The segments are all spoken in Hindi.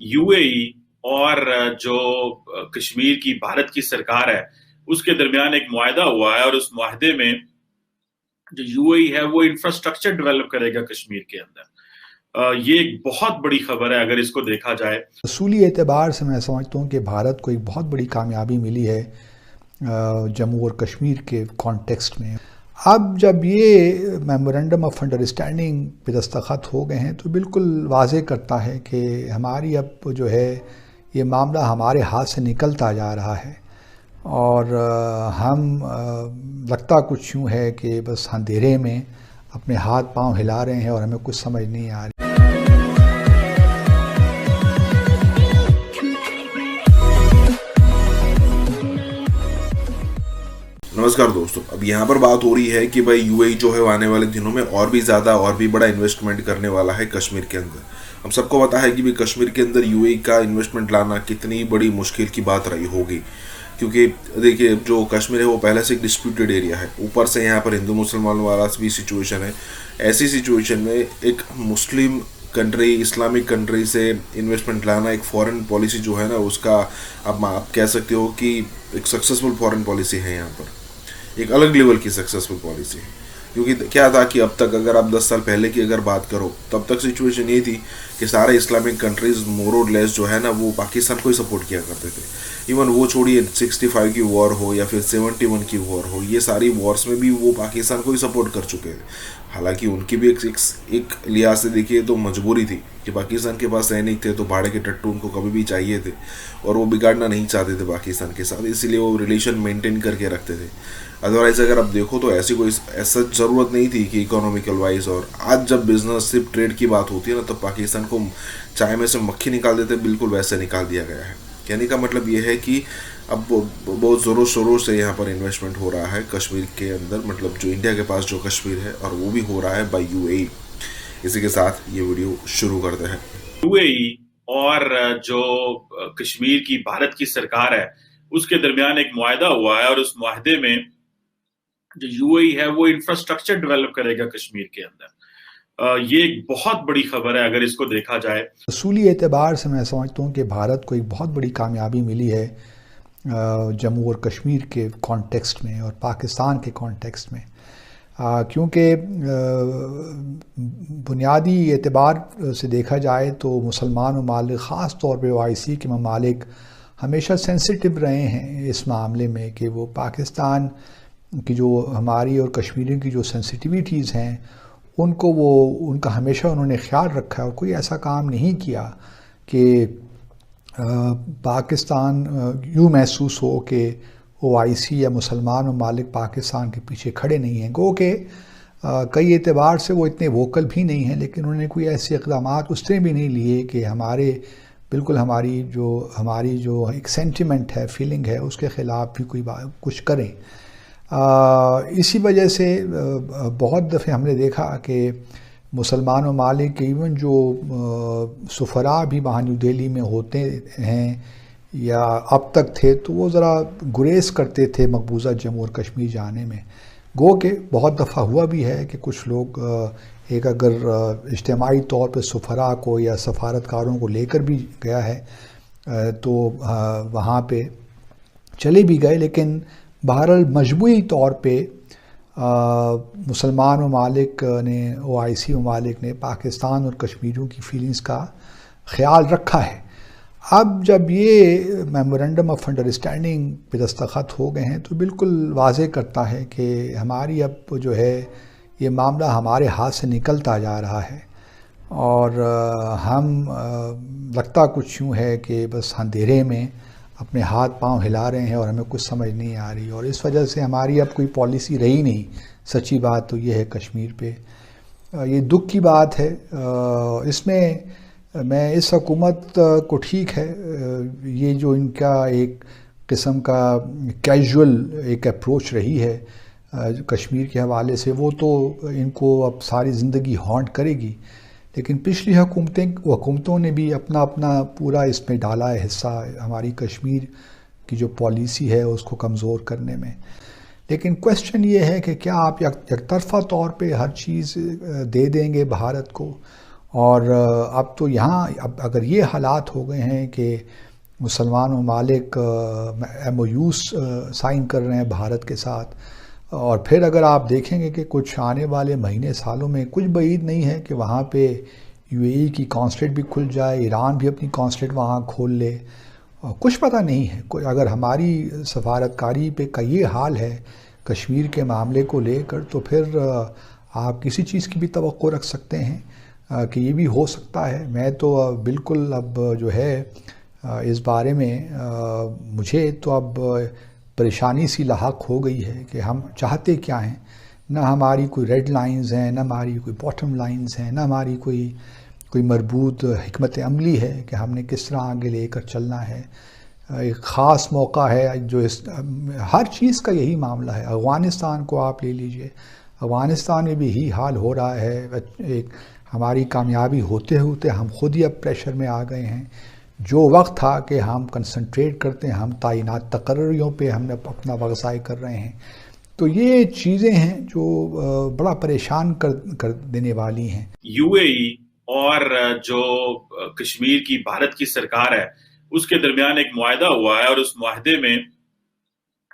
यूएई और जो कश्मीर की भारत की सरकार है उसके दरमियान एक मुआहदा हुआ है और उस मुआहदे में जो यूएई है वो इंफ्रास्ट्रक्चर डेवलप करेगा कश्मीर के अंदर। ये एक बहुत बड़ी खबर है अगर इसको देखा जाए। असूली एतबार से मैं समझता हूँ कि भारत को एक बहुत बड़ी कामयाबी मिली है जम्मू और कश्मीर के कॉन्टेक्स्ट में। अब जब ये मेमोरेंडम ऑफ अंडरस्टैंडिंग पे दस्तखत हो गए हैं तो बिल्कुल वाज़े करता है कि हमारी अब जो है ये मामला हमारे हाथ से निकलता जा रहा है और हम लगता कुछ यूँ है कि बस अंधेरे में अपने हाथ पांव हिला रहे हैं और हमें कुछ समझ नहीं आ रही। नमस्कार दोस्तों, अब यहाँ पर बात हो रही है कि भाई यूएई जो है आने वाले दिनों में और भी ज़्यादा और भी बड़ा इन्वेस्टमेंट करने वाला है कश्मीर के अंदर। हम सबको पता है कि भाई कश्मीर के अंदर यूएई का इन्वेस्टमेंट लाना कितनी बड़ी मुश्किल की बात रही होगी, क्योंकि देखिए जो कश्मीर है वो पहले से एक डिस्प्यूटेड एरिया है, ऊपर से यहाँ पर हिंदू मुसलमान वाला भी सिचुएशन है। ऐसी सिचुएशन में एक मुस्लिम कंट्री, इस्लामिक कंट्री से इन्वेस्टमेंट लाना एक फॉरेन पॉलिसी जो है ना उसका अब आप कह सकते हो कि एक सक्सेसफुल फॉरेन पॉलिसी है, यहाँ पर एक अलग लेवल की सक्सेसफुल पॉलिसी है। क्योंकि क्या था कि अब तक अगर आप 10 साल पहले की अगर बात करो तब तक सिचुएशन ये थी कि सारे इस्लामिक कंट्रीज मोर और लेस जो है ना वो पाकिस्तान को ही सपोर्ट किया करते थे। इवन वो छोड़िए 65 की वॉर हो या फिर 71 की वॉर हो, ये सारी वॉर्स में भी वो पाकिस्तान को ही सपोर्ट कर चुके थे। हालांकि उनकी भी एक लिहाज से देखिए तो मजबूरी थी कि पाकिस्तान के पास सैनिक थे तो भाड़े के टट्टू उनको कभी भी चाहिए थे और वो बिगाड़ना नहीं चाहते थे पाकिस्तान के साथ, इसीलिए वो रिलेशन मेंटेन करके रखते थे। अदरवाइज अगर आप देखो तो ऐसी कोई ऐसा ज़रूरत नहीं थी कि इकोनॉमिकल वाइज, और आज जब बिजनेस सिर्फ ट्रेड की बात होती है ना तब पाकिस्तान को चाय में से मक्खी निकाल देते, बिल्कुल वैसे निकाल दिया गया है। कहने का मतलब ये है कि अब बहुत ज़ोरों शोरों से यहाँ पर इन्वेस्टमेंट हो रहा है कश्मीर के अंदर, मतलब जो इंडिया के पास जो कश्मीर है, और वो भी हो रहा है बाय यूएई। इसी के साथ ये वीडियो शुरू करते हैं। यूएई और जो कश्मीर की भारत की सरकार है उसके दरमियान एक मुआहदा हुआ है और उस मुआहदे में जो यूएई है वो इंफ्रास्ट्रक्चर डेवलप करेगा कश्मीर के अंदर। ये एक बहुत बड़ी खबर है अगर इसको देखा जाए। असूली एतबार से मैं समझता हूँ कि भारत को एक बहुत बड़ी कामयाबी मिली है जम्मू और कश्मीर के कॉन्टेक्स्ट में और पाकिस्तान के कॉन्टेक्स्ट में, क्योंकि बुनियादी एतबार से देखा जाए तो मुसलमान ममालिक ख़ास तौर पे ओआईसी के ममालिक हमेशा सेंसिटिव रहे हैं इस मामले में कि वो पाकिस्तान की जो हमारी और कश्मीरियों की जो सेंसिटिविटीज़ हैं उनका हमेशा उन्होंने ख्याल रखा है और कोई ऐसा काम नहीं किया कि पाकिस्तान यूँ महसूस हो कि ओआईसी या मुसलमान ममालिक पाकिस्तान के पीछे खड़े नहीं हैं। गो के कई एतबार से वो इतने वोकल भी नहीं हैं, लेकिन उन्होंने कोई ऐसे इक़दाम उसने भी नहीं लिए कि बिल्कुल हमारी जो एक सेंटिमेंट है, फीलिंग है, उसके ख़िलाफ़ भी कुछ करें। इसी वजह से बहुत दफ़े हमने देखा कि मुसलमान ममालिक इवन जो सफ़रा भी वहाँ न्यू दिल्ली में होते हैं या अब तक थे तो वो ज़रा गुरेज करते थे मकबूजा जम्मू और कश्मीर जाने में। गो के बहुत दफ़ा हुआ भी है कि कुछ लोग एक अगर इज्तिमाई तौर पर सफ़रा को या सफारतकारों को लेकर भी गया है तो वहाँ पे चले भी गए, लेकिन बहरहाल मजबूरी तौर पे मुसलमान ममालिक ने, ओआईसी ममालिक ने पाकिस्तान और कश्मीरियों की फीलिंग्स का ख्याल रखा है। अब जब ये मेमोरेंडम ऑफ अंडरस्टैंडिंग पे दस्तखत हो गए हैं तो बिल्कुल वाज़े करता है कि हमारी अब जो है ये मामला हमारे हाथ से निकलता जा रहा है और हम लगता कुछ यूँ है कि बस अंधेरे में अपने हाथ पांव हिला रहे हैं और हमें कुछ समझ नहीं आ रही, और इस वजह से हमारी अब कोई पॉलिसी रही नहीं। सच्ची बात तो ये है कश्मीर पे, ये दुख की बात है। इसमें मैं इस हुकूमत को ठीक है, ये जो इनका एक किस्म का कैजुअल एक अप्रोच रही है कश्मीर के हवाले से, वो तो इनको अब सारी ज़िंदगी हॉन्ट करेगी। लेकिन पिछली हुकूमतों ने भी अपना पूरा इसमें डाला है हिस्सा, हमारी कश्मीर की जो पॉलिसी है उसको कमज़ोर करने में। लेकिन क्वेश्चन ये है कि क्या आप एक तरफ़ा तौर पे हर चीज़ दे देंगे भारत को और अब तो यहाँ अब अगर ये हालात हो गए हैं कि मुसलमान ममालिक MOUs साइन कर रहे हैं भारत के साथ, और फिर अगर आप देखेंगे कि कुछ आने वाले महीने सालों में कुछ बाइद नहीं है कि वहाँ पे UAE की कॉन्सुलेट भी खुल जाए, ईरान भी अपनी कॉन्सुलेट वहाँ खोल ले, कुछ पता नहीं है। कोई अगर हमारी सफारतकारी पे का ये हाल है कश्मीर के मामले को लेकर, तो फिर आप किसी चीज़ की भी तवक्को रख सकते हैं कि ये भी हो सकता है। मैं तो बिल्कुल अब जो है इस बारे में मुझे तो अब परेशानी सी लाहक हो गई है कि हम चाहते क्या हैं। ना हमारी कोई रेड लाइंस हैं, ना हमारी कोई बॉटम लाइंस हैं, ना हमारी कोई मरबूत हिकमत अमली है कि हमने किस तरह आगे लेकर चलना है। एक ख़ास मौका है जो हर चीज़ का यही मामला है। अफ़गानिस्तान को आप ले लीजिए, अफ़गानिस्तान में भी यही हाल हो रहा है। एक हमारी कामयाबी होते होते हम खुद ही अब प्रेशर में आ गए हैं। जो वक्त था कि हम कंसंट्रेट करते हैं, हम तैनात तकर्रियों पे हमने अपना वक्त ज़ाय कर रहे हैं। तो ये चीज़ें हैं जो बड़ा परेशान कर देने वाली हैं। UAE और जो कश्मीर की भारत की सरकार है उसके दरमियान एक मुआहदा हुआ है, और उस मुआहदे में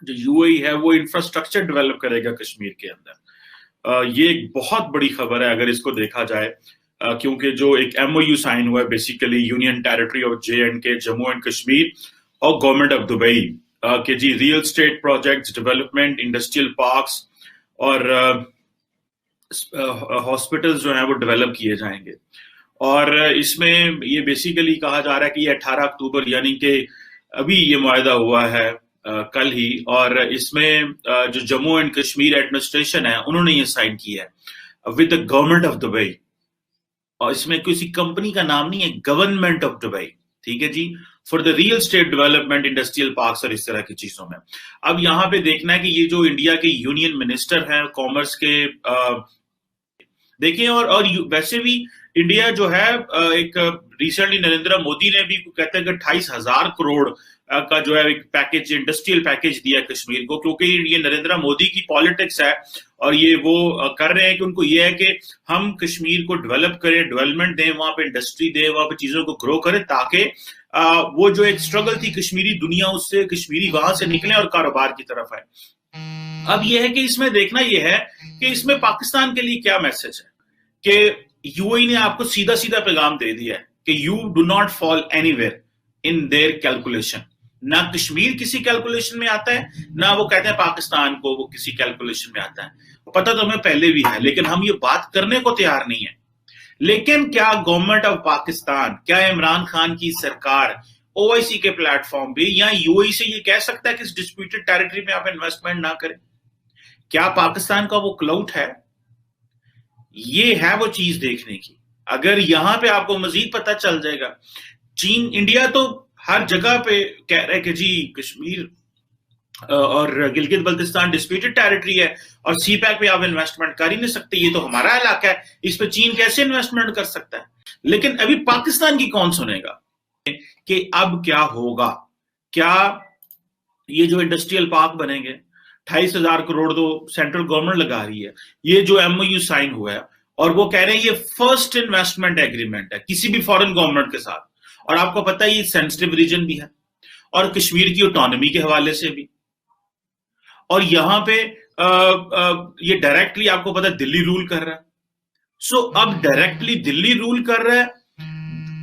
जो UAE है वो इंफ्रास्ट्रक्चर डेवलप करेगा कश्मीर के अंदर। ये एक बहुत बड़ी खबर है अगर इसको देखा जाए, क्योंकि जो एक MOU साइन हुआ है basically union territory of J&K, Jammu and Kashmir, और गवर्नमेंट ऑफ दुबई के जी real estate projects, development, industrial parks और हॉस्पिटल्स जो हैं वो डेवलप किए जाएंगे। और इसमें ये बेसिकली कहा जा रहा है कि ये 18 अक्टूबर यानी कि अभी ये मुआहदा हुआ है कल ही, और इसमें जो जम्मू एंड कश्मीर एडमिनिस्ट्रेशन है उन्होंने ये साइन किया है with the government of Dubai. और इसमें किसी कंपनी का नाम नहीं है, गवर्नमेंट ऑफ दुबई, ठीक है जी, for the real estate development, industrial parks और इस तरह की चीजों में। अब यहाँ पे देखना है कि ये जो इंडिया के यूनियन मिनिस्टर हैं कॉमर्स के, देखिए, और वैसे भी इंडिया जो है एक रिसेंटली नरेंद्र मोदी ने भी कहते हैं कि 28,000 करोड़ का जो है एक पैकेज, इंडस्ट्रियल पैकेज दिया कश्मीर को, क्योंकि ये नरेंद्र मोदी की पॉलिटिक्स है और ये वो कर रहे हैं कि उनको ये है कि हम कश्मीर को डेवलप करें, डेवलपमेंट दें, वहां पे इंडस्ट्री दें, वहां पे चीजों को ग्रो करें, ताकि वो जो एक स्ट्रगल थी कश्मीरी दुनिया, उससे कश्मीरी वहां से निकले और कारोबार की तरफ आए। अब ये है कि इसमें देखना ये है कि इसमें पाकिस्तान के लिए क्या मैसेज है कि UAE ने आपको सीधा सीधा पैगाम दे दिया है कि you do not fall anywhere in their calculation. ना कश्मीर किसी कैलकुलेशन में आता है, ना वो कहते हैं पाकिस्तान को वो किसी कैलकुलेशन में आता है। पता तो हमें पहले भी है, लेकिन हम ये बात करने को तैयार नहीं है। लेकिन क्या गवर्नमेंट ऑफ पाकिस्तान, क्या इमरान खान की सरकार OIC के प्लेटफॉर्म पे या UAE से ये कह सकता है कि इस डिस्प्यूटेड टेरिटरी में आप इन्वेस्टमेंट ना करें? क्या पाकिस्तान का वो क्लाउट है? ये है वो चीज देखने की। अगर यहां पे आपको मजीद पता चल जाएगा, चीन, इंडिया तो हर जगह पे कह रहे कि जी कश्मीर और गिलगित बल्तिस्तान डिस्प्यूटेड टेरिटरी है और CPEC पे आप इन्वेस्टमेंट कर ही नहीं सकते, ये तो हमारा इलाका है, इस पे चीन कैसे इन्वेस्टमेंट कर सकता है? लेकिन अभी पाकिस्तान की कौन सुनेगा कि अब क्या होगा? क्या ये जो इंडस्ट्रियल पार्क बनेंगे, 28,000 करोड़ तो सेंट्रल गवर्नमेंट लगा रही है, ये जो MOU साइन हुआ है और वो कह रहे हैं ये फर्स्ट इन्वेस्टमेंट एग्रीमेंट है किसी भी फॉरेन गवर्नमेंट के साथ, और आपको पता है ये सेंसिटिव रीजन भी है और कश्मीर की ऑटोनॉमी के हवाले से भी, और यहां पे ये डायरेक्टली आपको पता है दिल्ली रूल कर रहा है। सो अब डायरेक्टली दिल्ली रूल कर रहा है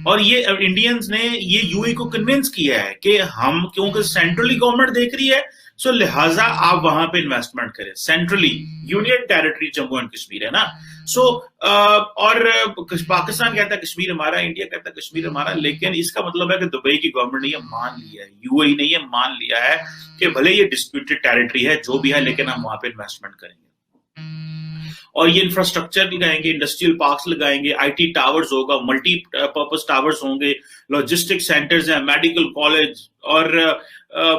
और ये इंडियंस ने ये UAE को कन्विंस किया है कि हम, क्योंकि सेंट्रली गवर्नमेंट देख रही है, सो लिहाजा आप वहां पे इन्वेस्टमेंट करें। Centrally union territory Jammu and Kashmir है ना, सो और पाकिस्तान कहता है कश्मीर हमारा, इंडिया कहता है कश्मीर हमारा, लेकिन इसका मतलब है कि दुबई की गवर्नमेंट ने ये मान लिया है, UAE ने ये मान लिया है कि भले ये डिस्प्यूटेड टेरिटरी है जो भी है, लेकिन हम वहां पे इन्वेस्टमेंट करेंगे और ये इंफ्रास्ट्रक्चर लगाएंगे, इंडस्ट्रियल पार्क्स लगाएंगे, IT टावर्स होगा, मल्टी पर्पस टावर्स होंगे, लॉजिस्टिक सेंटर्स हैं, मेडिकल कॉलेज और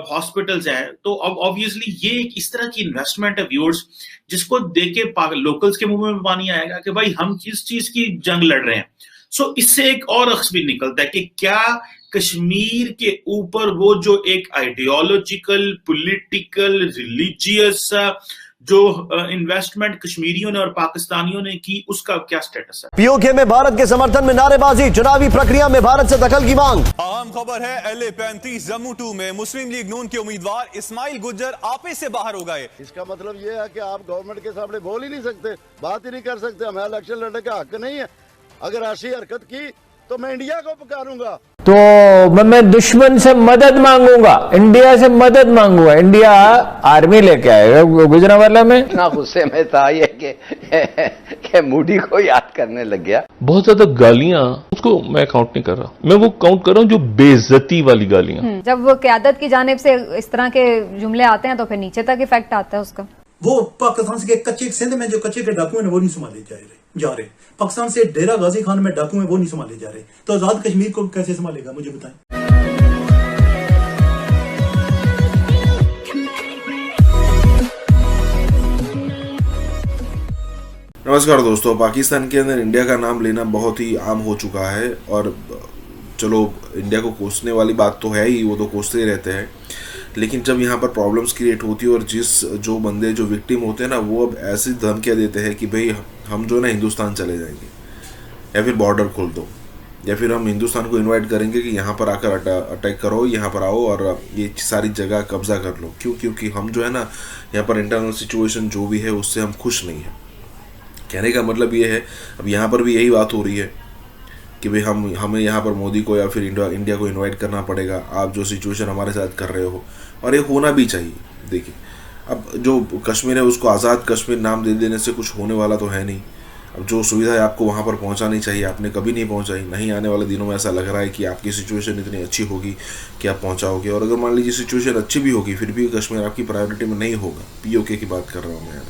हॉस्पिटल्स हैं। तो अब ऑब्वियसली ये एक इस तरह की इन्वेस्टमेंट है व्यूअर्स, जिसको देख के लोकल्स के मुंह में पानी आएगा कि भाई हम किस चीज की जंग लड़ रहे हैं। सो इससे एक और अक्स भी निकलता है कि क्या कश्मीर के ऊपर वो जो एक आइडियोलॉजिकल, पॉलिटिकल, रिलीजियस जो इन्वेस्टमेंट कश्मीरियों ने और पाकिस्तानियों ने की, उसका क्या स्टेटस है? पीओके में भारत के समर्थन में नारेबाजी, चुनावी प्रक्रिया में भारत से दखल की मांग। अहम खबर है, LA-35 जम्मू 2 में मुस्लिम लीग नून के उम्मीदवार इस्माइल गुज्जर आपे से बाहर हो गए। इसका मतलब ये है कि आप गवर्नमेंट के सामने बोल ही नहीं सकते, बात ही नहीं कर सकते, हमें इलेक्शन लड़ने का हक नहीं है। अगर ऐसी हरकत की तो मैं इंडिया को पुकारूंगा, तो मैं दुश्मन से मदद मांगूंगा, इंडिया से मदद मांगूंगा। इंडिया आर्मी लेके आएगा गुजरांवाला में। इतना गुस्से में था ये कि मोदी को याद करने लग गया। बहुत ज्यादा गालियां, उसको मैं काउंट नहीं कर रहा, मैं वो काउंट कर रहा हूँ जो बेइज्जती वाली गालियां। जब वो क़यादत की जानिब से इस तरह के जुमले आते हैं तो फिर नीचे तक इफेक्ट आता है उसका। वो पाकिस्तान से कच्चे सिंध में जो कच्चे के डाकू हैं वो नहीं संभाले जा रहे, पाकिस्तान से डेरा गाजी खान में डाकू हैं वो नहीं संभाले जा रहे, तो आजाद कश्मीर को कैसे संभालेगा, मुझे बताएं। नमस्कार दोस्तों, पाकिस्तान के अंदर इंडिया का नाम लेना बहुत ही आम हो चुका है। और चलो, इंडिया को कोसने वाली बात तो है ही, वो तो कोसते ही रहते हैं, लेकिन जब यहाँ पर प्रॉब्लम्स क्रिएट होती है और जो बंदे जो विक्टिम होते हैं ना, वो अब ऐसी धमकियाँ देते हैं कि भाई हम जो ना हिंदुस्तान चले जाएंगे, या फिर बॉर्डर खोल दो, या फिर हम हिंदुस्तान को इनवाइट करेंगे कि यहाँ पर आकर अटैक करो, यहाँ पर आओ और ये सारी जगह कब्जा कर लो। क्योंकि हम जो है ना, यहाँ पर इंटरनल सिचुएशन जो भी है उससे हम खुश नहीं हैं। कहने का मतलब ये है, अब यहाँ पर भी यही बात हो रही है कि भाई हमें यहाँ पर मोदी को या फिर इंडिया को इनवाइट करना पड़ेगा, आप जो सिचुएशन हमारे साथ कर रहे हो, और ये होना भी चाहिए। देखिए, अब जो कश्मीर है उसको आज़ाद कश्मीर नाम दे देने से कुछ होने वाला तो है नहीं। अब जो सुविधा आपको वहाँ पर पहुँचानी चाहिए आपने कभी नहीं पहुँचाई, नहीं आने वाले दिनों में ऐसा लग रहा है कि आपकी सिचुएशन इतनी अच्छी होगी कि आप पहुँचाओगे। और अगर मान लीजिए सिचुएशन अच्छी भी होगी, फिर भी कश्मीर आपकी प्रायोरिटी में नहीं होगा। पीओके की बात कर रहा हूँ मैं।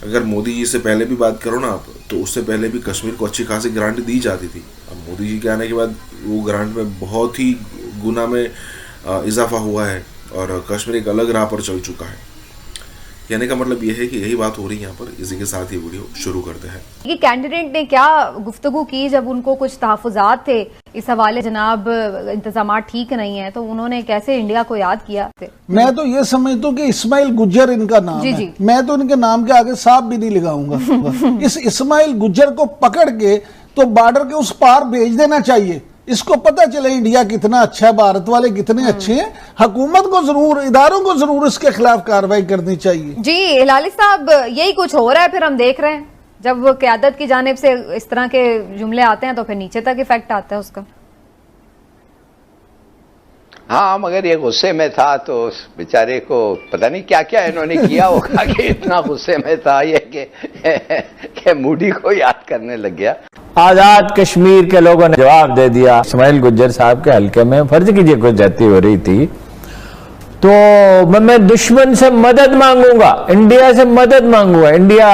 अगर मोदी जी से पहले भी बात करो ना आप, तो उससे पहले भी कश्मीर को अच्छी खासी ग्रांट दी जाती थी। अब मोदी जी के आने के बाद वो ग्रांट में बहुत ही गुना में इजाफा हुआ है और कश्मीर एक अलग राह पर चल चुका है। कहने का मतलब यह है कि यही बात हो रही है यहाँ पर। इसी के साथ ही वीडियो शुरू करते हैं। ये कैंडिडेट ने क्या गुफ्तगू की जब उनको कुछ तहफ़्फ़ुज़ात थे इस हवाले, जनाब इंतजाम ठीक नहीं है, तो उन्होंने कैसे इंडिया को याद किया थे? मैं तो ये समझता हूँ कि इस्माइल गुज्जर इनका नाम है। मैं तो इनके नाम के आगे साहब भी नहीं लगाऊंगा। इस इस्माइल गुज्जर को पकड़ के तो बॉर्डर के उस पार भेज देना चाहिए। इसको पता चले इंडिया कितना अच्छा है, भारत वाले कितने अच्छे हैं। हुकूमत को जरूर, इदारों को जरूर इसके खिलाफ कार्रवाई करनी चाहिए। जी हिलाली साहब, यही कुछ हो रहा है। फिर हम देख रहे हैं जब क़यादत की जानिब से इस तरह के जुमले आते हैं तो फिर नीचे तक इफेक्ट आता है उसका। हाँ, मगर ये गुस्से में था तो उस बेचारे को पता नहीं क्या क्या इन्होंने किया होगा कि इतना गुस्से में था ये कि मोदी को याद करने लग गया। आजाद कश्मीर के लोगों ने जवाब दे दिया। इस्माइल गुज्जर साहब के हल्के में फर्ज कीजिए कुछ जाती हो रही थी, तो मैं दुश्मन से मदद मांगूंगा, इंडिया से मदद मांगूंगा। इंडिया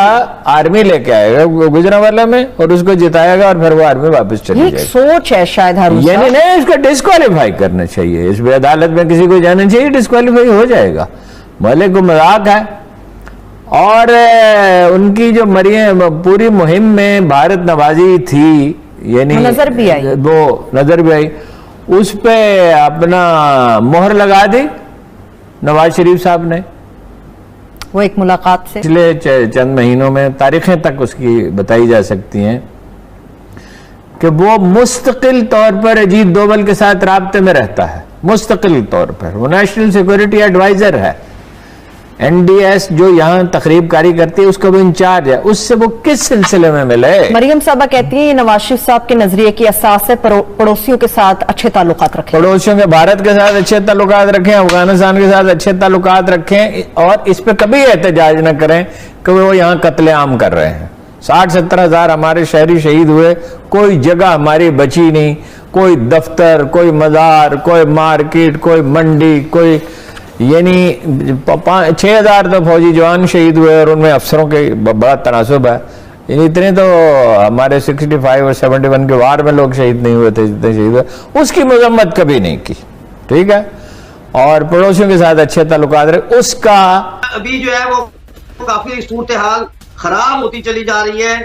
आर्मी लेके आएगा गुजरांवाला में और उसको जिताएगा और फिर वो आर्मी वापस चली जाएगी। सोच है शायद यानी नहीं, इसको डिस्क्वालीफाई करना चाहिए। इस अदालत में किसी को जाना चाहिए, डिस्क्वालीफाई हो जाएगा। भले को मजाक है। और उनकी जो पूरी मुहिम में भारत नवाजी थी, यानी नजर भी आई, वो नजर भी आई, उस पे अपना मोहर लगा दी नवाज शरीफ साहब ने। वो एक मुलाकात से पिछले चंद महीनों में तारीखें तक उसकी बताई जा सकती हैं कि वो मुस्तकिल तौर पर अजीत डोभाल के साथ राब्ते में रहता है। मुस्तकिल तौर पर वो नेशनल सिक्योरिटी एडवाइजर है। NDS जो यहाँ तकरीबकारी करती है उसका वो इंचार्ज है। उससे वो किस सिलसिले में मिले? मरियम साहबा कहती है ये नवाज शरीफ साहब के नजरिए की असास है पड़ोसियों के साथ अच्छे ताल्लुकात रखें। पड़ोसियों के, भारत के साथ अच्छे ताल्लुकात रखें, अफगानिस्तान के साथ अच्छे ताल्लुकात रखें, और इस पर कभी एहतजाज न करें कि वो यहाँ कत्लेआम कर रहे हैं। 60-70 हजार हमारे शहरी शहीद हुए, कोई जगह हमारी बची नहीं, कोई दफ्तर, कोई मजार, कोई मार्केट, कोई मंडी, कोई, यानी 6,000 तो फौजी जवान शहीद हुए और उनमें अफसरों के बड़ा तनासुब है। यानी इतने तो हमारे 65 और 71 के वार में लोग शहीद नहीं हुए थे जितने शहीद हुए। उसकी मजम्मत कभी नहीं की, ठीक है। और पड़ोसियों के साथ अच्छे ताल्लुकात रहे। उसका अभी जो है वो काफी सूरत हाल खराब होती चली जा रही है।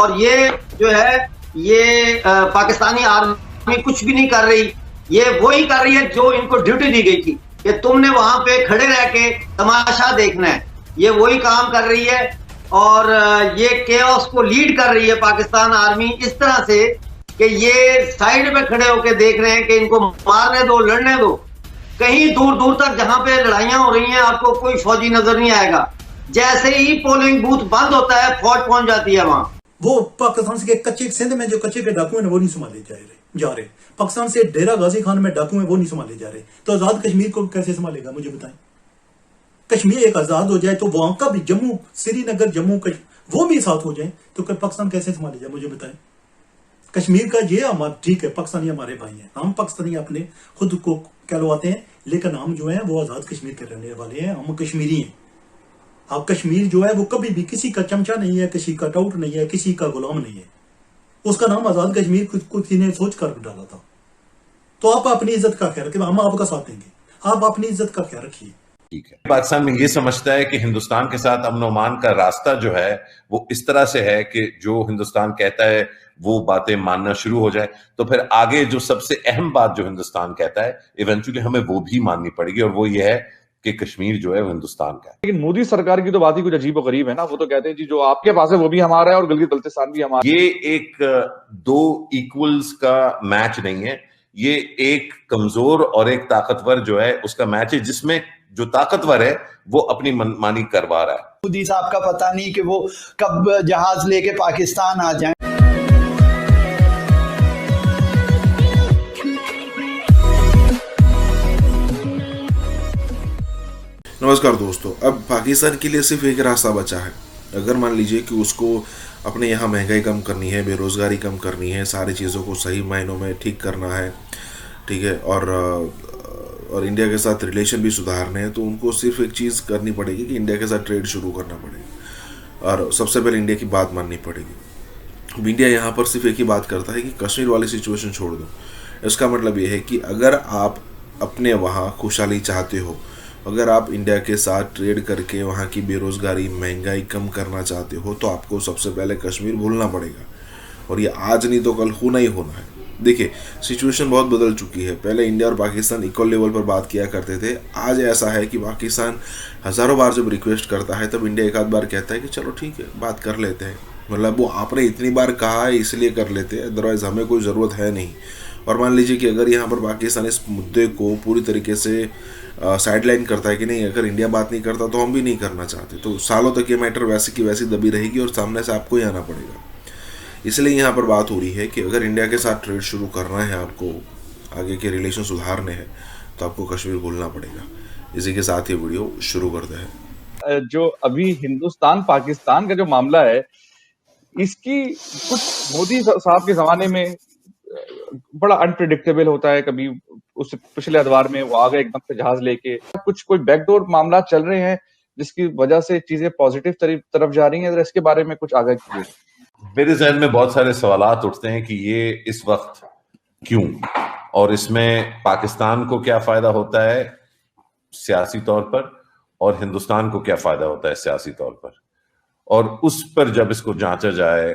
और ये जो है ये पाकिस्तानी आर्मी कुछ भी नहीं कर रही, ये वही कर रही है जो इनको ड्यूटी दी गई थी कि तुमने वहां पे खड़े रह के तमाशा देखना है। ये वही काम कर रही है और ये केओस को लीड कर रही है पाकिस्तान आर्मी इस तरह से कि ये साइड में खड़े होकर देख रहे हैं कि इनको मारने दो, लड़ने दो। कहीं दूर दूर तक जहां पे लड़ाइयां हो रही हैं आपको कोई फौजी नजर नहीं आएगा। जैसे ही पोलिंग बूथ बंद होता है फौज पहुंच जाती है वहां। वो पाकिस्तान से कच्चे सिंध में जो कच्चे के डाकू हैं वो नहीं संभाले जा रहे। पाकिस्तान से डेरा गाजी खान में डाकू हैं वो नहीं संभाले जा रहे। तो आजाद कश्मीर को कैसे संभालेगा मुझे बताएं। कश्मीर एक आजाद हो जाए तो वहां का भी जम्मू, श्रीनगर, जम्मू वो भी साथ हो जाए तो पाकिस्तान कैसे संभाले जाए मुझे बताएं। कश्मीर का ये हमारा ठीक है, पाकिस्तानी हमारे भाई हैं, हम पाकिस्तानी अपने खुद को कहलवाते हैं, लेकिन हम जो है वो आजाद कश्मीर के रहने वाले हैं, हम कश्मीरी हैं। अब कश्मीर जो है वो कभी भी किसी का चमचा नहीं है, किसी का टाउट नहीं है, किसी का गुलाम नहीं है। उसका नाम आजाद कश्मीर किसी ने सोच कर डाला था। तो आप अपनी इज्जत का ख्याल रखिए, हम आपका साथ देंगे, आप अपनी इज्जत का ख्याल रखिए। ठीक है। पाकिस्तान में ये समझता है कि हिंदुस्तान के साथ अमन ओमान का रास्ता जो है वो इस तरह से है कि जो हिंदुस्तान कहता है वो बातें मानना शुरू हो जाए, तो फिर आगे जो सबसे अहम बात जो हिंदुस्तान कहता है इवेंचुअली हमें वो भी माननी पड़ेगी, और वो ये है कि कश्मीर जो है वो हिंदुस्तान का है। लेकिन मोदी सरकार की तो बात ही कुछ अजीब और गरीब है ना। वो तो कहते हैं जी जो आपके पास है वो भी हमारा है और गिलगित बल्तिस्तान भी हमारा। ये एक दो इक्वल्स का मैच नहीं है, ये एक कमजोर और एक ताकतवर जो है उसका मैच है, जिसमें जो ताकतवर है वो अपनी मनमानी करवा रहा है। मोदी साहब का पता नहीं कि वो कब जहाज लेके पाकिस्तान आ जाएं। नमस्कार दोस्तों, अब पाकिस्तान के लिए सिर्फ एक रास्ता बचा है। अगर मान लीजिए कि उसको अपने यहाँ महंगाई कम करनी है, बेरोज़गारी कम करनी है, सारी चीज़ों को सही मायनों में ठीक करना है, ठीक है, और इंडिया के साथ रिलेशन भी सुधारने हैं, तो उनको सिर्फ एक चीज़ करनी पड़ेगी कि इंडिया के साथ ट्रेड शुरू करना पड़ेगा और सबसे पहले इंडिया की बात माननी पड़ेगी। इंडिया यहाँ पर सिर्फ एक ही बात करता है कि कश्मीर वाली सिचुएशन छोड़ दो। इसका मतलब ये है कि अगर आप अपने वहाँ खुशहाली चाहते हो, अगर आप इंडिया के साथ ट्रेड करके वहाँ की बेरोज़गारी, महंगाई कम करना चाहते हो, तो आपको सबसे पहले कश्मीर भूलना पड़ेगा, और ये आज नहीं तो कल होना ही होना है। देखिए, सिचुएशन बहुत बदल चुकी है। पहले इंडिया और पाकिस्तान इक्वल लेवल पर बात किया करते थे। आज ऐसा है कि पाकिस्तान हज़ारों बार जब रिक्वेस्ट करता है तब इंडिया एक आध बार कहता है कि चलो ठीक है, बात कर लेते हैं। मतलब वो आपने इतनी बार कहा है इसलिए कर लेते हैं, अदरवाइज़ हमें कोई ज़रूरत है नहीं। और मान लीजिए कि अगर यहाँ पर पाकिस्तान इस मुद्दे को पूरी तरीके से साइडलाइन करता है कि नहीं, अगर इंडिया बात नहीं करता तो हम भी नहीं करना चाहते, तो सालों तक ये मैटर वैसे की वैसी दबी रहेगी और सामने से आपको ही आना पड़ेगा। इसलिए यहाँ पर बात हो रही है कि अगर इंडिया के साथ ट्रेड शुरू करना है, आपको आगे के रिलेशन सुधारने हैं, तो आपको कश्मीर भूलना पड़ेगा। इसी के साथ ये वीडियो शुरू करते हैं। जो अभी हिंदुस्तान पाकिस्तान का जो मामला है, इसकी कुछ मोदी साहब के ज़माने में बड़ा अनप्रिडिक्टेबल होता है। कभी उस पिछले अदवार में वो आ गए एकदम से जहाज लेके, कुछ कोई बैकडोर मामला चल रहे हैं जिसकी वजह से चीजें पॉजिटिव तरफ जा रही हैं। इसके बारे में कुछ आगे कीजिए। मेरे जहन में बहुत सारे सवालात उठते हैं कि ये इस वक्त क्यों, और इसमें पाकिस्तान को क्या फायदा होता है सियासी तौर पर, और हिंदुस्तान को क्या फायदा होता है सियासी तौर पर, और उस पर जब इसको जांचा जाए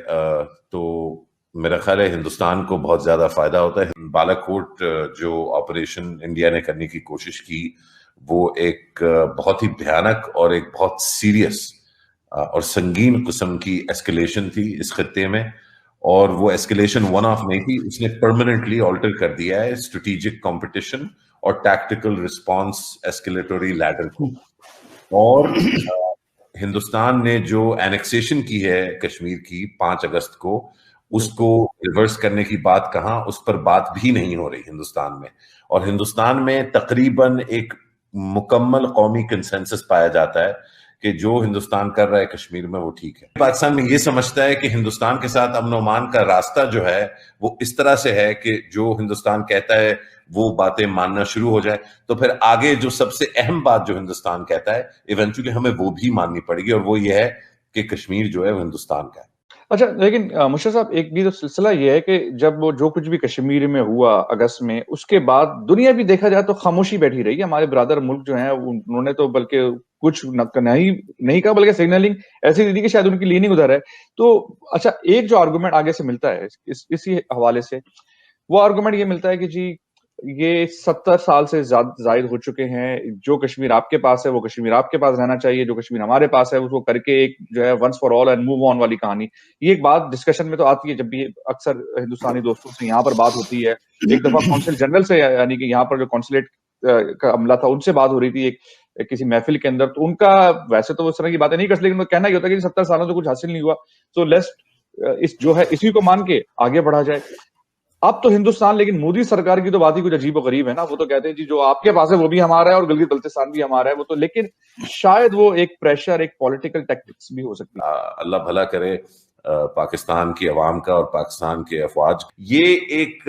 तो मेरा ख्याल है हिंदुस्तान को बहुत ज्यादा फायदा होता है। बालाकोट जो ऑपरेशन इंडिया ने करने की कोशिश की, वो एक बहुत ही भयानक और एक बहुत सीरियस और संगीन किस्म की एस्केलेशन थी इस खित्ते में, और वो एस्केलेशन वन ऑफ नहीं थी, उसने परमानेंटली ऑल्टर कर दिया है स्ट्रेटेजिक कंपटीशन और टैक्टिकल रिस्पांस एस्केलेटरी लैडर को। और हिंदुस्तान ने जो एनेक्सेशन की है कश्मीर की 5 अगस्त को, उसको रिवर्स करने की बात कहाँ, उस पर बात भी नहीं हो रही हिंदुस्तान में। और हिंदुस्तान में तकरीबन एक मुकम्मल कौमी कंसेंसस पाया जाता है कि जो हिंदुस्तान कर रहा है कश्मीर में वो ठीक है। पाकिस्तान में ये समझता है कि हिंदुस्तान के साथ अमन ओमान का रास्ता जो है वो इस तरह से है कि जो हिंदुस्तान कहता है वो बातें मानना शुरू हो जाए, तो फिर आगे जो सबसे अहम बात जो हिंदुस्तान कहता है इवेंचुअली हमें वो भी माननी पड़ेगी, और वो ये है कि कश्मीर जो है वो हिंदुस्तान का है। अच्छा, लेकिन मुशर्रफ साहब, एक भी तो सिलसिला ये है कि जब वो जो कुछ भी कश्मीर में हुआ अगस्त में, उसके बाद दुनिया भी देखा जाए तो खामोशी बैठी रही है। हमारे ब्रादर मुल्क जो हैं उन्होंने तो बल्कि कुछ नहीं कहा, बल्कि सिग्नलिंग ऐसी दी थी कि शायद उनकी लीनिंग उधर है। तो अच्छा, एक जो आर्गूमेंट आगे से मिलता है इसी हवाले से, वो आर्गूमेंट ये मिलता है कि जी ये 70 साल से जायद हो चुके हैं। जो कश्मीर आपके पास है वो कश्मीर आपके पास रहना चाहिए, जो कश्मीर हमारे पास है उसको करके एक जो है once for all and move on वाली कहानी। ये एक बात डिस्कशन में तो आती है जब भी अक्सर हिंदुस्तानी दोस्तों से यहाँ पर बात होती है। एक दफा कौंसिल जनरल से, यानी कि यहाँ पर जो कॉन्सुलेट का अमला था, उनसे बात हो रही थी एक किसी महफिल के अंदर, तो उनका वैसे तो उस तरह की बातें नहीं करते, लेकिन कहना ये होता है कि 70 सालों से कुछ हासिल नहीं हुआ, तो लेट्स इस जो है इसी को मान के आगे बढ़ा जाए। अब तो हिंदुस्तान, लेकिन मोदी सरकार की तो बात ही कुछ अजीब और गरीब है ना। वो तो कहते हैं जी जो आपके पास है वो भी हमारा है और गिलगित बल्तिस्तान भी हमारा है। वो तो, लेकिन शायद वो एक प्रेशर, एक पॉलिटिकल टैक्टिक्स भी हो सकती है। अल्लाह भला करे पाकिस्तान की अवाम का और पाकिस्तान के अफवाज। ये एक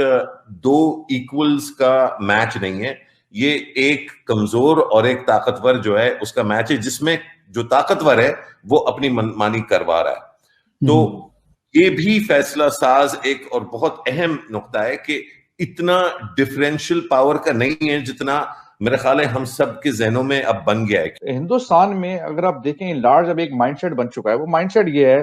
दो इक्वल्स का मैच नहीं है, ये एक कमजोर और एक ताकतवर जो है उसका मैच है, जिसमें जो ताकतवर है वो अपनी मनमानी करवा रहा है। तो ये भी फैसला साज एक और बहुत अहम नुक्ता है कि इतना डिफरेंशियल पावर का नहीं है जितना मेरे ख्याल है हम सब के जहनों में अब बन गया है। हिंदुस्तान में अगर आप देखें लार्ज अब एक माइंडसेट बन चुका है। वो माइंडसेट ये है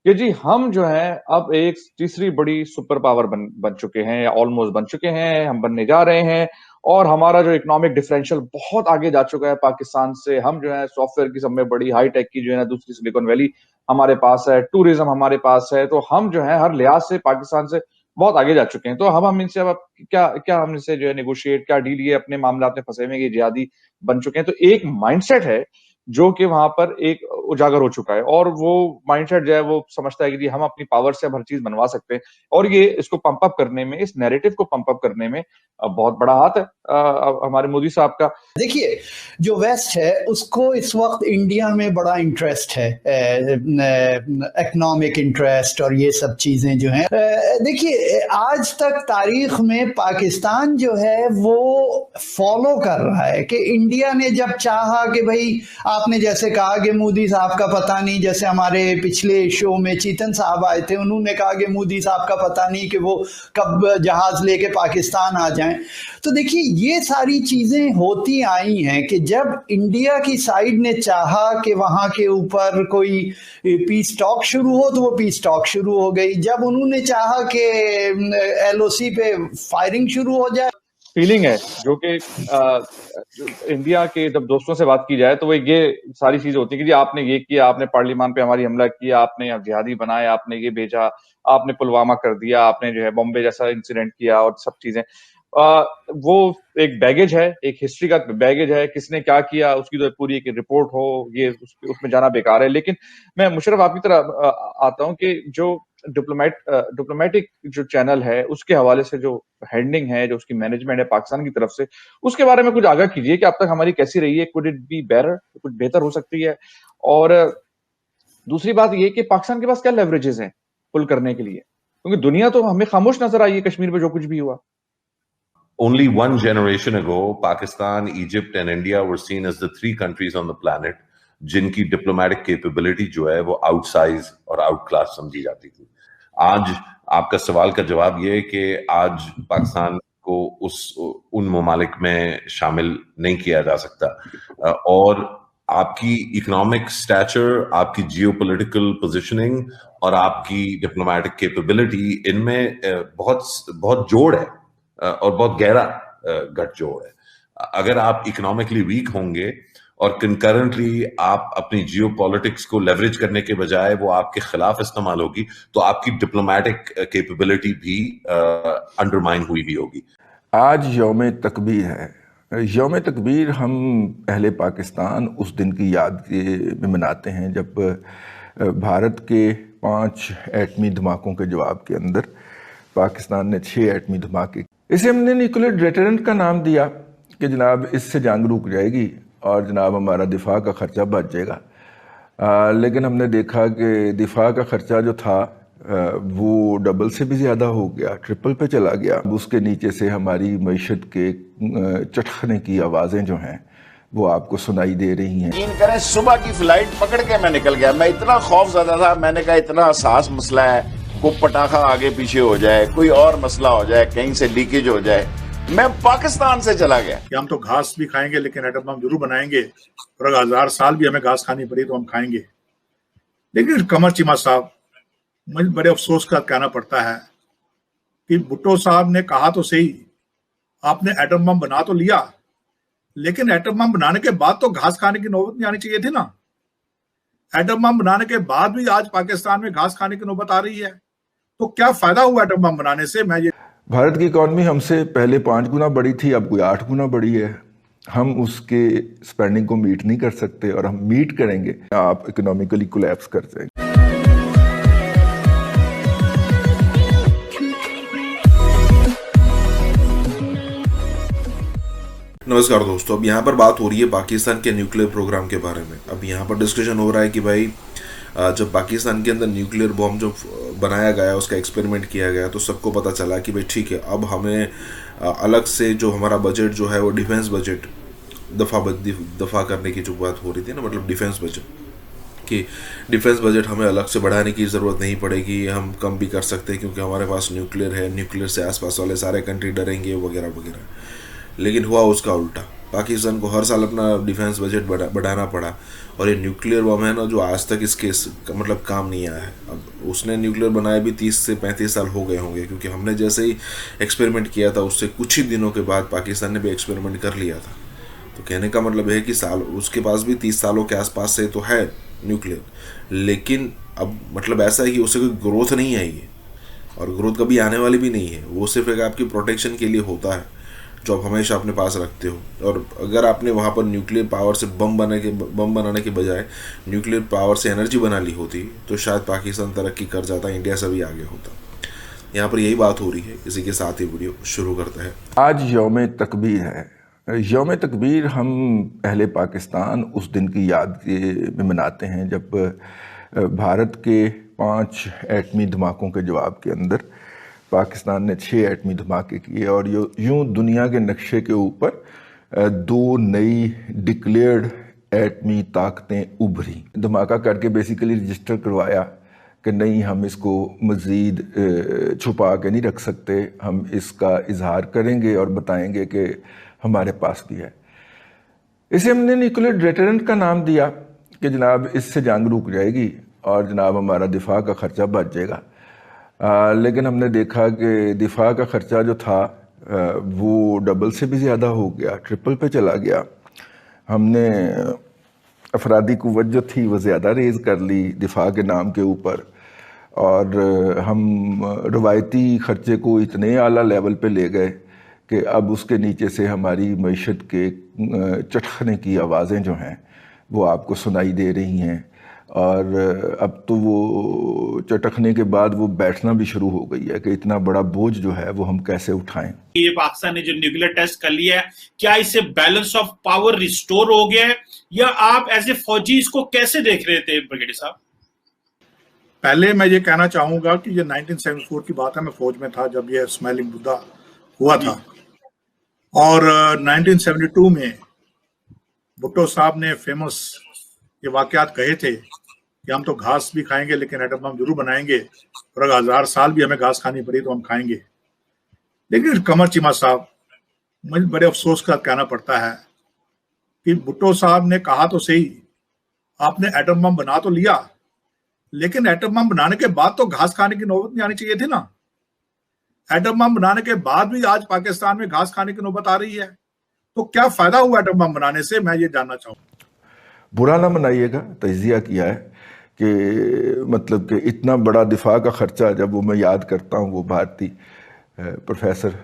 कि जी हम जो है अब एक तीसरी बड़ी सुपर पावर बन चुके हैं, या ऑलमोस्ट बन चुके हैं, हम बनने जा रहे हैं, और हमारा जो इकोनॉमिक डिफरेंशियल बहुत आगे जा चुका है पाकिस्तान से। हम जो है सॉफ्टवेयर की सब में बड़ी हाई टेक की जो है ना दूसरी सिलिकॉन वैली हमारे पास है, टूरिज्म हमारे पास है, तो हम जो है हर लिहाज से पाकिस्तान से बहुत आगे जा चुके हैं। तो हम इनसे अब क्या हम इनसे जो है नेगोशिएट, क्या डील, ये अपने मामला में फंसे हुए जिहादी बन चुके हैं। तो एक माइंडसेट है जो कि वहां पर एक उजागर हो चुका है, और वो माइंडसेट जो है वो समझता है कि जी हम अपनी पावर से हर चीज बनवा सकते हैं, और ये इसको पंप अप करने में, इस नैरेटिव को पंप अप करने में बहुत बड़ा हाथ है हमारे मोदी साहब का। देखिए, जो वेस्ट है उसको इस वक्त इंडिया में बड़ा इंटरेस्ट है, इकोनॉमिक इंटरेस्ट और ये सब चीजें जो हैं। देखिए, आज तक तारीख में पाकिस्तान जो है वो फॉलो कर रहा है कि इंडिया ने जब चाहा कि भाई, आपने जैसे कहा कि मोदी साहब का पता नहीं, जैसे हमारे पिछले शो में चीतन साहब आए थे, उन्होंने कहा कि मोदी साहब का पता नहीं कि वो कब जहाज लेके पाकिस्तान आ जाएं। तो देखिए, ये सारी चीजें होती आई हैं कि जब इंडिया की साइड ने चाहा कि वहां के ऊपर कोई पीस टॉक शुरू हो तो वो पीस टॉक शुरू हो गई। जब उन्होंने चाहा कि एलओसी पे फायरिंग शुरू हो जाए। फीलिंग है जो कि इंडिया के जब दोस्तों से बात की जाए तो वो ये सारी चीजें होती है कि जी आपने ये किया, आपने पार्लियामान पे हमारी हमला किया, आपने जिहादी बनाया, आपने ये भेजा, आपने पुलवामा कर दिया, आपने जो है बॉम्बे जैसा इंसिडेंट किया, और सब चीजें। वो एक बैगेज है, एक हिस्ट्री का बैगेज है, किसने क्या किया उसकी तो पूरी एक रिपोर्ट हो, ये उसमें जाना बेकार है। लेकिन मैं मुशर्रफ आपकी तरह आता हूं कि जो डिप्लोमेटिक जो चैनल है उसके हवाले से जो हैंडलिंग है, जो उसकी मैनेजमेंट है पाकिस्तान की तरफ से, उसके बारे में कुछ आगाह कीजिए कि अब तक हमारी कैसी रही है, कुड इट बी बेटर, कुछ बेहतर हो सकती है। और दूसरी बात ये कि पाकिस्तान के पास क्या लेवरेजेस हैं पुल करने के लिए, क्योंकि दुनिया तो हमें खामोश नजर आई है कश्मीर में जो कुछ भी हुआ। Only one generation ago, Pakistan, Egypt and India were seen as the three countries on the planet जिनकी डिप्लोमेटिक कैपेबिलिटी जो है वो आउटसाइज और आउटक्लास समझी जाती थी। आज आपका सवाल का जवाब ये है कि आज पाकिस्तान को उन ममालिक में शामिल नहीं किया जा सकता, और आपकी इकोनॉमिक स्टैचर, आपकी जियोपॉलिटिकल पोजीशनिंग और आपकी डिप्लोमेटिक कैपेबिलिटी, इनमें बहुत जोड़ है और बहुत गहरा गठजोड़ है। अगर आप इकोनॉमिकली वीक होंगे और कंकरेंटली आप अपनी जियोपॉलिटिक्स को लेवरेज करने के बजाय वो आपके खिलाफ इस्तेमाल होगी, तो आपकी डिप्लोमेटिक कैपेबिलिटी भी अंडरमाइन हुई भी होगी। आज यौम तकबीर है। यौम तकबीर हम अहले पाकिस्तान उस दिन की याद में मनाते हैं जब भारत के 5 एटमी धमाकों के जवाब के अंदर पाकिस्तान ने 6 एटमी धमाके। इसे हमने न्यूक्लियर डेटरेंट का नाम दिया कि जनाब इससे जंग रुक जाएगी और जनाब हमारा दिफा का खर्चा बच जाएगा। लेकिन हमने देखा कि दिफा का खर्चा जो था वो डबल से भी ज़्यादा हो गया, ट्रिपल पे चला गया। उसके नीचे से हमारी मईशत के चटखने की आवाज़ें जो हैं वो आपको सुनाई दे रही हैं। यकीन करें, सुबह की फ्लाइट पकड़ के मैं निकल गया। मैं इतना खौफज़दा था, मैंने कहा इतना हसास मसला है, कोई पटाखा आगे पीछे हो जाए, कोई और मसला हो जाए, कहीं से लीकेज हो जाए, मैं पाकिस्तान से चला गया। कि हम तो घास भी खाएंगे लेकिन एटम बम जरूर बनाएंगे, और अगर 1000 साल भी हमें घास खानी पड़ी तो हम खाएंगे। लेकिन कमर चीमा साहब, मुझे बड़े अफसोस का कहना पड़ता है कि भुट्टो साहब ने कहा तो सही, आपने एटम बम बना तो लिया, लेकिन एटम बम बनाने के बाद तो घास खाने की नौबत नहीं आनी चाहिए थी ना। एटम बम बनाने के बाद भी आज पाकिस्तान में घास खाने की नौबत आ रही है, तो क्या फायदा हुआ एटम बम बनाने से? मैं ये भारत की इकॉनमी हमसे पहले 5 गुना बड़ी थी, अब कोई 8 गुना बड़ी है। हम उसके स्पेंडिंग को मीट नहीं कर सकते, और हम मीट करेंगे आप इकोनॉमिकली कोलैप्स कर जाएंगे। नमस्कार दोस्तों, अब यहाँ पर बात हो रही है पाकिस्तान के न्यूक्लियर प्रोग्राम के बारे में। अब यहाँ पर डिस्कशन हो रहा है कि भाई जब पाकिस्तान के अंदर न्यूक्लियर बॉम्ब जो बनाया गया, उसका एक्सपेरिमेंट किया गया, तो सबको पता चला कि भाई ठीक है, अब हमें अलग से जो हमारा बजट जो है वो डिफेंस बजट दफ़ा करने की जो बात हो रही थी ना, मतलब डिफेंस बजट कि डिफेंस बजट हमें अलग से बढ़ाने की ज़रूरत नहीं पड़ेगी, हम कम भी कर सकते हैं क्योंकि हमारे पास न्यूक्लियर है, न्यूक्लियर से आसपास वाले सारे कंट्री डरेंगे वगैरह वगैरह। लेकिन हुआ उसका उल्टा, पाकिस्तान को हर साल अपना डिफेंस बजट बढ़ाना पड़ा, और ये न्यूक्लियर बम है ना जो आज तक इसके मतलब काम नहीं आया है। अब उसने न्यूक्लियर बनाए भी 30 से 35 साल हो गए होंगे, क्योंकि हमने जैसे ही एक्सपेरिमेंट किया था उससे कुछ ही दिनों के बाद पाकिस्तान ने भी एक्सपेरिमेंट कर लिया था। तो कहने का मतलब है कि साल उसके पास भी 30 सालों के आसपास से तो है न्यूक्लियर, लेकिन अब मतलब ऐसा है कि उसे कोई ग्रोथ नहीं आई है, और ग्रोथ कभी आने वाली भी नहीं है। वो सिर्फ एक आपकी प्रोटेक्शन के लिए होता है जो आप हमेशा अपने पास रखते हो। और अगर आपने वहाँ पर न्यूक्लियर पावर से बम बनाने के बजाय न्यूक्लियर पावर से एनर्जी बना ली होती तो शायद पाकिस्तान तरक्की कर जाता, इंडिया से भी आगे होता। यहाँ पर यही बात हो रही है। इसी के साथ ही वीडियो शुरू करते हैं। आज यौम तकबीर है। यौम तकबीर हम पहले पाकिस्तान उस दिन की याद में मनाते हैं जब भारत के 5 एटमी धमाकों के जवाब के अंदर पाकिस्तान ने 6 एटमी धमाके किए, और यूं दुनिया के नक्शे के ऊपर 2 नई डिक्लेयर्ड एटमी ताकतें उभरी। धमाका करके बेसिकली रजिस्टर करवाया कि नहीं, हम इसको मज़ीद छुपा के नहीं रख सकते, हम इसका इजहार करेंगे और बताएंगे कि हमारे पास भी है। इसे हमने न्यूक्लियर डेटरेंट का नाम दिया कि जनाब इससे जंग रुक जाएगी और जनाब हमारा दिफा का ख़र्चा बच जाएगा। लेकिन हमने देखा कि दिफा का ख़र्चा जो था वो डबल से भी ज़्यादा हो गया, ट्रिपल पे चला गया। हमने अफरादी कुव्वत जो थी वो ज़्यादा रेज़ कर ली दिफा के नाम के ऊपर, और हम रवायती ख़र्चे को इतने आला लेवल पे ले गए कि अब उसके नीचे से हमारी मईशत के चटखने की आवाज़ें जो हैं वो आपको सुनाई दे रही हैं, और अब तो वो चटकने के बाद वो बैठना भी शुरू हो गई है कि इतना बड़ा बोझ जो है वो हम कैसे उठाएं। ये पाकिस्तान ने जो न्यूक्लियर टेस्ट कर लिया है, क्या इससे बैलेंस ऑफ पावर रिस्टोर हो गया है, या आप एज ए फौजी इसको कैसे देख रहे थे ब्रिगेडियर साहब? पहले मैं ये कहना चाहूंगा कि ये 1974 की बात है, मैं फौज में था जब ये स्माइलिंग बुद्धा हुआ था, और 1972 में भुट्टो साहब ने फेमस ये वाकयात कहे थे कि हम तो घास भी खाएंगे लेकिन एटम बम जरूर बनाएंगे, और अगर 1000 साल भी हमें घास खानी पड़ी तो हम खाएंगे। लेकिन कमर चीमा साहब, मुझे बड़े अफसोस का कहना पड़ता है कि भुट्टो साहब ने कहा तो सही, आपने एटम बम बना तो लिया, लेकिन एटम बम बनाने के बाद तो घास खाने की नौबत नहीं आनी चाहिए थी ना। एटम बम बनाने के बाद भी आज पाकिस्तान में घास खाने की नौबत आ रही है, तो क्या फायदा हुआ एटम बम बनाने से? मैं ये जानना चाहूँ। बुरा ना मनाइएगा, तजिया किया है कि मतलब कि इतना बड़ा दिफा का ख़र्चा, जब वो मैं याद करता हूँ वो भारतीय प्रोफेसर,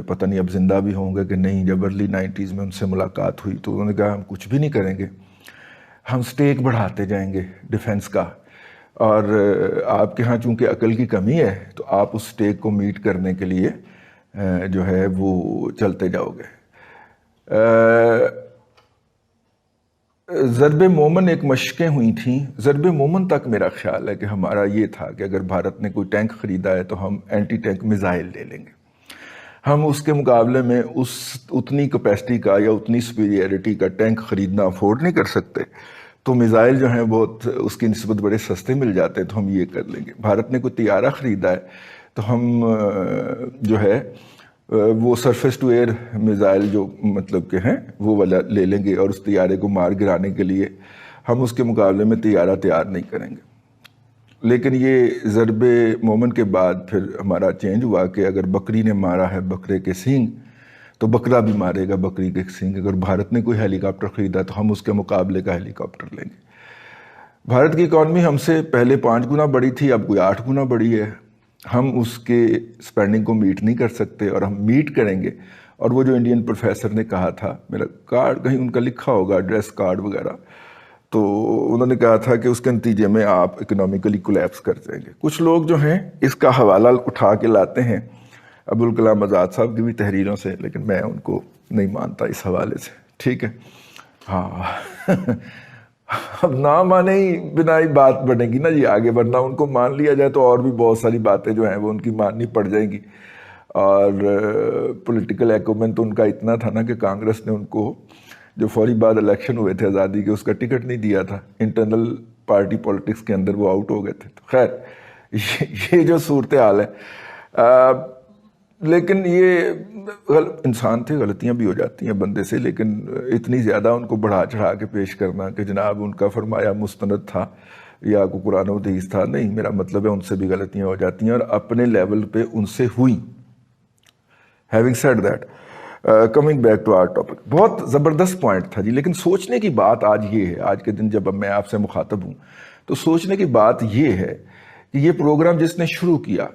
पता नहीं अब जिंदा भी होंगे कि नहीं, जब अर्ली 90s में उनसे मुलाकात हुई तो उन्होंने कहा हम कुछ भी नहीं करेंगे, हम स्टेक बढ़ाते जाएंगे डिफेंस का, और आपके यहाँ चूँकि अकल की कमी है तो आप उस स्टेक को मीट करने के लिए जो है वो चलते जाओगे। ज़रब मोमन एक मशक़ें हुई थी। ज़रब मोमन तक मेरा ख्याल है कि हमारा ये था कि अगर भारत ने कोई टैंक ख़रीदा है तो हम एंटी टैंक मिज़ाइल ले लेंगे। हम उसके मुकाबले में उतनी कैपेसिटी का या उतनी सुपीरियरिटी का टैंक ख़रीदना अफोर्ड नहीं कर सकते, तो मिज़ाइल जो हैं बहुत उसकी निस्बत बड़े सस्ते मिल जाते हैं, तो हम ये कर लेंगे। भारत ने कोई तैयारा ख़रीदा है तो हम जो है वो सरफेस टू एयर मिज़ाइल जो मतलब के हैं वो वाला ले लेंगे, और उस तैयारे को मार गिराने के लिए हम उसके मुकाबले में तैयारा तैयार नहीं करेंगे। लेकिन ये ज़रब मोमन के बाद फिर हमारा चेंज हुआ कि अगर बकरी ने मारा है बकरे के सींग तो बकरा भी मारेगा बकरी के सींग। अगर भारत ने कोई हेलीकॉप्टर खरीदा तो हम उसके मुकाबले का हेलीकॉप्टर लेंगे। भारत की इकॉनमी हमसे पहले 5 गुना बड़ी थी, अब कोई 8 गुना बड़ी है। हम उसके स्पेंडिंग को मीट नहीं कर सकते, और हम मीट करेंगे। और वो जो इंडियन प्रोफेसर ने कहा था, मेरा कार्ड कहीं उनका लिखा होगा, एड्रेस कार्ड वगैरह, तो उन्होंने कहा था कि उसके नतीजे में आप इकोनॉमिकली कोलैप्स कर जाएंगे। कुछ लोग जो हैं इसका हवाला उठा के लाते हैं अबुल कलाम आज़ाद साहब की भी तहरीरों से, लेकिन मैं उनको नहीं मानता इस हवाले से। ठीक है, हाँ अब ना माने ही बिना ही बात बढ़ेगी ना जी आगे, वरना उनको मान लिया जाए तो और भी बहुत सारी बातें जो हैं वो उनकी माननी पड़ जाएंगी। और पॉलिटिकल एक्यूमेन तो उनका इतना था ना कि कांग्रेस ने उनको जो फौरी बाद इलेक्शन हुए थे आज़ादी के, उसका टिकट नहीं दिया था। इंटरनल पार्टी पॉलिटिक्स के अंदर वो आउट हो गए थे। तो खैर ये जो सूरत हाल है, लेकिन ये इंसान थे, गलतियां भी हो जाती हैं बंदे से, लेकिन इतनी ज़्यादा उनको बढ़ा चढ़ा के पेश करना कि जनाब उनका फरमाया मुस्तनद था या को कुरान व हदीस था, नहीं, मेरा मतलब है उनसे भी गलतियां हो जाती हैं और अपने लेवल पे उनसे हुई। Having said that, coming back to our topic, बहुत ज़बरदस्त पॉइंट था जी। लेकिन सोचने की बात आज ये है, आज के दिन जब मैं आपसे मुखातब हूँ तो सोचने की बात ये है कि ये प्रोग्राम जिसने शुरू किया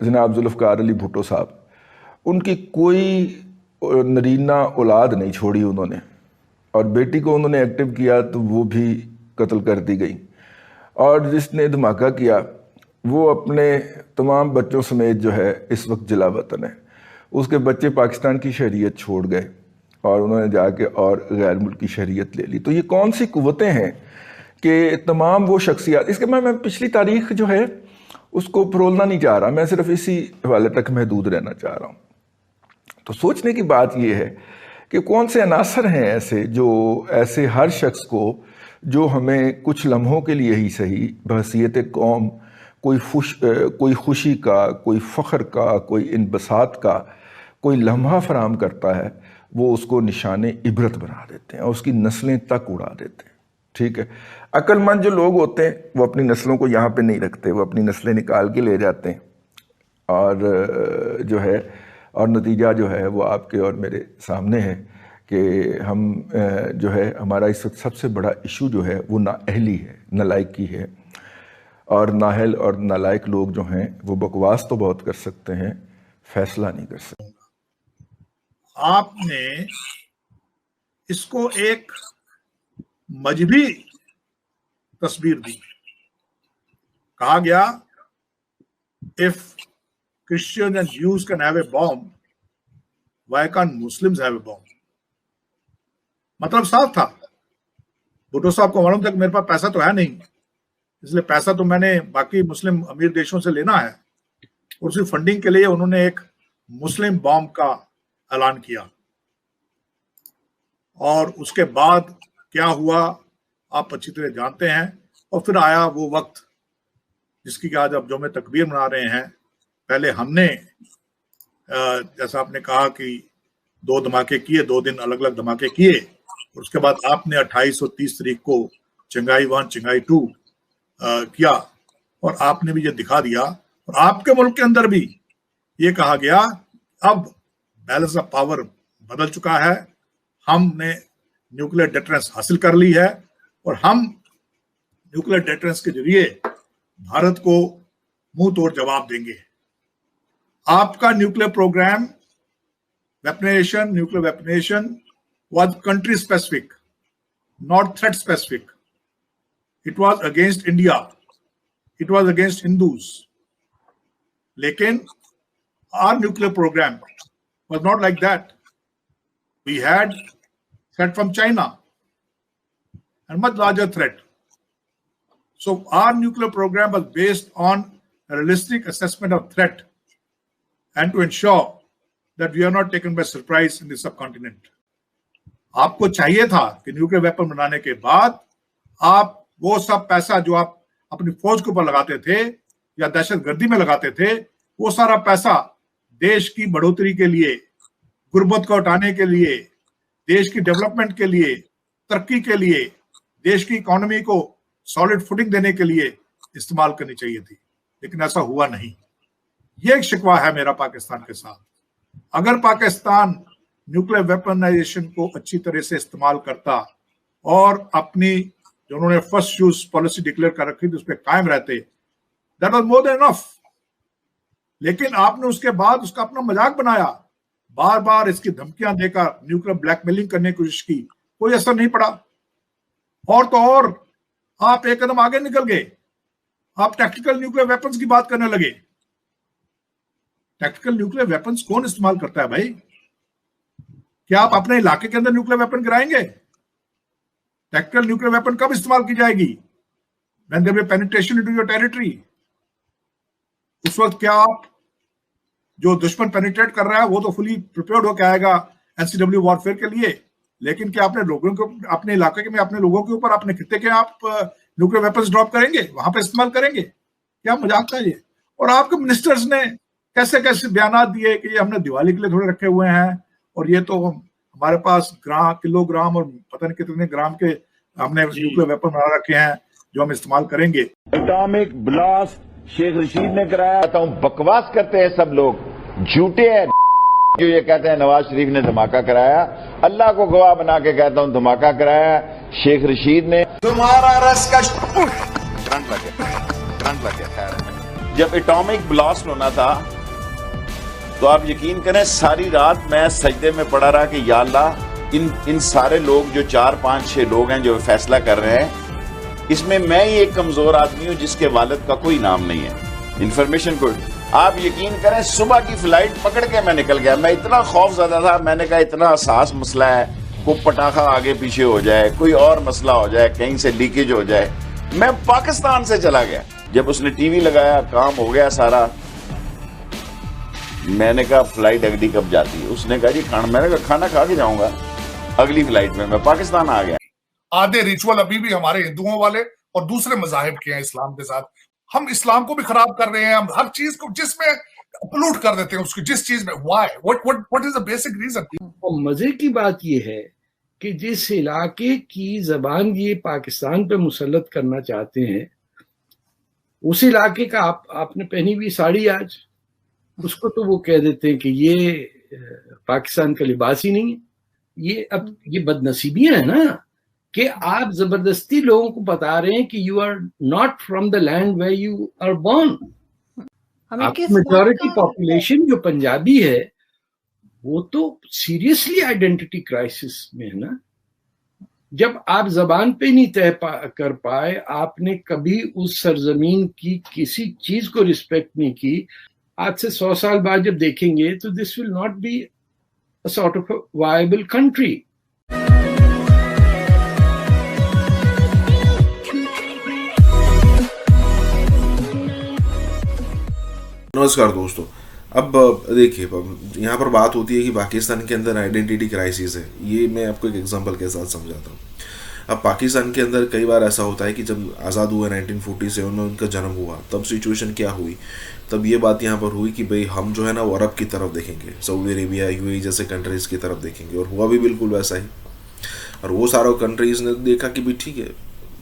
जनाब जुल्फ़िकार अली भुट्टो साहब, उनकी कोई नरीना औलाद नहीं छोड़ी उन्होंने, और बेटी को उन्होंने एक्टिव किया तो वो भी कत्ल कर दी गई। और जिसने धमाका किया वो अपने तमाम बच्चों समेत जो है इस वक्त जिला वतन है। उसके बच्चे पाकिस्तान की शरीयत छोड़ गए और उन्होंने जाके और गैर मुल्की शरीयत ले ली। तो ये कौन सी कुव्वतें हैं कि तमाम वो शख्सियात, इसके मैं पिछली तारीख जो है उसको फरोलना नहीं चाह रहा, मैं सिर्फ इसी हवाले तक महदूद रहना चाह रहा हूँ। तो सोचने की बात यह है कि कौन से अनासर हैं ऐसे जो ऐसे हर शख्स को, जो हमें कुछ लम्हों के लिए ही सही बहसीयत कौम कोई खुशी का, कोई फ़ख्र का, कोई इनबसात का कोई लम्हा फराम करता है, वो उसको निशाने इबरत बना देते हैं और उसकी नस्लें तक उड़ा देते हैं। ठीक है, अक्लमंद जो लोग होते हैं वो अपनी नस्लों को यहाँ पे नहीं रखते, वो अपनी नस्लें निकाल के ले जाते हैं और जो है, और नतीजा जो है वो आपके और मेरे सामने है कि हम जो है, हमारा इस वक्त सबसे बड़ा इशू जो है वो नाअहली है, नालायकी है। और नाअहल और नालायक लोग जो हैं वो बकवास तो बहुत कर सकते हैं, फैसला नहीं कर सकते। आपने इसको एक मजहबी तस्वीर दी। कहा गया if Christians and Jews can have a bomb, why can't Muslims have a bomb? मतलब साफ था। भुट्टो साहब को मालूम था कि मेरे पास पैसा तो है नहीं, इसलिए पैसा तो मैंने बाकी मुस्लिम अमीर देशों से लेना है, और उसी फंडिंग के लिए उन्होंने एक मुस्लिम बॉम्ब का ऐलान किया। और उसके बाद क्या हुआ आप अच्छी तरह जानते हैं। और फिर आया वो वक्त जिसकी आज आप यौम तकबीर मना रहे हैं। पहले हमने जैसा आपने कहा कि 2 धमाके किए, 2 दिन अलग अलग धमाके किए, और उसके बाद आपने 28 और 30 तारीख को चिंगाई 1 चिंगाई 2 किया, और आपने भी ये दिखा दिया। और आपके मुल्क के अंदर भी ये कहा गया अब बैलेंस ऑफ पावर बदल चुका है, हमने न्यूक्लियर डिटरेंस हासिल कर ली है, और हम न्यूक्लियर डिटरेंस के जरिए भारत को मुंह तोड़ जवाब देंगे। आपका nuclear programme nuclear weaponisation was country specific, not threat specific. It was against India, it was against Hindus. लेकिन our nuclear program was not like that. We had threat from China and much larger threat. So our nuclear program was based on a realistic assessment of threat and to ensure that we are not taken by surprise in the subcontinent. आपको चाहिए था कि न्यूक्लियर वेपन बनाने के बाद आप वो सब पैसा जो आप अपनी फौज के ऊपर लगाते थे या दहशतगर्दी में लगाते थे, वो सारा पैसा देश की बढ़ोतरी के लिए, गुर्बत को हटाने के लिए, देश की डेवलपमेंट के लिए, तरक्की के लिए, देश की इकोनॉमी को सॉलिड फुटिंग देने के लिए इस्तेमाल करनी चाहिए थी। लेकिन ऐसा हुआ नहीं। ये एक शिकवा है मेरा पाकिस्तान के साथ। अगर पाकिस्तान न्यूक्लियर वेपनाइजेशन को अच्छी तरह से इस्तेमाल करता और अपनी जो उन्होंने फर्स्ट यूज पॉलिसी डिक्लेयर कर रखी थी उस पर कायम रहते, that was more than enough. लेकिन आपने उसके बाद उसका अपना मजाक बनाया, बार बार इसकी धमकियां देकर न्यूक्लियर ब्लैकमेलिंग करने की कोशिश की, कोई असर नहीं पड़ा। और तो और आप एक कदम आगे निकल गए, आप टैक्टिकल न्यूक्लियर वेपन्स की बात करने लगे। टैक्टिकल न्यूक्लियर वेपन्स कौन इस्तेमाल करता है भाई? क्या आप अपने इलाके के अंदर न्यूक्लियर वेपन गिराएंगे? टैक्टिकल न्यूक्लियर वेपन कब इस्तेमाल की जाएगी? When there will be penetration into your territory। उस वक्त क्या आप जो दुश्मन पेनिट्रेट कर रहा है वो तो फुली प्रिपेयर्ड होकर आएगा एनसीडब्ल्यू वॉरफेयर के लिए, लेकिन क्या अपने लोगों को, अपने इलाके में अपने लोगों के ऊपर, अपने खित्ते के आप न्यूक्लियर वेपन्स ड्रॉप करेंगे, वहां पे इस्तेमाल करेंगे? क्या मजाक था ये? और आपके मिनिस्टर्स ने कैसे कैसे बयान दिए कि ये हमने दिवाली के लिए थोड़े रखे हुए हैं और ये तो हमारे पास किलोग्राम और पता नहीं कितने ग्राम के हमने न्यूक्लियर वेपन बना रखे हैं जो हम इस्तेमाल करेंगे। एटॉमिक ब्लास्ट शेख रशीद ने कराया। बकवास करते हैं सब लोग, झूठे हैं जो ये कहते हैं नवाज शरीफ ने धमाका कराया। अल्लाह को गवाह बना के कहता हूं धमाका कराया शेख रशीद ने। तुम्हारा रस का करंट लग गया। जब एटॉमिक ब्लास्ट होना था तो आप यकीन करें सारी रात मैं सजदे में पड़ा रहा कि या अल्लाह इन सारे लोग जो 4, 5, 6 लोग हैं जो फैसला कर रहे हैं, इसमें मैं ही एक कमजोर आदमी हूं जिसके वालिद का कोई नाम नहीं है। इंफॉर्मेशन को आप यकीन करें सुबह की फ्लाइट पकड़ के मैं निकल गया। मैं इतना खौफजदा था, मैंने कहा इतना हसास मसला है, कोई पटाखा आगे पीछे हो जाए, कोई और मसला हो जाए, कहीं से लीकेज हो जाए। मैं पाकिस्तान से चला गया। जब उसने टीवी लगाया काम हो गया सारा, मैंने कहा फ्लाइट अगली कब जाती है? उसने कहा जी खाना। मैंने कहा खाना खा के जाऊंगा अगली फ्लाइट में। मैं पाकिस्तान आ गया। आधे रिचुअल अभी भी हमारे हिंदुओं वाले और दूसरे मजाहिब के हैं इस्लाम के साथ। हम इस्लाम को भी खराब कर रहे हैं, हम हर चीज को जिसमें पोल्यूट कर देते हैं उसकी, जिस चीज में। Why? What is the basic reason? और मजे की बात यह है कि जिस इलाके की जबान ये पाकिस्तान पे मुसल्लत करना चाहते हैं, उस इलाके का आपने पहनी हुई साड़ी आज, उसको तो वो कह देते हैं कि ये पाकिस्तान का लिबास ही नहीं है। ये अब ये बदनसीबियां है ना कि आप जबरदस्ती लोगों को बता रहे हैं कि you are not from the land where you are born. Majority population जो पंजाबी है वो तो सीरियसली आइडेंटिटी क्राइसिस में है ना। जब आप जबान पे नहीं तय कर पाए, आपने कभी उस सरजमीन की किसी चीज को रिस्पेक्ट नहीं की, आज से 100 साल बाद जब देखेंगे तो this will not be a sort of a viable country. नमस्कार दोस्तों, अब देखिए यहाँ पर बात होती है कि पाकिस्तान के अंदर आइडेंटिटी क्राइसिस है। ये मैं आपको एक एग्जांपल के साथ समझाता हूँ। अब पाकिस्तान के अंदर कई बार ऐसा होता है कि जब आज़ाद हुआ 1947 में उनका जन्म हुआ, तब सिचुएशन क्या हुई, तब ये बात यहाँ पर हुई कि भाई हम जो है ना वो अरब की तरफ देखेंगे, सऊदी अरेबिया, यूएई जैसे कंट्रीज़ की तरफ देखेंगे, और हुआ भी बिल्कुल वैसा ही। और वो सारों कंट्रीज़ ने देखा कि भाई ठीक है,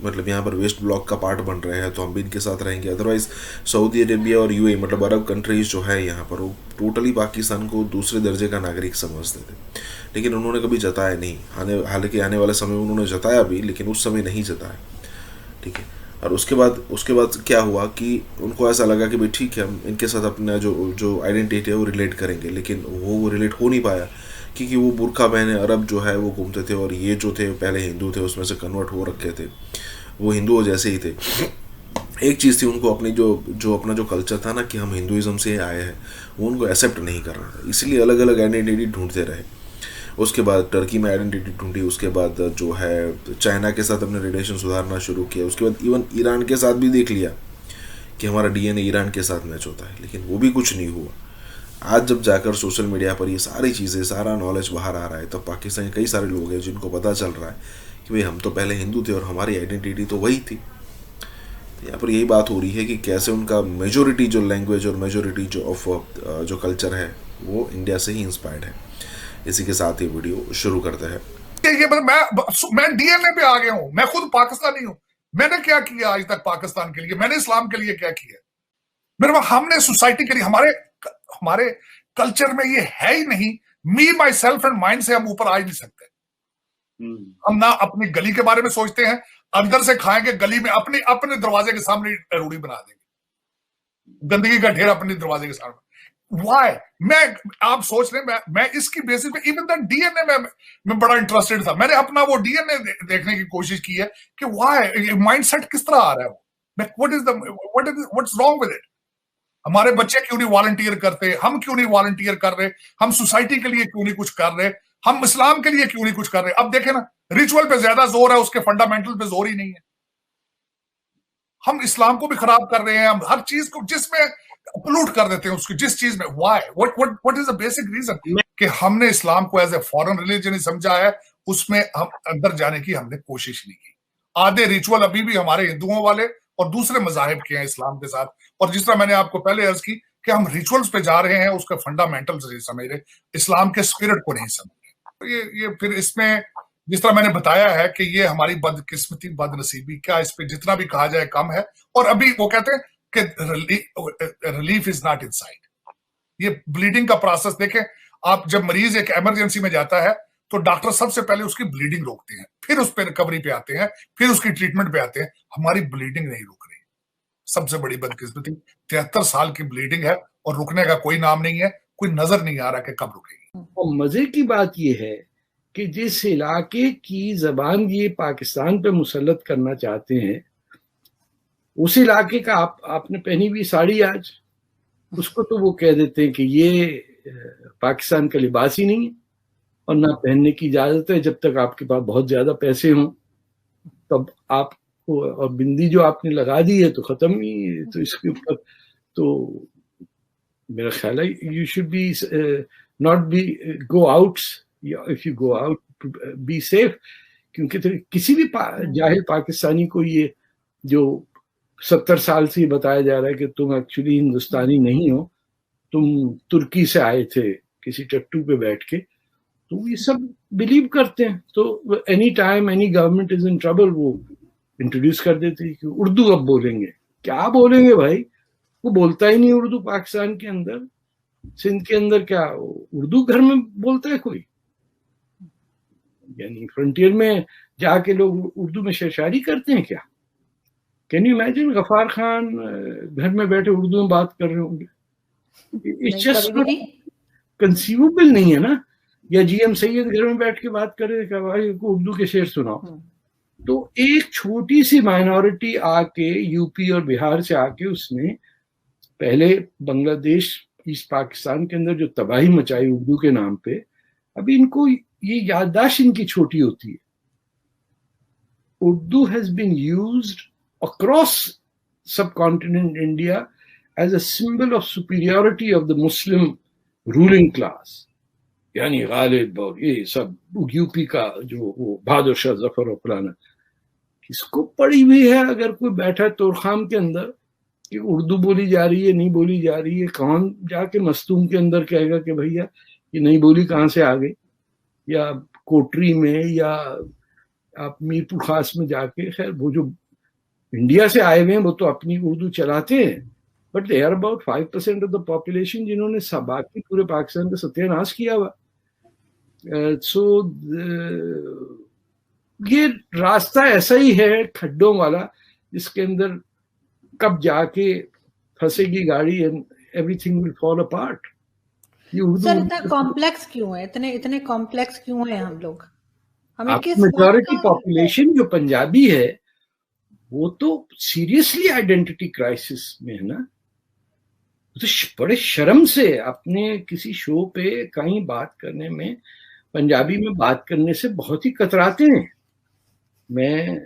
मतलब यहाँ पर वेस्ट ब्लॉक का पार्ट बन रहे हैं तो हम भी इनके साथ रहेंगे। अदरवाइज सऊदी अरेबिया और यूएई मतलब अरब कंट्रीज़ जो है यहाँ पर वो टोटली पाकिस्तान को दूसरे दर्जे का नागरिक समझते थे, लेकिन उन्होंने कभी जताया नहीं। हालांकि आने वाले समय में उन्होंने जताया भी, लेकिन उस समय नहीं जताया, ठीक है। और उसके बाद क्या हुआ कि उनको ऐसा लगा कि भाई ठीक है हम इनके साथ अपना जो आइडेंटिटी है वो रिलेट करेंगे, लेकिन वो रिलेट हो नहीं पाया क्योंकि वो बुर्का पहने अरब जो है वो घूमते थे, और ये जो थे पहले हिंदू थे उसमें से कन्वर्ट हो रखे थे, वो हिंदुओं जैसे ही थे। एक चीज़ थी, उनको अपनी अपना जो कल्चर था ना कि हम हिंदुइज्म से आए हैं, वो उनको एक्सेप्ट नहीं कर रहा था, इसलिए अलग अलग आइडेंटिटी ढूंढते रहे। उसके बाद टर्की में आइडेंटिटी ढूंढी, उसके बाद जो है चाइना के साथ अपने रिलेशन सुधारना शुरू किया, उसके बाद इवन ईरान के साथ भी देख लिया कि हमारा डीएनए ईरान के साथ मैच होता है, लेकिन वो भी कुछ नहीं हुआ। आज जब जाकर सोशल मीडिया पर ये सारी चीज़ें, सारा नॉलेज बाहर आ रहा है, तब पाकिस्तान के कई सारे लोग हैं जिनको पता चल रहा है कि भाई हम तो पहले हिंदू थे और हमारी आइडेंटिटी तो वही थी। यहाँ पर यही बात हो रही है कि कैसे उनका मेजोरिटी जो लैंग्वेज और मेजोरिटी जो कल्चर है वो इंडिया से ही इंस्पायर्ड है। इसी के साथ ही वीडियो शुरू करते हैं। मैं डीएनए पे आ गया हूँ, मैं खुद पाकिस्तानी हूँ। मैंने क्या किया आज तक पाकिस्तान के लिए, मैंने इस्लाम के लिए क्या किया? मेरे हमने सोसाइटी के लिए, हमारे कल्चर में ये है ही नहीं। मी माई सेल्फ एंड माइंड से हम ऊपर आ ही नहीं सकते। हम ना अपनी गली के बारे में सोचते हैं, अंदर से खाएंगे गली में, अपने दरवाजे के सामने रूढ़ी बना देंगे, गंदगी का ढेर अपने दरवाजे के सामने। वाई? आप सोच रहे मैं इसकी बेसिस पे इवन दैट डीएनए में बड़ा इंटरेस्टेड था। मैंने अपना वो डीएनए देखने की कोशिश की है कि वाई माइंडसेट किस तरह आ रहा है, व्हाट्स रॉन्ग विद इट। हमारे बच्चे क्यों नहीं वॉलंटियर करते, हम क्यों नहीं वॉलंटियर कर रहे, हम सोसाइटी के लिए क्यों नहीं कुछ कर रहे, हम इस्लाम के लिए क्यों नहीं कुछ कर रहे। अब देखें ना, रिचुअल पे ज्यादा जोर है, उसके फंडामेंटल पे जोर ही नहीं है। हम इस्लाम को भी खराब कर रहे हैं, हम हर चीज को जिसमें पोल्यूट कर देते हैं उसकी, जिस चीज में। Why? What is the basic reason कि हमने इस्लाम को एज ए फॉरेन रिलीजन ही समझा है, उसमें हम अंदर जाने की हमने कोशिश नहीं की। आधे रिचुअल अभी भी हमारे हिंदुओं वाले और दूसरे मजाहिब के हैं इस्लाम के साथ। और जिस तरह मैंने आपको पहले अर्ज की कि हम रिचुअल्स पे जा रहे हैं, उसके फंडामेंटल्स नहीं समझ रहे, इस्लाम के स्पिरिट को नहीं समझ रहे। ये फिर इसमें जिस तरह मैंने बताया है कि ये हमारी बदकिस्मती, बदनसीबी, क्या इस पे जितना भी कहा जाए कम है। और अभी वो कहते हैं कि रिलीफ इज नॉट इनसाइड। ये ब्लीडिंग का प्रोसेस देखें आप, जब मरीज एक इमरजेंसी में जाता है तो डॉक्टर सबसे पहले उसकी ब्लीडिंग रोकते हैं, फिर उस पर रिकवरी पे आते हैं, फिर उसकी ट्रीटमेंट पे आते हैं। हमारी ब्लीडिंग नहीं रुक रही, सबसे बड़ी बदकिस्मती। 73 साल की ब्लीडिंग है और रुकने का कोई नाम नहीं है, कोई नजर नहीं आ रहा कि कब रुकेगी। और मजे की बात यह है कि जिस इलाके की जबान ये पाकिस्तान पे मुसल्लत करना चाहते हैं, उस इलाके का आपने पहनी हुई साड़ी आज, उसको तो वो कह देते हैं कि ये पाकिस्तान का लिबास ही नहीं है और ना पहनने की इजाजत है। जब तक आपके पास बहुत ज्यादा पैसे हों तब आपको, और बिंदी जो आपने लगा दी है तो खत्म ही। तो इसके ऊपर तो मेरा ख्याल है you should be not be go out, if you go out be safe. क्योंकि किसी भी जाहिल पाकिस्तानी को ये जो 70 साल से बताया जा रहा है कि तुम एक्चुअली हिंदुस्तानी नहीं हो, तुम तुर्की से आए थे किसी टट्टू पे बैठ के, तो ये सब बिलीव करते हैं। तो any time any government is in trouble, वो इंट्रोड्यूस कर देते हैं कि उर्दू अब बोलेंगे। क्या बोलेंगे भाई, वो बोलता ही नहीं उर्दू पाकिस्तान के अंदर। सिंध के अंदर क्या उर्दू घर में बोलता है कोई? यानी फ्रंटियर में जाके लोग उर्दू में शेरशायरी करते हैं क्या? Can you imagine Ghaffar Khan घर में बैठे उर्दू में बात कर रहे होंगे? इट्स जस्ट कंसीवेबल नहीं है ना। या जीएम सैयद घर में बैठ के बात कर रहे हैं, भाई को उर्दू के शेर सुनाओ। तो एक छोटी सी माइनॉरिटी आके यूपी और बिहार से आके उसने पहले बांग्लादेश, ईस्ट पाकिस्तान के अंदर जो तबाही मचाई उर्दू के नाम पे, अभी इनको ये याददाश्त इनकी छोटी होती है। Urdu has been used across subcontinent India as a symbol of superiority of the Muslim ruling class. यानी गालिब और ये सब यूपी का जो वो बहादुर शाह जफर और फलाना, किसको पड़ी हुई है अगर कोई बैठा तोरखाम के अंदर कि उर्दू बोली जा रही है नहीं बोली जा रही है? कौन जाके मस्तूम के अंदर कहेगा कि भैया ये नहीं बोली कहाँ से आ गई? या कोटरी में या आप मीरपुर खास में जाके, खैर वो जो इंडिया से आए हुए हैं वो तो अपनी उर्दू चलाते हैं, but they are about 5% of the population जिन्होंने बाकी पूरे पाकिस्तान का सत्यानाश किया हुआ। सो ये रास्ता ऐसा ही है खड्डों वाला, जिसके अंदर कब जाके फंसेगी गाड़ी and everything will fall apart. Sir इतना कॉम्प्लेक्स क्यों है, इतने कॉम्प्लेक्स क्यों है हम लोग? हमें किस मेजॉरिटी पॉपुलेशन जो पंजाबी है वो तो सीरियसली आइडेंटिटी क्राइसिस में है ना। तो बड़े शर्म से अपने किसी शो पे कहीं बात करने में, पंजाबी में बात करने से बहुत ही कतराते हैं। मैं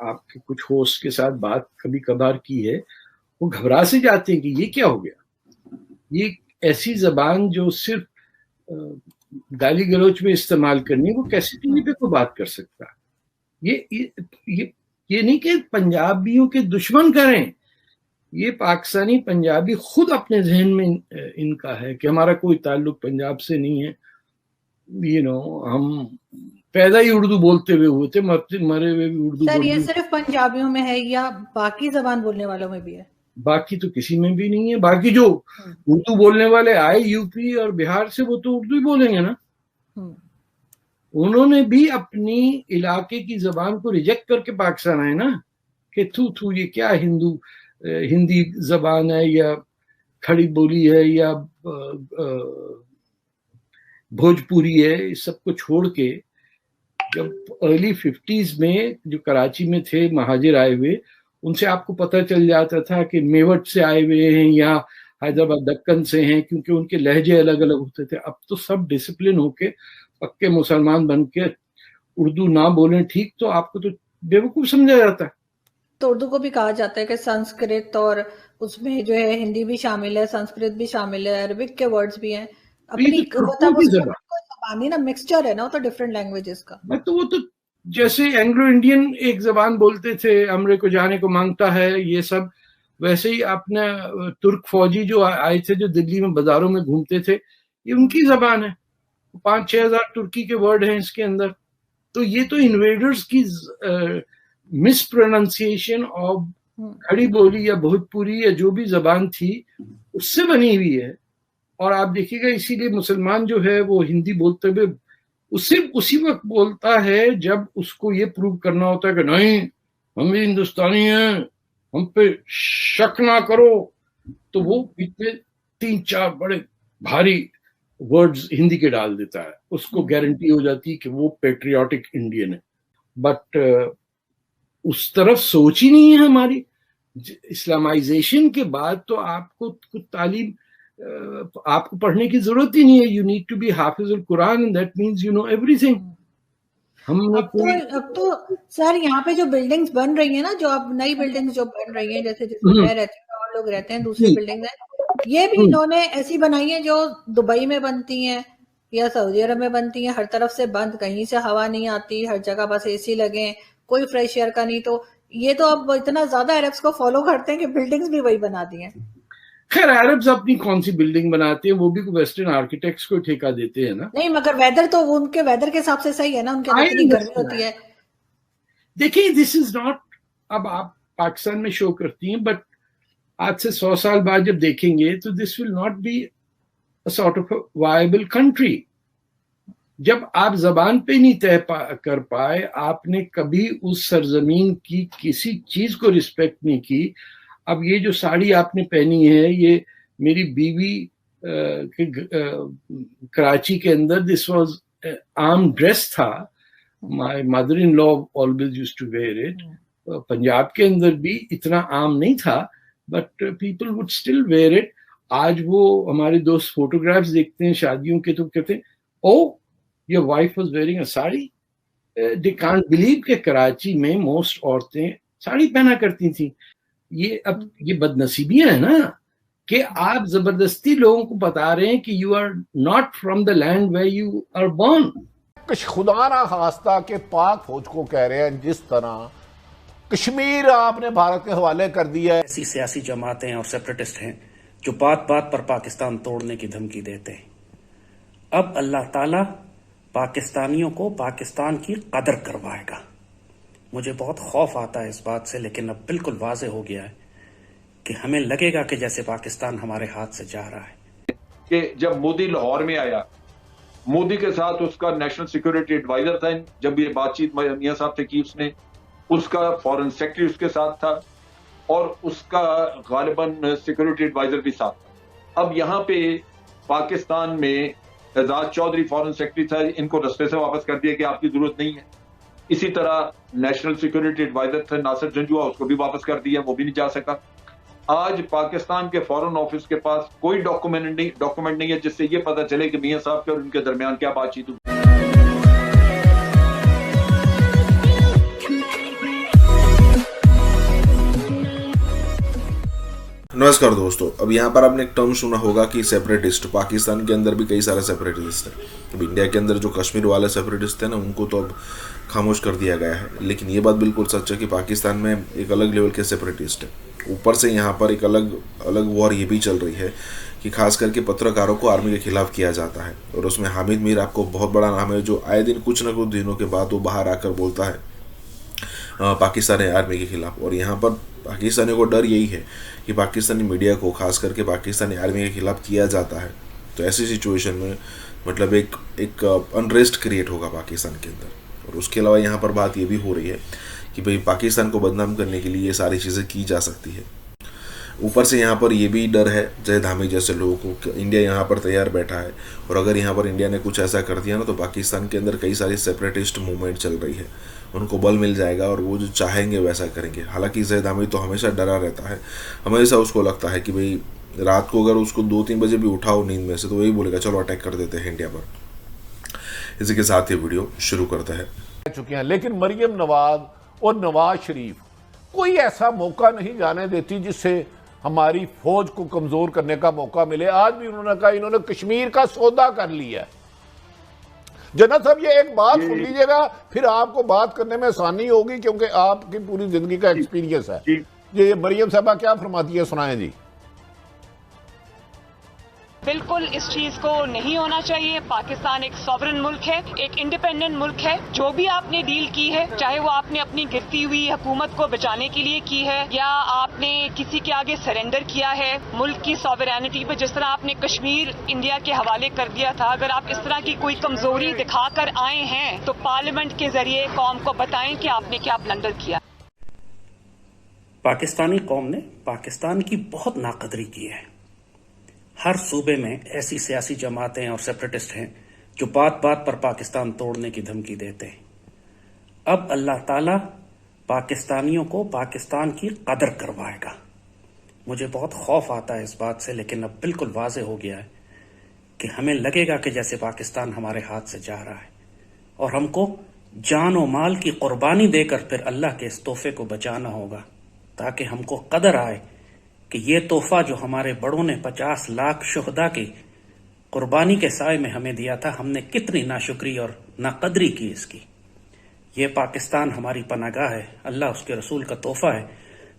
आपके कुछ होस्ट के साथ बात कभी कभार की है, वो घबरा से जाते हैं कि ये क्या हो गया, ये ऐसी जबान जो सिर्फ गाली गलौच में इस्तेमाल करनी है, वो कैसे टीवी पे कोई बात कर सकता है? ये नहीं कि पंजाबियों के दुश्मन करें, ये पाकिस्तानी पंजाबी खुद अपने जहन में इनका है कि हमारा कोई ताल्लुक पंजाब से नहीं है। हम पैदा ही उर्दू बोलते हुए हुए थे, मरे हुए भी उर्दू। सर ये सिर्फ पंजाबियों में है या बाकी जबान बोलने वालों में भी है? बाकी तो किसी में भी नहीं है। बाकी जो उर्दू बोलने वाले आए यूपी और बिहार से, वो तो उर्दू ही बोलेंगे ना। उन्होंने भी अपनी इलाके की जबान को रिजेक्ट करके पाकिस्तान आए ना, कि थू ये क्या हिंदी जबान है या खड़ी बोली है या भोजपुरी है, इस सबको छोड़ के जब अर्ली 50s में जो कराची में थे महाजिर आए हुए, उनसे आपको पता चल जाता था कि मेवट से आए हुए हैं या हैदराबाद दक्कन से हैं, क्योंकि उनके लहजे अलग अलग होते थे। अब तो सब डिसिप्लिन होके पक्के मुसलमान बन के उर्दू ना बोलें ठीक, तो आपको तो बेवकूफ समझा जाता है। तो उर्दू को भी कहा जाता है कि संस्कृत, और उसमें जो है हिंदी भी शामिल है, संस्कृत भी शामिल है, अरबिक के वर्ड्स भी हैं। अपनी जबानी ना मिक्सचर है ना, वो तो डिफरेंट लैंग्वेजेस का। तो वो तो जैसे एंग्लो इंडियन एक जबान बोलते थे, अमरे को जाने को मांगता है, ये सब वैसे ही अपने तुर्क फौजी जो आए थे, जो दिल्ली में बाजारों में घूमते थे, ये उनकी जबान है। 5-6 हजार तुर्की के वर्ड हैं इसके अंदर। तो ये तो इन्वेडर्स की मिस प्रोनाउंसिएशन ऑफ खड़ी बोली या भोजपुरी या जो भी जबान थी उससे बनी हुई है। और आप देखिएगा इसीलिए मुसलमान जो है वो हिंदी बोलते हुए उससे उसी वक्त बोलता है जब उसको ये प्रूव करना होता है कि नहीं हम भी हिंदुस्तानी हैं, हम पे शक ना करो, तो वो इतने 3-4 बड़े भारी वर्ड्स हिंदी के डाल देता है, उसको गारंटी हो जाती है कि वो पेट्रियाटिक इंडियन है। बट उस तरफ सोच ही नहीं है हमारी। इस्लामाइजेशन के बाद तो आपको कुछ तालीम आपको पढ़ने की जरूरत ही नहीं है। यू नीड टू बी हाफिजुल Quran and that means you know everything. अब तो सर यहाँ पे जो बिल्डिंग्स बन रही है ना, जो अब नई बिल्डिंग्स जो बन रही हैं, जैसे जिसमें मैं रहती हूँ और लोग रहते हैं, दूसरी बिल्डिंग्स हैं, ये भी इन्होंने ऐसी बनाई है जो दुबई में बनती हैं या सऊदी अरब में बनती हैं, हर तरफ से बंद, कहीं से हवा नहीं आती, हर जगह बस एसी लगे, कोई फ्रेश एयर का नहीं। तो ये तो अब इतना ज्यादा अरब्स को फॉलो करते हैं कि बिल्डिंग्स भी वही बना दी हैं। खैर अरब्स अपनी कौन सी बिल्डिंग बनाते हैं, वो भी वेस्टर्न आर्किटेक्ट्स को ठेका देते हैं ना। नहीं, मगर वेदर तो उनके वेदर के हिसाब से सही है ना, उनके इतनी गर्मी होती है। देखिए दिस इज नॉट, अब आप पाकिस्तान में शो करती हैं, बट आज से 100 साल बाद जब देखेंगे तो this will not be a sort of a viable country. जब आप जबान पे नहीं तय कर पाए, आपने कभी उस सरजमीन की किसी चीज को रिस्पेक्ट नहीं की। अब ये जो साड़ी आपने पहनी है, ये मेरी बीवी कराची के अंदर दिस वाज आर्म ड्रेस था। My mother in law always used to wear it. Punjab के अंदर भी इतना आम नहीं था, but people would still wear it. आज वो हमारे दोस्त फोटोग्राफ्स देखते हैं शादियों के तो कहते हैं oh your wife was wearing a sari. They can't believe कि कराची में मोस्ट औरतें साड़ी पहना करती थी। ये अब ये बदनसीबियां है ना कि आप जबरदस्ती लोगों को बता रहे हैं कि you are not from the land where you are born. खुदा ना खास्ता के पाक फौज को कह रहे हैं, जिस तरह कश्मीर आपने भारत के हवाले कर दिया है। ऐसी सियासी जमातें और सेपरेटिस्ट हैं जो बात बात पर पाकिस्तान तोड़ने की धमकी देते हैं। अब अल्लाह ताला पाकिस्तानियों को पाकिस्तान की कदर करवाएगा। मुझे बहुत खौफ आता है इस बात से, लेकिन अब बिल्कुल वाज़ेह हो गया है कि हमें लगेगा कि जैसे पाकिस्तान हमारे हाथ से जा रहा है। कि जब मोदी लाहौर में आया, मोदी के साथ उसका नेशनल सिक्योरिटी एडवाइजर था। जब ये बातचीत मियां साहब से की उसने, उसका फॉरेन सेक्रेटरी उसके साथ था और उसका गालिबन सिक्योरिटी एडवाइजर भी साथ था। अब यहाँ पे पाकिस्तान में एजाज चौधरी फॉरेन सेक्रेटरी था, इनको रस्ते से वापस कर दिया कि आपकी जरूरत नहीं है। इसी तरह नेशनल सिक्योरिटी एडवाइजर थे नासिर जंजुआ, उसको भी वापस कर दिया, वो भी नहीं जा सका। आज पाकिस्तान के फॉरेन ऑफिस के पास कोई डॉक्यूमेंट नहीं है जिससे ये पता चले कि मियां साहब के और उनके दरमियान क्या बातचीत हुई। नमस्कार दोस्तों, अब यहाँ पर आपने एक टर्म सुना होगा कि सेपरेटिस्ट। पाकिस्तान के अंदर भी कई सारे सेपरेटिस्ट हैं। अब इंडिया के अंदर जो कश्मीर वाले सेपरेटिस्ट थे ना, उनको तो अब खामोश कर दिया गया है। लेकिन ये बात बिल्कुल सच है कि पाकिस्तान में एक अलग लेवल के सेपरेटिस्ट है। ऊपर से यहाँ पर एक अलग वॉर ये भी चल रही है कि खास करके पत्रकारों को आर्मी के खिलाफ किया जाता है। और उसमें हामिद मीर आपको बहुत बड़ा नाम है, जो आए दिन कुछ दिनों के बाद वो बाहर आकर बोलता है पाकिस्तानी आर्मी के खिलाफ। और यहाँ पर पाकिस्तानियों को डर यही है कि पाकिस्तानी मीडिया को, खास करके पाकिस्तानी आर्मी के खिलाफ किया जाता है, तो ऐसी सिचुएशन में मतलब एक अनरेस्ट क्रिएट होगा पाकिस्तान के अंदर। और उसके अलावा यहाँ पर बात ये भी हो रही है कि भाई पाकिस्तान को बदनाम करने के लिए ये सारी चीज़ें की जा सकती है। ऊपर से यहाँ पर ये भी डर है जहीद हामिद जैसे लोगों को कि इंडिया यहाँ पर तैयार बैठा है, और अगर यहाँ पर इंडिया ने कुछ ऐसा कर दिया ना तो पाकिस्तान के अंदर कई सारी सेपरेटिस्ट मूवमेंट चल रही है, उनको बल मिल जाएगा और वो जो चाहेंगे वैसा करेंगे। हालांकि जहीद हामिद तो हमेशा डरा रहता है, हमेशा उसको लगता है कि भाई रात को अगर उसको 2-3 बजे भी उठाओ नींद में से तो वही बोलेगा चलो अटैक कर देते हैं इंडिया पर। इसी के साथ ये वीडियो शुरू करता है। चुके हैं, लेकिन मरियम नवाज और नवाज शरीफ कोई ऐसा मौका नहीं जाने देती जिससे हमारी फौज को कमजोर करने का मौका मिले। आज भी उन्होंने कहा इन्होंने कश्मीर का सौदा कर लिया है। जन्नत साहब ये एक बात सुन लीजिएगा, फिर आपको बात करने में आसानी होगी क्योंकि आपकी पूरी जिंदगी का एक्सपीरियंस है। ये मरियम साहबा क्या फरमाती है, सुनाएं जी। बिल्कुल इस चीज को नहीं होना चाहिए। पाकिस्तान एक सॉवरन मुल्क है, एक इंडिपेंडेंट मुल्क है। जो भी आपने डील की है, चाहे वो आपने अपनी गिरती हुई हुकूमत को बचाने के लिए की है या आपने किसी के आगे सरेंडर किया है मुल्क की सॉवरेनिटी पे, जिस तरह आपने कश्मीर इंडिया के हवाले कर दिया था, अगर आप इस तरह की कोई कमजोरी दिखाकर आए हैं तो पार्लियामेंट के जरिए कौम को बताएं कि आपने क्या ब्लंडर किया। पाकिस्तानी कौम ने पाकिस्तान की बहुत नाकदरी की है। हर सूबे में ऐसी सियासी जमातें और सेपरेटिस्ट हैं जो बात बात पर पाकिस्तान तोड़ने की धमकी देते हैं। अब अल्लाह ताला पाकिस्तानियों को पाकिस्तान की कदर करवाएगा। मुझे बहुत खौफ आता है इस बात से, लेकिन अब बिल्कुल वाज़ेह हो गया है कि हमें लगेगा कि जैसे पाकिस्तान हमारे हाथ से जा रहा है और हमको जान और माल की कुर्बानी देकर फिर अल्लाह के इस तोहफे को बचाना होगा, ताकि हमको कदर आए कि ये तोहफा जो हमारे बड़ों ने 50 लाख शुहदा की कुर्बानी के साए में हमें दिया था, हमने कितनी नाशुक्री और नाकदरी की इसकी। ये पाकिस्तान हमारी पनागाह है, अल्लाह उसके रसूल का तोहफा है।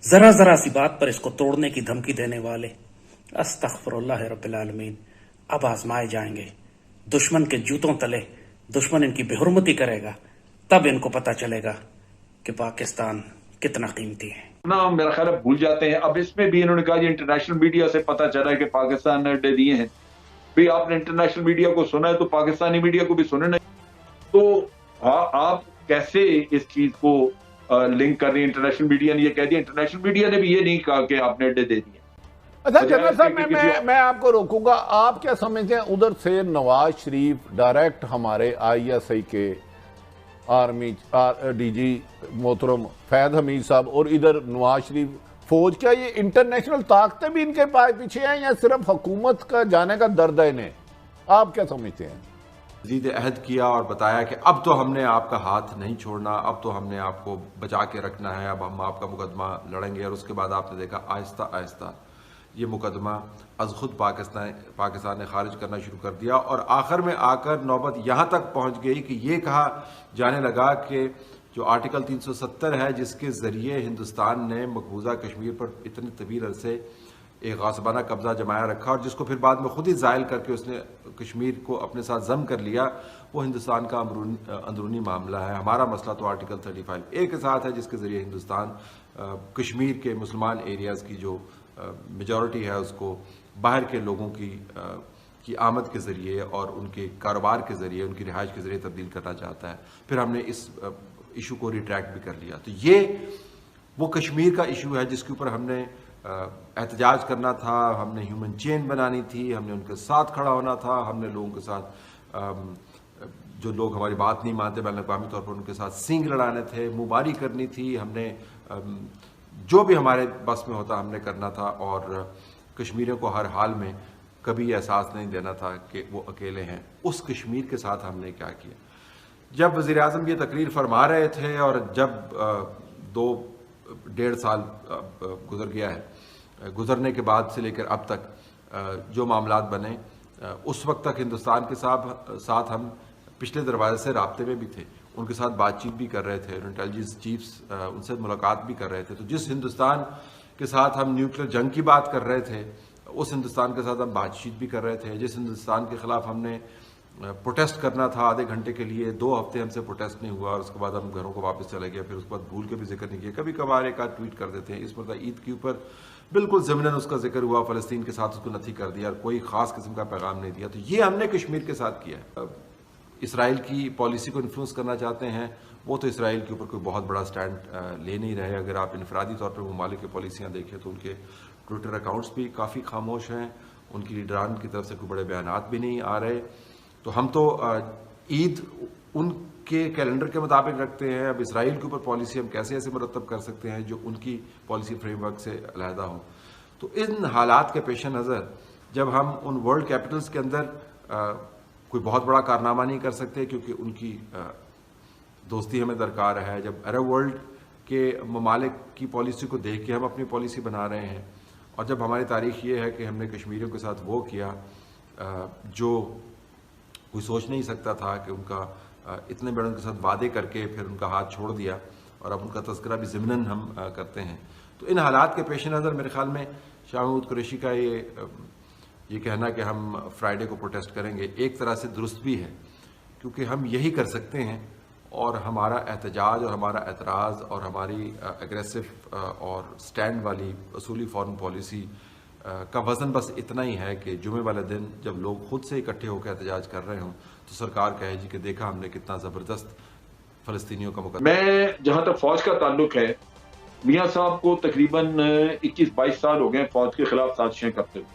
जरा जरा सी बात पर इसको तोड़ने की धमकी देने वाले अस्तगफिरुल्लाह रब्बिल आलमीन अब आजमाए जाएंगे। दुश्मन के जूतों तले दुश्मन इनकी बेहुरमती करेगा, तब इनको पता चलेगा कि पाकिस्तान कितना कीमती है ना। मेरा ख्याल है भूल जाते हैं। अब इसमें भी इन्होंने कहा इंटरनेशनल मीडिया से पता चला है कि पाकिस्तान ने अड्डे दिए हैं। भाई आपने इंटरनेशनल मीडिया को सुना है तो पाकिस्तानी मीडिया को भी सुने नहीं, तो आप कैसे इस चीज को लिंक कर रही है? इंटरनेशनल मीडिया ने ये कह दिया, इंटरनेशनल मीडिया ने भी ये नहीं कहा कि आपने अड्डे दे दिए। अच्छा जनरल साहब, मैं आपको रोकूंगा। आप क्या समझते हैं उधर से नवाज शरीफ डायरेक्ट हमारे ISI के आर्मी DG मोहतरम फैद हमीद साहब और इधर नवाज शरीफ फौज, क्या ये इंटरनेशनल ताकतें भी इनके पीछे हैं या सिर्फ हुकूमत का जाने का दर्द है इन्हें? आप क्या समझते हैं? मज़ीद अहद किया और बताया कि अब तो हमने आपका हाथ नहीं छोड़ना, अब तो हमने आपको बचा के रखना है, अब हम आपका मुकदमा लड़ेंगे। और उसके बाद आपने देखा आहिस्ता आहिस्ता ये मुकदमा अज खुद पाकिस्तान ने खारिज करना शुरू कर दिया और आखिर में आकर नौबत यहाँ तक पहुँच गई कि ये कहा जाने लगा कि जो आर्टिकल 370 है, जिसके ज़रिए हिंदुस्तान ने मकबूजा कश्मीर पर इतने तवील अरसे एक गासबाना कब्जा जमाया रखा और जिसको फिर बाद में खुद ही ज़ायल करके उसने कश्मीर को अपने साथ जम कर लिया, वो हिंदुस्तान का अंदरूनी मामला है। हमारा मसला तो आर्टिकल 35A के साथ है, जिसके ज़रिए हिंदुस्तान कश्मीर के मुसलमान एरियाज़ की जो मेजॉरिटी है उसको बाहर के लोगों की आमद के ज़रिए और उनके कारोबार के ज़रिए, उनकी रिहाइश के ज़रिए तब्दील करना चाहता है। फिर हमने इस इशू को रिट्रैक्ट भी कर लिया। तो ये वो कश्मीर का इशू है जिसके ऊपर हमने एहतजाज करना था, हमने ह्यूमन चेन बनानी थी, हमने उनके साथ खड़ा होना था, हमने लोगों के साथ जो लोग हमारी बात नहीं मानते बैन अवी तौर पर उनके साथ सींग लड़ाने थे, मुबारी करनी थी, हमने जो भी हमारे बस में होता हमने करना था और कश्मीरियों को हर हाल में कभी एहसास नहीं देना था कि वो अकेले हैं। उस कश्मीर के साथ हमने क्या किया? जब वज़ीर आज़म ये तकरीर फरमा रहे थे और जब 2-1.5 साल गुजर गया है, गुजरने के बाद से लेकर अब तक जो मामलात बने, उस वक्त तक हिंदुस्तान के साथ हम पिछले दरवाजे से राब्ते में भी थे, उनके साथ बातचीत भी कर रहे थे, इंटेलिजेंस चीफ्स उनसे मुलाकात भी कर रहे थे। तो जिस हिंदुस्तान के साथ हम न्यूक्लियर जंग की बात कर रहे थे, उस हिंदुस्तान के साथ हम बातचीत भी कर रहे थे। जिस हिंदुस्तान के ख़िलाफ़ हमने प्रोटेस्ट करना था आधे घंटे के लिए, 2 हफ्ते हमसे प्रोटेस्ट नहीं हुआ और उसके बाद हम घरों को वापस चले गए। फिर उसके बाद भूल के भी जिक्र नहीं किया, कभी कभार एक आध ट्वीट कर देते हैं। इस पर ईद के ऊपर बिल्कुल ज़मीनन उसका जिक्र हुआ, फ़लस्तीन के साथ उसको नथी कर दिया और कोई ख़ास किस्म का पैगाम नहीं दिया। तो ये हमने कश्मीर के साथ किया है। इसराइल की पॉलिसी को इन्फ्लुएंस करना चाहते हैं, वो तो इसराइल के ऊपर कोई बहुत बड़ा स्टैंड ले नहीं रहे। अगर आप इनफरादी तौर पर ममालिक की पॉलिसियाँ देखें तो उनके ट्विटर अकाउंट्स भी काफ़ी खामोश हैं, उनकी लीडरान की तरफ से कोई बड़े बयानात भी नहीं आ रहे। तो हम तो ईद उनके कैलेंडर के मुताबिक रखते हैं। अब इसराइल के ऊपर पॉलिसी हम कैसे ऐसे मुरतब कर सकते हैं जो उनकी पॉलिसी फ्रेमवर्क से अलहदा हो। तो इन हालात के पेश नज़र जब हम उन वर्ल्ड कैपिटल्स के अंदर कोई बहुत बड़ा कारनामा नहीं कर सकते क्योंकि उनकी दोस्ती हमें दरकार है, जब अरब वर्ल्ड के ममालिक की पॉलिसी को देख के हम अपनी पॉलिसी बना रहे हैं, और जब हमारी तारीख ये है कि हमने कश्मीरियों के साथ वो किया जो कोई सोच नहीं सकता था कि उनका इतने बड़े उनके साथ वादे करके फिर उनका हाथ छोड़ दिया, और अब उनका तज़किरा भी ज़िमनन हम करते हैं। तो इन हालात के पेश नज़र मेरे ख्याल में शाह महमूद कुरैशी का ये कहना कि हम फ्राइडे को प्रोटेस्ट करेंगे एक तरह से दुरुस्त भी है, क्योंकि हम यही कर सकते हैं और हमारा एहतजाज और हमारा एतराज़ और हमारी एग्रेसिव और स्टैंड वाली असूली फॉरेन पॉलिसी का वज़न बस इतना ही है कि जुमे वाले दिन जब लोग खुद से इकट्ठे होकर एहतजाज कर रहे हों तो सरकार कहे जी कि देखा हमने कितना ज़बरदस्त फ़लस्तीनियों का मुकदमा। मैं जहाँ तक फ़ौज का ताल्लुक है, मियाँ साहब को तकरीबन 21-22 साल हो गए फ़ौज के खिलाफ साजिशें करते हुए,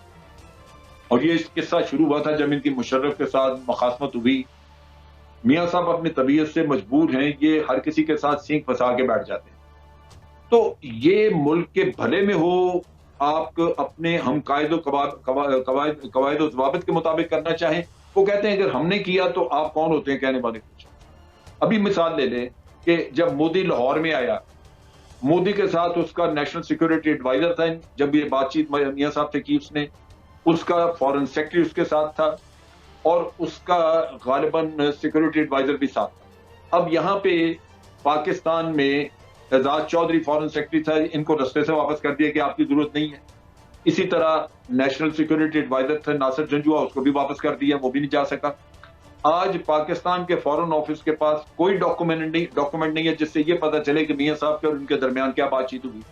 और ये किस्सा शुरू हुआ था जब इनकी मुशर्रफ के साथ मुखासमत हुई। मियाँ साहब अपनी तबीयत से मजबूर हैं, ये हर किसी के साथ सींग फंसा के बैठ जाते हैं। तो ये मुल्क के भले में हो, आप अपने हम कवायद ज़वाबित के मुताबिक करना चाहें, वो कहते हैं अगर हमने किया तो आप कौन होते हैं कहने वाले कुछ। अभी मिसाल ले लें कि जब मोदी लाहौर में आया, मोदी के साथ उसका नेशनल सिक्योरिटी एडवाइजर था, जब ये बातचीत मियाँ साहब से की उसने, उसका फॉरेन सेक्रेटरी उसके साथ था और उसका गालिबन सिक्योरिटी एडवाइजर भी साथ था। अब यहाँ पे पाकिस्तान में एजाज चौधरी फॉरेन सेक्रेटरी था, इनको रस्ते से वापस कर दिया कि आपकी जरूरत नहीं है। इसी तरह नेशनल सिक्योरिटी एडवाइजर थे नासिर जंजुआ, उसको भी वापस कर दिया, वो भी नहीं जा सका। आज पाकिस्तान के फॉरेन ऑफिस के पास कोई डॉक्यूमेंट नहीं है जिससे ये पता चले कि मियाँ साहब के और उनके दरमियान क्या बातचीत हुई।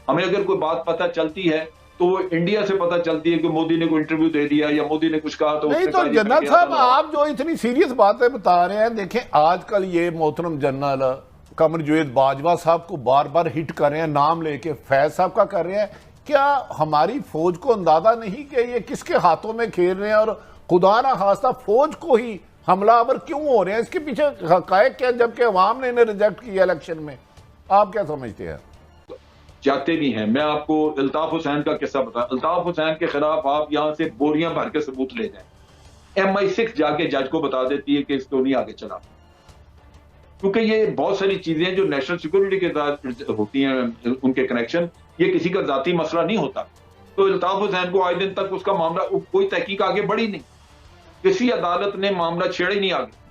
हमें अगर कोई बात पता चलती है तो वो इंडिया से पता चलती है कि मोदी ने कोई इंटरव्यू दे दिया या मोदी ने कुछ कहा। तो नहीं, तो जनरल साहब आप जो इतनी सीरियस बातें बता रहे हैं, देखें आजकल ये मोहतरम जनरल कमरजावेद बाजवा साहब को बार बार हिट कर रहे हैं, नाम लेके फैज साहब का कर रहे हैं। क्या हमारी फौज को अंदाजा नहीं कि ये किसके हाथों में खेल रहे हैं, और खुदा ना खास्ता फौज को ही हमलावर क्यों हो रहे हैं? इसके पीछे हकायक क्या, जबकि अवाम ने इन्हें रिजेक्ट किया इलेक्शन में? आप क्या समझते हैं? जाते भी हैं। मैं आपको अल्ताफ हुसैन का किस्सा बता, अल्ताफ हुसैन के खिलाफ आप यहाँ से बोरियां भर के सबूत ले जाएं, MI6 जाके जज को बता देती है कि इसको नहीं आगे चला, क्योंकि ये बहुत सारी चीजें जो नेशनल सिक्योरिटी के साथ होती हैं, उनके कनेक्शन, ये किसी का जाती मसला नहीं होता। तो अल्ताफ हुसैन को आज दिन तक उसका मामला, कोई तहकीक आगे बढ़ी नहीं, किसी अदालत ने मामला छेड़ा ही नहीं आगे।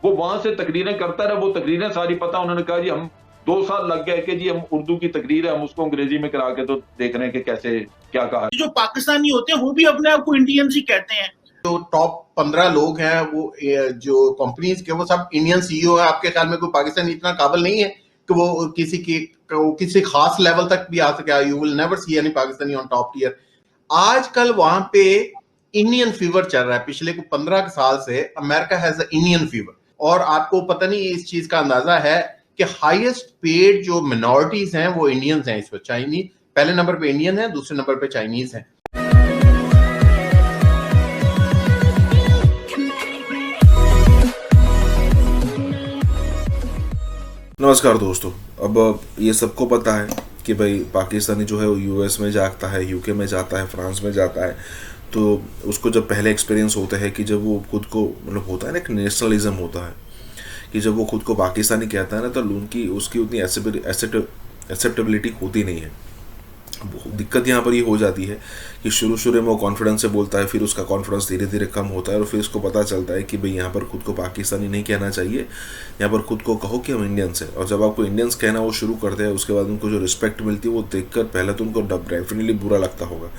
वो वहां से तकरीरें करता रहा, वो तकरीरें सारी पता, उन्होंने कहा जी हम 2 साल लग गए कि जी हम उर्दू की तकरीर है, हम उसको अंग्रेजी में करा के तो देख रहे हैं कि कैसे क्या कहा। जो पाकिस्तानी होते हैं वो भी अपने आप को इंडियंस ही कहते हैं। जो टॉप 15 लोग हैं वो जो कंपनीज के, वो सब इंडियन CEO है। आपके ख्याल में कोई पाकिस्तानी इतना काबिल नहीं है कि वो किसी खास लेवल तक भी आ सके? You will never see any Pakistani on top tier. आजकल वहां पे इंडियन फीवर चल रहा है, पिछले 15 साल से America has a Indian fever. और आपको पता नहीं इस चीज का अंदाजा है कि हाईएस्ट पेड जो मिनॉरिटीज हैं वो इंडियंस हैं इस वक्त। चाइनीज पहले नंबर पे इंडियन है, दूसरे नंबर पे चाइनीज हैं। नमस्कार दोस्तों, अब ये सबको पता है कि भाई पाकिस्तानी जो है वो US में जाता है, UK में जाता है, फ्रांस में जाता है। तो उसको जब पहले एक्सपीरियंस होता है कि जब वो खुद को, मतलब होता है ना, एक नेशनलिज्म होता है कि जब वो खुद को पाकिस्तानी कहता है ना, तो उनकी उसकी उतनी एक्सेप्टेबिलिटी होती नहीं है। दिक्कत यहाँ पर ये हो जाती है कि शुरू में वो कॉन्फिडेंस से बोलता है, फिर उसका कॉन्फिडेंस धीरे धीरे कम होता है और फिर उसको पता चलता है कि भाई यहाँ पर खुद को पाकिस्तानी नहीं कहना चाहिए, यहाँ पर खुद को कहो कि हम इंडियंस हैं। और जब आपको इंडियंस कहना वो शुरू करते हैं, उसके बाद उनको जो रिस्पेक्ट मिलती है वो देखकर पहले तो उनको डेफिनेटली बुरा लगता होगा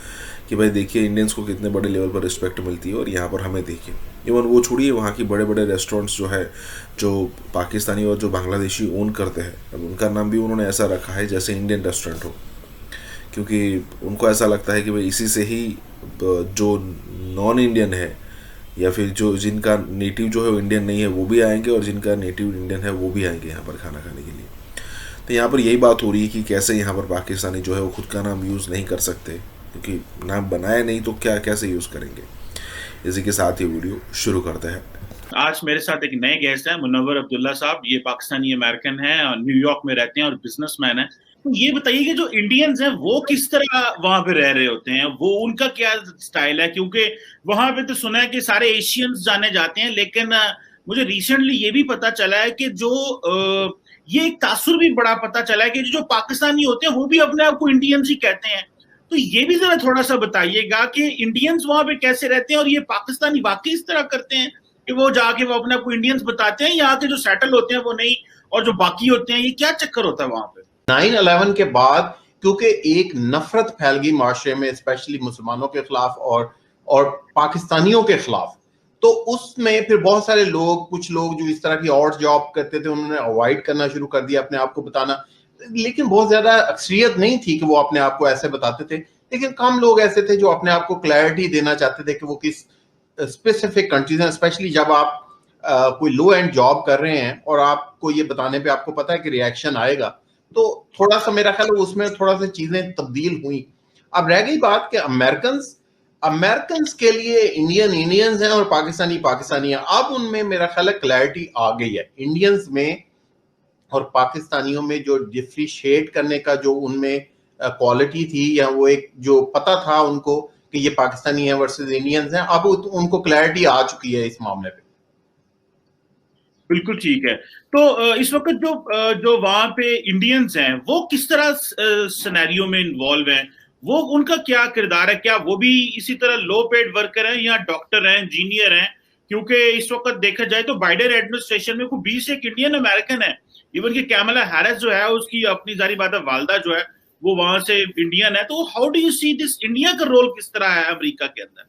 कि भाई देखिए इंडियंस को कितने बड़े लेवल पर रिस्पेक्ट मिलती है और यहाँ पर हमें देखिए। इवन वो छोड़िए, वहाँ की बड़े बड़े रेस्टोरेंट्स जो है जो पाकिस्तानी और जो बांग्लादेशी ओन करते हैं, अब उनका नाम भी उन्होंने ऐसा रखा है जैसे इंडियन रेस्टोरेंट हो, क्योंकि उनको ऐसा लगता है कि भाई इसी से ही जो नॉन इंडियन है या फिर जो जिनका नेटिव जो है वो इंडियन नहीं है वो भी आएंगे और जिनका नेटिव इंडियन है वो भी आएंगे यहाँ पर खाना खाने के लिए। तो यहाँ पर यही बात हो रही है कि कैसे यहाँ पर पाकिस्तानी जो है वो खुद का नाम यूज़ नहीं कर सकते, क्योंकि नाम बनाया नहीं तो क्या कैसे यूज़ करेंगे। इसी के साथ ये वीडियो शुरू करते हैं। आज मेरे साथ एक नए गेस्ट हैं, मुनव्वर अब्दुल्ला साहब। ये पाकिस्तानी अमेरिकन हैं और न्यूयॉर्क में रहते हैं और बिजनेसमैन हैं। तो ये बताइए कि जो इंडियंस हैं वो किस तरह वहां पे रह रहे होते हैं, वो उनका क्या स्टाइल है, क्योंकि वहां पे तो सुना है कि सारे एशियंस जाने जाते हैं, लेकिन मुझे रिसेंटली ये भी पता चला है कि जो ये एक तासुर भी बड़ा पता चला है कि जो पाकिस्तानी होते हैं वो भी अपने आप को इंडियंस ही कहते हैं। तो ये भी जरा थोड़ा सा बताइएगा कि इंडियंस वहां पे कैसे रहते हैं और ये पाकिस्तानी वाकई इस तरह करते हैं कि वो जाके वो अपने आप को इंडियंस बताते हैं, यहाँ के जो सेटल होते हैं वो नहीं, और जो बाकी होते हैं ये क्या चक्कर होता है वहां पे। 9/11 के बाद क्योंकि एक नफरत फैल गई माशरे में, स्पेशली मुसलमानों के खिलाफ और पाकिस्तानियों के खिलाफ, तो उसमें फिर बहुत सारे लोग, कुछ लोग जो इस तरह की और जॉब करते थे उन्होंने अवॉइड करना शुरू कर दिया अपने आप को बताना, लेकिन बहुत ज्यादा अक्सरियत नहीं थी कि वो अपने आप को ऐसे बताते थे, लेकिन कम लोग ऐसे थे जो अपने आप को क्लैरिटी देना चाहते थे कि वो किस स्पेसिफिक कंट्रीज हैं। स्पेशली जब आप कोई लो एंड जॉब कर रहे हैं और आपको ये बताने पे आपको पता है कि रिएक्शन आएगा, तो थोड़ा सा मेरा ख्याल है उसमें थोड़ा सा चीजें तब्दील हुई। अब रह गई बात कि अमेरिकन्स के लिए इंडियंस हैं और पाकिस्तानी हैं। अब उनमें मेरा ख्याल है क्लैरिटी आ गई है। इंडियंस में और पाकिस्तानियों में जो डिफ्रेंशिएट करने का जो उनमें क्वालिटी थी, या वो एक जो पता था उनको कि ये पाकिस्तानी है वर्सेस इंडियंस हैं, अब उनको क्लैरिटी आ चुकी है इस मामले पे। बिल्कुल ठीक है। तो इस वक्त जो वहां पे इंडियंस हैं वो किस तरह सिनेरियो में इन्वॉल्व हैं, वो उनका क्या किरदार है, क्या वो भी इसी तरह लो पेड वर्कर हैं या डॉक्टर हैं, इंजीनियर हैं? क्योंकि इस वक्त देखा जाए तो बाइडेन एडमिनिस्ट्रेशन में कोई 20 एक इंडियन अमेरिकन है। इवन कि कैमला हैरिस जो है उसकी अपनी जारी बात है वालदा जो है वो वहां से इंडियन है। तो how do you see this, India का रोल किस तरह है अमेरिका के अंदर?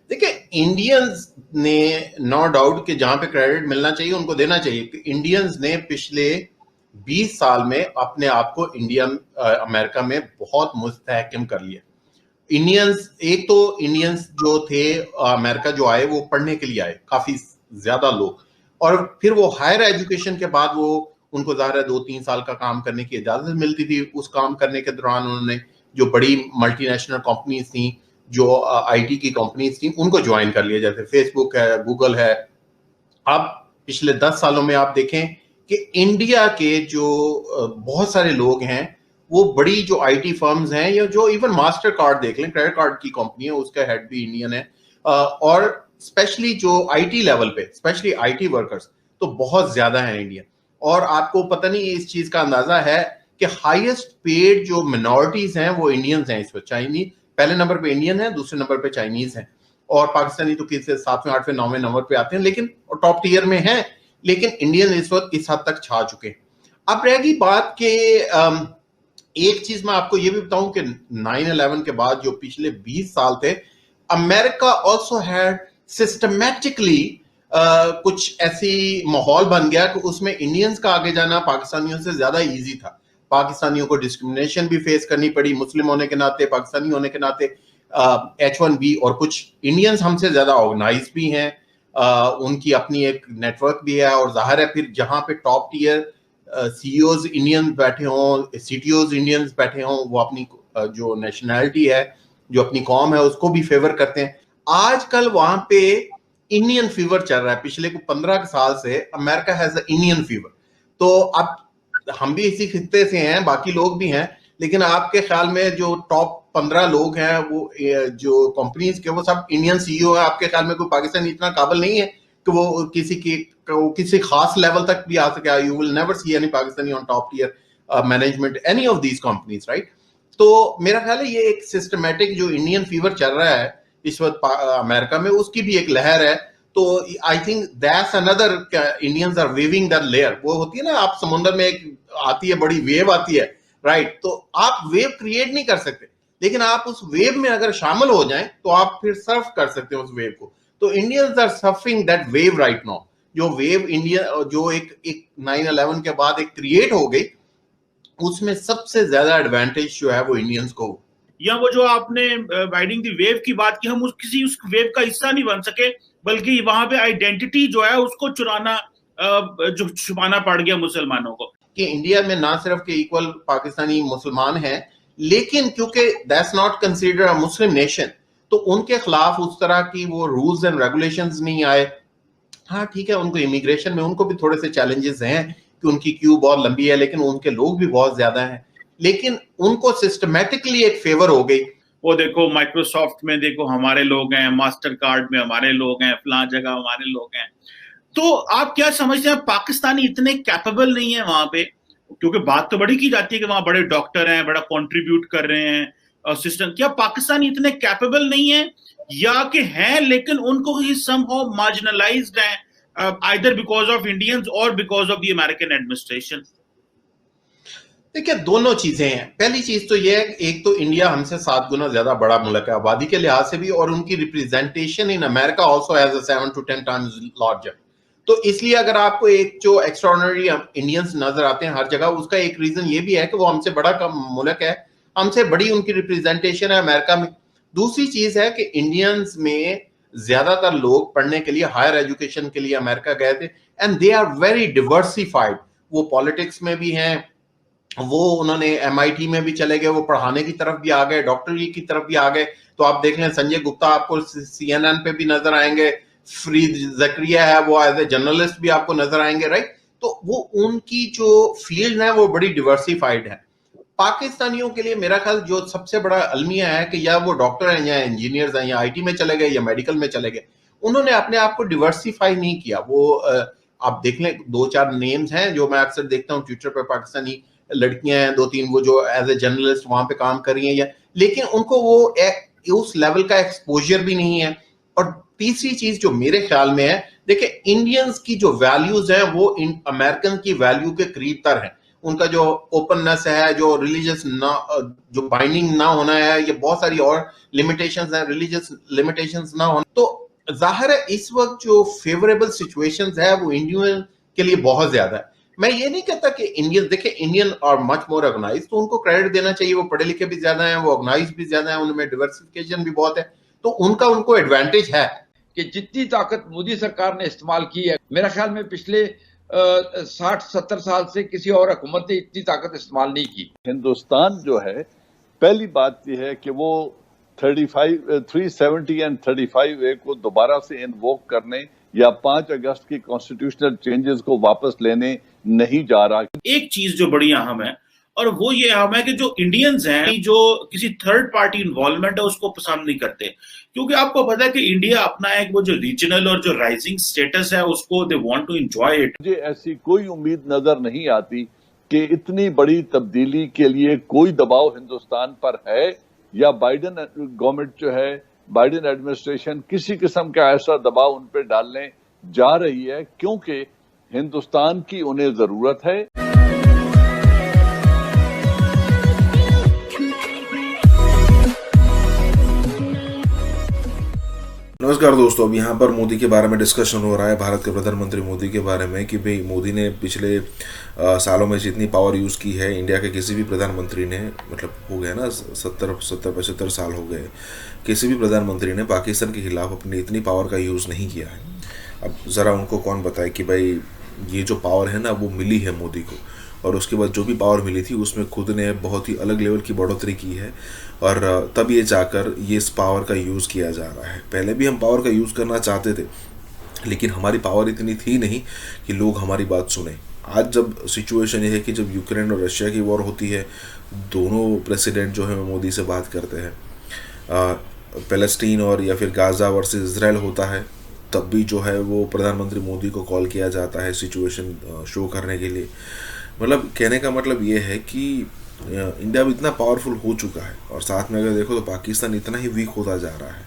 देखिए, इंडियंस ने नो डाउट कि जहां पे क्रेडिट मिलना चाहिए उनको देना चाहिए। इंडियंस ने पिछले 20 साल में अपने आप को अमेरिका में बहुत मुस्तहकम कर लिया। इंडियंस जो थे अमेरिका जो आए वो पढ़ने के लिए आए, काफी ज्यादा लोग, और फिर वो हायर एजुकेशन के बाद वो उनको ज़ाहिर है 2-3 साल का काम करने की इजाजत मिलती थी। उस काम करने के दौरान उन्होंने जो बड़ी मल्टीनेशनल कंपनीज थी, जो आईटी की कंपनीज थी, उनको ज्वाइन कर लिया, जैसे फेसबुक है, गूगल है। अब पिछले 10 सालों में आप देखें कि इंडिया के जो बहुत सारे लोग हैं वो बड़ी जो आईटी फर्म्स हैं, या जो इवन मास्टर कार्ड देख लें, क्रेडिट कार्ड की कंपनी है, उसका हेड भी इंडियन है। और स्पेशली जो आईटी लेवल पे, स्पेशली आईटी वर्कर्स तो बहुत ज्यादा है इंडियन। और आपको पता नहीं इस चीज का अंदाजा है कि हाईएस्ट पेड जो मिनॉरिटीज हैं वो इंडियंस हैं इस वक्त। चाइनीज पहले नंबर पे इंडियन है, दूसरे नंबर पे चाइनीज हैं, और पाकिस्तानी तो किसी 7वें 8वें 9वें नंबर पे आते हैं, लेकिन टॉप टियर में हैं। लेकिन इंडियन इस वक्त इस हद तक छा चुके हैं। अब रह गई बात कि एक चीज मैं आपको ये भी बताऊं कि 9/11 के बाद जो पिछले 20 साल थे, अमेरिका ऑल्सो हैड सिस्टमैटिकली कुछ ऐसी माहौल बन गया कि उसमें इंडियंस का आगे जाना पाकिस्तानियों से ज्यादा इजी था। पाकिस्तानियों को डिस्क्रिमिनेशन भी फेस करनी पड़ी, मुस्लिम होने के नाते, पाकिस्तानी होने के नाते, H1B, और कुछ इंडियंस हमसे ज्यादा ऑर्गेनाइज भी हैं, उनकी अपनी एक नेटवर्क भी है। और जाहिर है फिर जहां पे टॉप टियर CEOs इंडियंस बैठे हों, CTOs इंडियंस बैठे हों, वो अपनी जो नेशनैलिटी है, जो अपनी कौम है, उसको भी फेवर करते हैं। आजकल वहां पे इंडियन फीवर चल रहा है। पिछले 15 साल से अमेरिका हैज इंडियन फीवर। तो अब हम भी इसी खित्ते से हैं, बाकी लोग भी हैं, लेकिन आपके ख्याल में जो टॉप 15 लोग हैं वो जो कंपनीज के, वो सब इंडियन CEO है। आपके ख्याल में कोई पाकिस्तानी इतना काबिल नहीं है कि वो किसी खास लेवल तक भी आ सके? You will never see any Pakistani on top tier management any of these companies, right? तो मेरा ख्याल है ये एक सिस्टमैटिक जो इंडियन फीवर चल रहा है इस वक्त अमेरिका में, उसकी भी एक लहर है। तो I think that's another, Indians are waving that layer. वो होती है ना, आप समुद्र में एक आती है बड़ी वेव आती है, राइट? तो आप वेव क्रिएट नहीं कर सकते, लेकिन आप उस वेव में अगर शामिल हो जाएं तो आप फिर सर्फ कर सकते हैं उस वेव को। तो Indians are surfing that wave right now. जो वेव इंडिया जो एक 9/11 के बाद एक क्रिएट हो गई, उसमें सबसे ज्यादा एडवांटेज जो है वो इंडियंस को। या वो जो आपने राइडिंग द वेव की बात की, हम उस वेव का हिस्सा नहीं बन सके, बल्कि वहां पे आइडेंटिटी जो है उसको चुराना, जो छुपाना पड़ गया मुसलमानों को। कि इंडिया में ना सिर्फ के इक्वल पाकिस्तानी मुसलमान हैं, लेकिन क्योंकि that's not considered a Muslim nation, तो उनके खिलाफ उस तरह की वो रूल्स एंड रेगुलेशंस नहीं आए। हाँ ठीक है, उनको इमिग्रेशन में उनको भी थोड़े से चैलेंजेस हैं कि उनकी क्यू बहुत लंबी है, लेकिन उनके लोग भी बहुत ज्यादा हैं, लेकिन उनको सिस्टमैटिकली एक फेवर हो गई। वो देखो माइक्रोसॉफ्ट में देखो हमारे लोग हैं, मास्टर कार्ड में हमारे लोग हैं, फलां जगह हमारे लोग हैं। तो आप क्या समझते हैं पाकिस्तानी इतने कैपेबल नहीं है वहां पे? क्योंकि बात तो बड़ी की जाती है कि वहां बड़े डॉक्टर हैं, बड़ा कंट्रीब्यूट कर रहे हैं सिस्टम। क्या पाकिस्तानी इतने कैपेबल नहीं है, या कि हैं लेकिन उनको ही समहाउ मार्जिनलाइज्ड हैं, आइदर बिकॉज ऑफ इंडियंस और because of the American administration? देखिए, दोनों चीजें हैं। पहली चीज तो यह है, एक तो इंडिया हमसे 7 गुना ज्यादा बड़ा मुल्क है आबादी के लिहाज से भी, और उनकी representation in America also has 7 to 10 times larger. तो इसलिए अगर आपको एक जो एक्स्ट्राऑर्डिनरी इंडियंस नजर आते हैं हर जगह, उसका एक रीजन ये भी है कि वो हमसे बड़ा मुल्क है, हमसे बड़ी उनकी रिप्रेजेंटेशन है अमेरिका में। दूसरी चीज है कि इंडियंस में ज्यादातर लोग पढ़ने के लिए, हायर एजुकेशन के लिए अमेरिका गए थे, and they are very diversified. वो पॉलिटिक्स में भी हैं, वो उन्होंने MIT में भी चले गए, वो पढ़ाने की तरफ भी आ गए, डॉक्टरी की तरफ भी आ गए। तो आप देख लें, संजय गुप्ता आपको CNN पे भी नजर आएंगे, फरीद ज़करिया है वो एज ए जर्नलिस्ट भी आपको नजर आएंगे, राइट। तो वो उनकी जो फील्ड है वो बड़ी डिवर्सिफाइड है। पाकिस्तानियों के लिए मेरा ख्याल जो सबसे बड़ा अलमिया है कि या वो डॉक्टर हैं, या इंजीनियर्स हैं, या IT में चले गए, या मेडिकल में चले गए, उन्होंने अपने आप को डिवर्सिफाई नहीं किया। वो आप देख लें, 2-4 नेम्स हैं जो मैं अक्सर देखता हूँ ट्विटर पर, पाकिस्तानी लड़कियां हैं 2-3 वो जो एज ए जर्नलिस्ट वहां पे काम कर रही हैं, या लेकिन उनको वो उस लेवल का एक्सपोजर भी नहीं है। और तीसरी चीज जो मेरे ख्याल में है, देखिए इंडियंस की जो वैल्यूज हैं वो अमेरिकन की वैल्यू के करीब तर है। उनका जो ओपननेस है, जो रिलीजियस ना, जो बाइंडिंग ना होना है, ये बहुत सारी और लिमिटेशंस हैं, रिलीजियस लिमिटेशंस ना होना। तो जाहिर है इस वक्त जो फेवरेबल सिचुएशंस है वो इंडियन के लिए बहुत ज्यादा है। मैं ये नहीं कहता कि इंडियन, देखिए इंडियन और मच मोर ऑर्गेनाइज, तो उनको क्रेडिट देना चाहिए, वो पढ़े लिखे भी ज्यादा हैं, वो ऑर्गेनाइज भी ज्यादा हैं, उनमें डिवर्सिफिकेशन भी बहुत है, तो उनको एडवांटेज है। कि जितनी ताकत मोदी सरकार ने इस्तेमाल की है, मेरा ख्याल में पिछले 60-70 साल से किसी और हुकूमत ने इतनी ताकत इस्तेमाल नहीं की। हिंदुस्तान जो है, पहली बात यह है कि वो 370 एंड 35A को दोबारा से इन्वोक करने या 5 अगस्त की कॉन्स्टिट्यूशनल चेंजेस को वापस लेने नहीं जा रहा। एक चीज जो बड़ी अहम है, और वो ये अहम है कि जो इंडियंस हैं जो किसी थर्ड पार्टी इन्वॉल्वमेंट है उसको पसंद नहीं करते, क्योंकि आपको पता है कि इंडिया अपना एक वो जो रीजनल और जो राइजिंग स्टेटस है उसको they want to enjoy it. मुझे ऐसी कोई उम्मीद नजर नहीं आती कि इतनी बड़ी तब्दीली के लिए कोई दबाव हिंदुस्तान पर है, या बाइडेन गवर्नमेंट जो है, बाइडेन एडमिनिस्ट्रेशन किसी किस्म का ऐसा दबाव उन पर डालने जा रही है, क्योंकि हिंदुस्तान की उन्हें जरूरत है। नमस्कार दोस्तों, अब यहाँ पर मोदी के बारे में डिस्कशन हो रहा है, भारत के प्रधानमंत्री मोदी के बारे में, कि भाई मोदी ने पिछले सालों में जितनी पावर यूज़ की है, इंडिया के किसी भी प्रधानमंत्री ने, मतलब हो गया ना 70-75 साल हो गए, किसी भी प्रधानमंत्री ने पाकिस्तान के खिलाफ अपनी इतनी पावर का यूज़ नहीं किया है। अब ज़रा उनको कौन बताए कि भाई ये जो पावर है ना वो मिली है मोदी को, और उसके बाद जो भी पावर मिली थी उसमें खुद ने बहुत ही अलग लेवल की बढ़ोतरी की है, और तब ये जाकर ये इस पावर का यूज़ किया जा रहा है। पहले भी हम पावर का यूज़ करना चाहते थे, लेकिन हमारी पावर इतनी थी नहीं कि लोग हमारी बात सुने। आज जब सिचुएशन ये है कि जब यूक्रेन और रशिया की वॉर होती है, दोनों प्रेसिडेंट जो है मोदी से बात करते हैं, फ़लस्तीन और या फिर गाज़ा वर्सेस इजराइल होता है, तब भी जो है वो प्रधानमंत्री मोदी को कॉल किया जाता है सिचुएशन शो करने के लिए। मतलब कहने का मतलब ये है कि इंडिया भी इतना पावरफुल हो चुका है, और साथ में अगर देखो तो पाकिस्तान इतना ही वीक होता जा रहा है,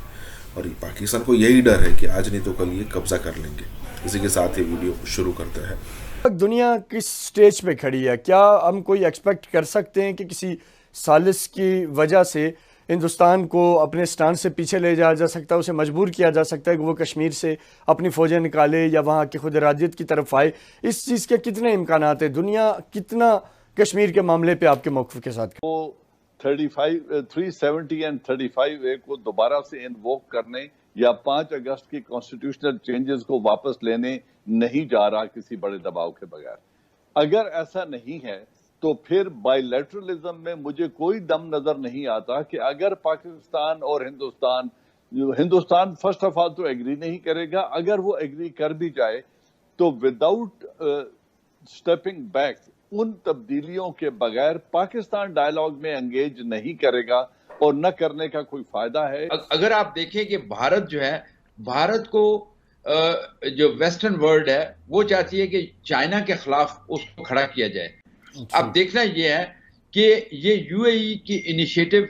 और पाकिस्तान को यही डर है कि आज नहीं तो कल ये कब्जा कर लेंगे। इसी के साथ ये वीडियो शुरू करते हैं। दुनिया किस स्टेज पे खड़ी है? क्या हम कोई एक्सपेक्ट कर सकते हैं कि किसी साजिश की वजह से हिंदुस्तान को अपने स्टैंड से पीछे ले जाया जा सकता है, उसे मजबूर किया जा सकता है कि वो कश्मीर से अपनी फ़ौजें निकाले या वहाँ की खुद इरादियत की तरफ आए। इस चीज़ के कितने इम्कानात हैं? दुनिया कितना कश्मीर के मामले पे आपके मौक़िफ़ के साथ? वो 370 एंड 35A को दोबारा से इन्वोक करने या 5 अगस्त की कॉन्स्टिट्यूशनल चेंजेस को वापस लेने नहीं जा रहा किसी बड़े दबाव के बगैर। अगर ऐसा नहीं है तो फिर बायलैटरलिज्म में मुझे कोई दम नजर नहीं आता कि अगर पाकिस्तान और हिंदुस्तान फर्स्ट ऑफ ऑल तो एग्री नहीं करेगा, अगर वो एग्री कर भी जाए तो विदाउट स्टेपिंग बैक उन तब्दीलियों के बगैर पाकिस्तान डायलॉग में एंगेज नहीं करेगा और न करने का कोई फायदा है। अगर आप देखें कि भारत जो है, भारत को जो वेस्टर्न वर्ल्ड है वो चाहती है कि चाइना के खिलाफ उसको खड़ा किया जाए। अब देखना ये है कि ये यूएई की इनिशिएटिव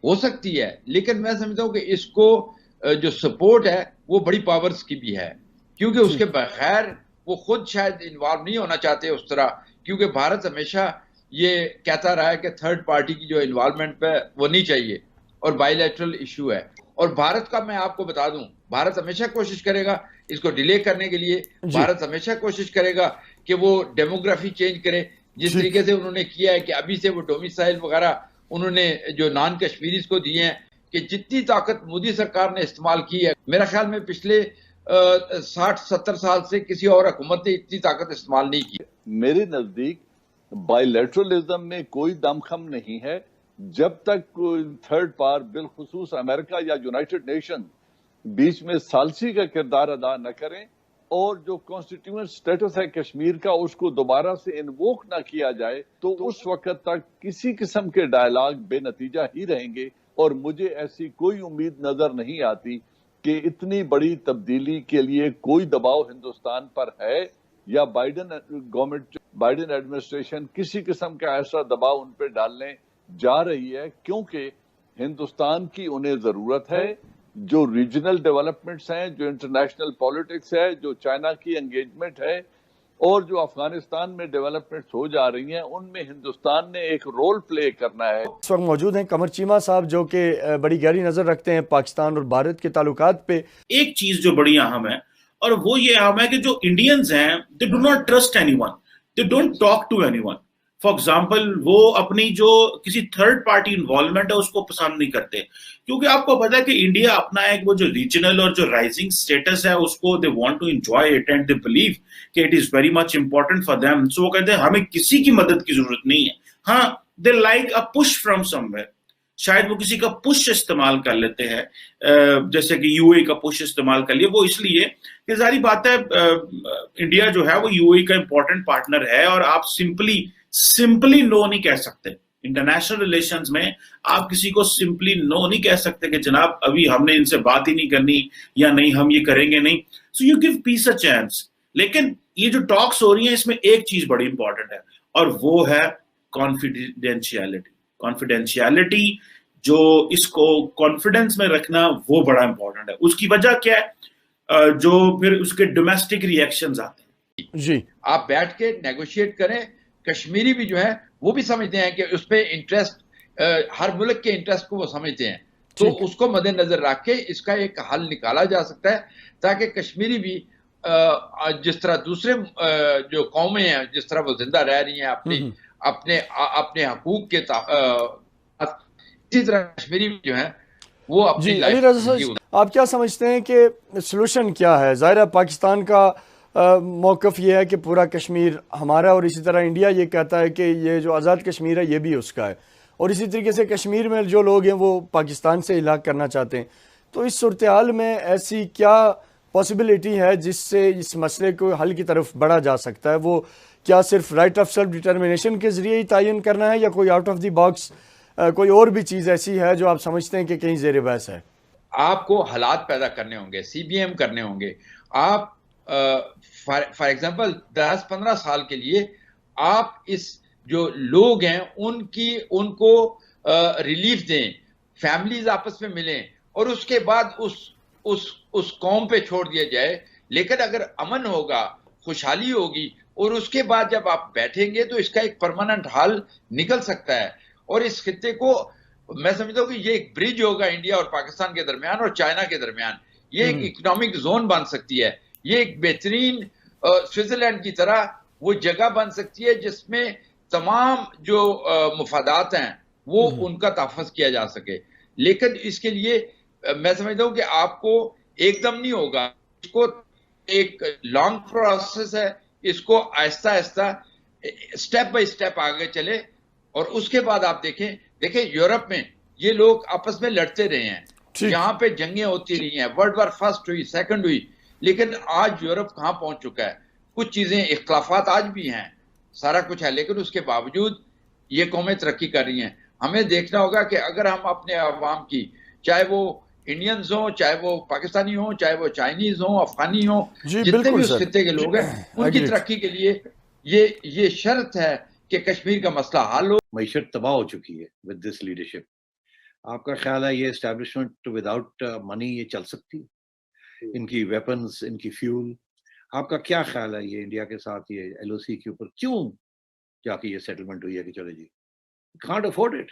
हो सकती है, लेकिन मैं समझता हूं कि इसको जो सपोर्ट है वो बड़ी पावर्स की भी है, क्योंकि उसके बगैर वो खुद शायद इन्वॉल्व नहीं होना चाहते उस तरह, क्योंकि भारत हमेशा ये कहता रहा है कि थर्ड पार्टी की जो इन्वॉल्वमेंट पे वो नहीं चाहिए और बायलैटरल इशू है। और भारत का मैं आपको बता दूं, भारत हमेशा कोशिश करेगा इसको डिले करने के लिए। भारत हमेशा कोशिश करेगा कि वो डेमोग्राफी चेंज करे, जिस तरीके से उन्होंने किया है कि अभी से वो डोमिसाइल वगैरह उन्होंने जो नॉन कश्मीरीज को दिए हैं, कि जितनी ताकत मोदी सरकार ने इस्तेमाल की है, मेरा ख्याल में पिछले 60-70 साल से किसी और हुकूमत ने इतनी ताकत इस्तेमाल नहीं की। मेरे नजदीक बायलैटरलिज्म में कोई दमखम नहीं है जब तक कोई थर्ड पार बिलखुसूस अमेरिका या यूनाइटेड नेशन बीच में सालसी का किरदार अदा न करें और जो कॉन्स्टिट्यूएंट स्टेटस है कश्मीर का उसको दोबारा से इन्वोक ना किया जाए, तो उस वक्त तक किसी किस्म के डायलॉग बेनतीजा ही रहेंगे। और मुझे ऐसी कोई उम्मीद नजर नहीं आती कि इतनी बड़ी तब्दीली के लिए कोई दबाव हिंदुस्तान पर है या बाइडेन गवर्नमेंट, बाइडेन एडमिनिस्ट्रेशन किसी किस्म का ऐसा दबाव उन पर डालने जा रही है, क्योंकि हिंदुस्तान की उन्हें जरूरत है। जो रीजनल डेवलपमेंट्स हैं, जो इंटरनेशनल पॉलिटिक्स है, जो चाइना की एंगेजमेंट है और जो अफगानिस्तान में डेवलपमेंट्स हो जा रही हैं, उनमें हिंदुस्तान ने एक रोल प्ले करना है। इस वक्त मौजूद हैं कमर चीमा साहब, जो कि बड़ी गहरी नजर रखते हैं पाकिस्तान और भारत के ताल्लुकात पे। एक चीज जो बड़ी अहम है और वो ये अहम है कि जो इंडियंस हैं, they do not trust anyone, they don't talk to anyone. For example, वो अपनी जो किसी थर्ड पार्टी इन्वॉल्वमेंट है उसको पसंद नहीं करते, क्योंकि आपको पता है कि इंडिया अपना एक वो जो रीजनल और जो राइजिंग स्टेटस है उसको they want to enjoy it and they believe कि it is very much important for them. So वो कहते हैं हमें किसी की मदद की जरूरत नहीं है। हाँ, they like a push from somewhere, शायद वो किसी का पुश इस्तेमाल कर लेते हैं, जैसे कि यूएई का पुश इस्तेमाल कर लिया। वो इसलिए कि जारी बात है इंडिया जो है वो यूएई का इंपॉर्टेंट पार्टनर है और आप सिंपली नो नहीं कह सकते। इंटरनेशनल रिलेशंस में आप किसी को सिंपली नो नहीं कह सकते कि जनाब अभी हमने इनसे बात ही नहीं करनी या नहीं हम ये करेंगे नहीं। So you give piece a chance. लेकिन ये जो टॉक्स हो रही हैं इसमें एक चीज बड़ी इंपॉर्टेंट है और वो है कॉन्फिडेंशियलिटी। कॉन्फिडेंशियलिटी जो इसको कॉन्फिडेंस में रखना वो बड़ा इंपॉर्टेंट है। उसकी वजह क्या है? जो फिर उसके डोमेस्टिक रिएक्शंस आते हैं। जी, आप बैठ के नेगोशिएट करें। कश्मीरी भी जो है वो भी समझते हैं कि उस पर इंटरेस्ट, हर मुल्क के इंटरेस्ट को वो समझते हैं, तो उसको मद्देनजर रख के इसका एक हल निकाला जा सकता है, ताकि कश्मीरी भी जिस तरह दूसरे जो कौमें हैं जिस तरह वो जिंदा रह रही हैं अपने हकूक के इसी तरह कश्मीरी जो है वो अपनी अली रज़ा साहब, आप क्या समझते हैं कि सलूशन क्या है? ज़ाहिर है पाकिस्तान का मौक़िफ़ ये है कि पूरा कश्मीर हमारा, और इसी तरह इंडिया ये कहता है कि ये जो आज़ाद कश्मीर है ये भी उसका है, और इसी तरीके से कश्मीर में जो लोग हैं वो पाकिस्तान से इलाक़ करना चाहते हैं। तो इस सूरत हाल में ऐसी क्या पॉसिबिलिटी है जिससे इस मसले को हल की तरफ बढ़ा जा सकता है? वो क्या सिर्फ राइट ऑफ सेल्फ डिटर्मिनेशन के ज़रिए ही तयन करना है या कोई आउट ऑफ द बॉक्स कोई और भी चीज़ ऐसी है जो आप समझते हैं कि कहीं ज़ेर बहस है? आपको हालात पैदा करने होंगे, CBM करने होंगे। आप फॉर एग्जांपल 10-15 साल के लिए आप इस जो लोग हैं उनको रिलीफ दें, फैमिलीज आपस में मिलें और उसके बाद उस कौम पे छोड़ दिया जाए। लेकिन अगर अमन होगा, खुशहाली होगी और उसके बाद जब आप बैठेंगे तो इसका एक परमानेंट हल निकल सकता है और इस खित्ते को मैं समझता हूँ कि ये एक ब्रिज होगा इंडिया और पाकिस्तान के दरमियान और चाइना के दरमियान। ये एक इकोनॉमिक जोन बन सकती है, ये एक बेहतरीन स्विट्जरलैंड की तरह वो जगह बन सकती है जिसमें तमाम जो मुफादात हैं वो उनका तहफ़्फ़ुज़ किया जा सके। लेकिन इसके लिए मैं समझता हूँ कि आपको एकदम नहीं होगा, इसको एक लॉन्ग प्रोसेस है, इसको Aahista Aahista step by step आगे चले। और उसके बाद आप देखें यूरोप में ये लोग आपस में लड़ते रहे हैं, यहाँ पे जंगें होती रही हैं, वर्ल्ड वार फर्स्ट हुई, सेकंड हुई, लेकिन आज यूरोप कहाँ पहुंच चुका है? कुछ चीजें इख्तलाफात आज भी हैं, सारा कुछ है, लेकिन उसके बावजूद ये कौमें तरक्की कर रही हैं। हमें देखना होगा कि अगर हम अपने अवाम की, चाहे वो इंडियंस हों, चाहे वो पाकिस्तानी हों, चाहे वो चाइनीज हों, अफगानी हों, जितने भी उस खित्ते के लोग हैं, उनकी तरक्की के लिए ये शर्त है कि कश्मीर का मसला हल हो। मईशत तबाह हो चुकी है विद दिस लीडरशिप। आपका ख्याल है ये एस्टैब्लिशमेंट विदाउट मनी ये चल सकती है? इनकी वेपन्स, इनकी फ्यूल, आपका क्या ख्याल है ये इंडिया के साथ ये LOC के ऊपर क्यों जाके ये सेटलमेंट हुई है कि चलो जी कांट अफोर्ड इट?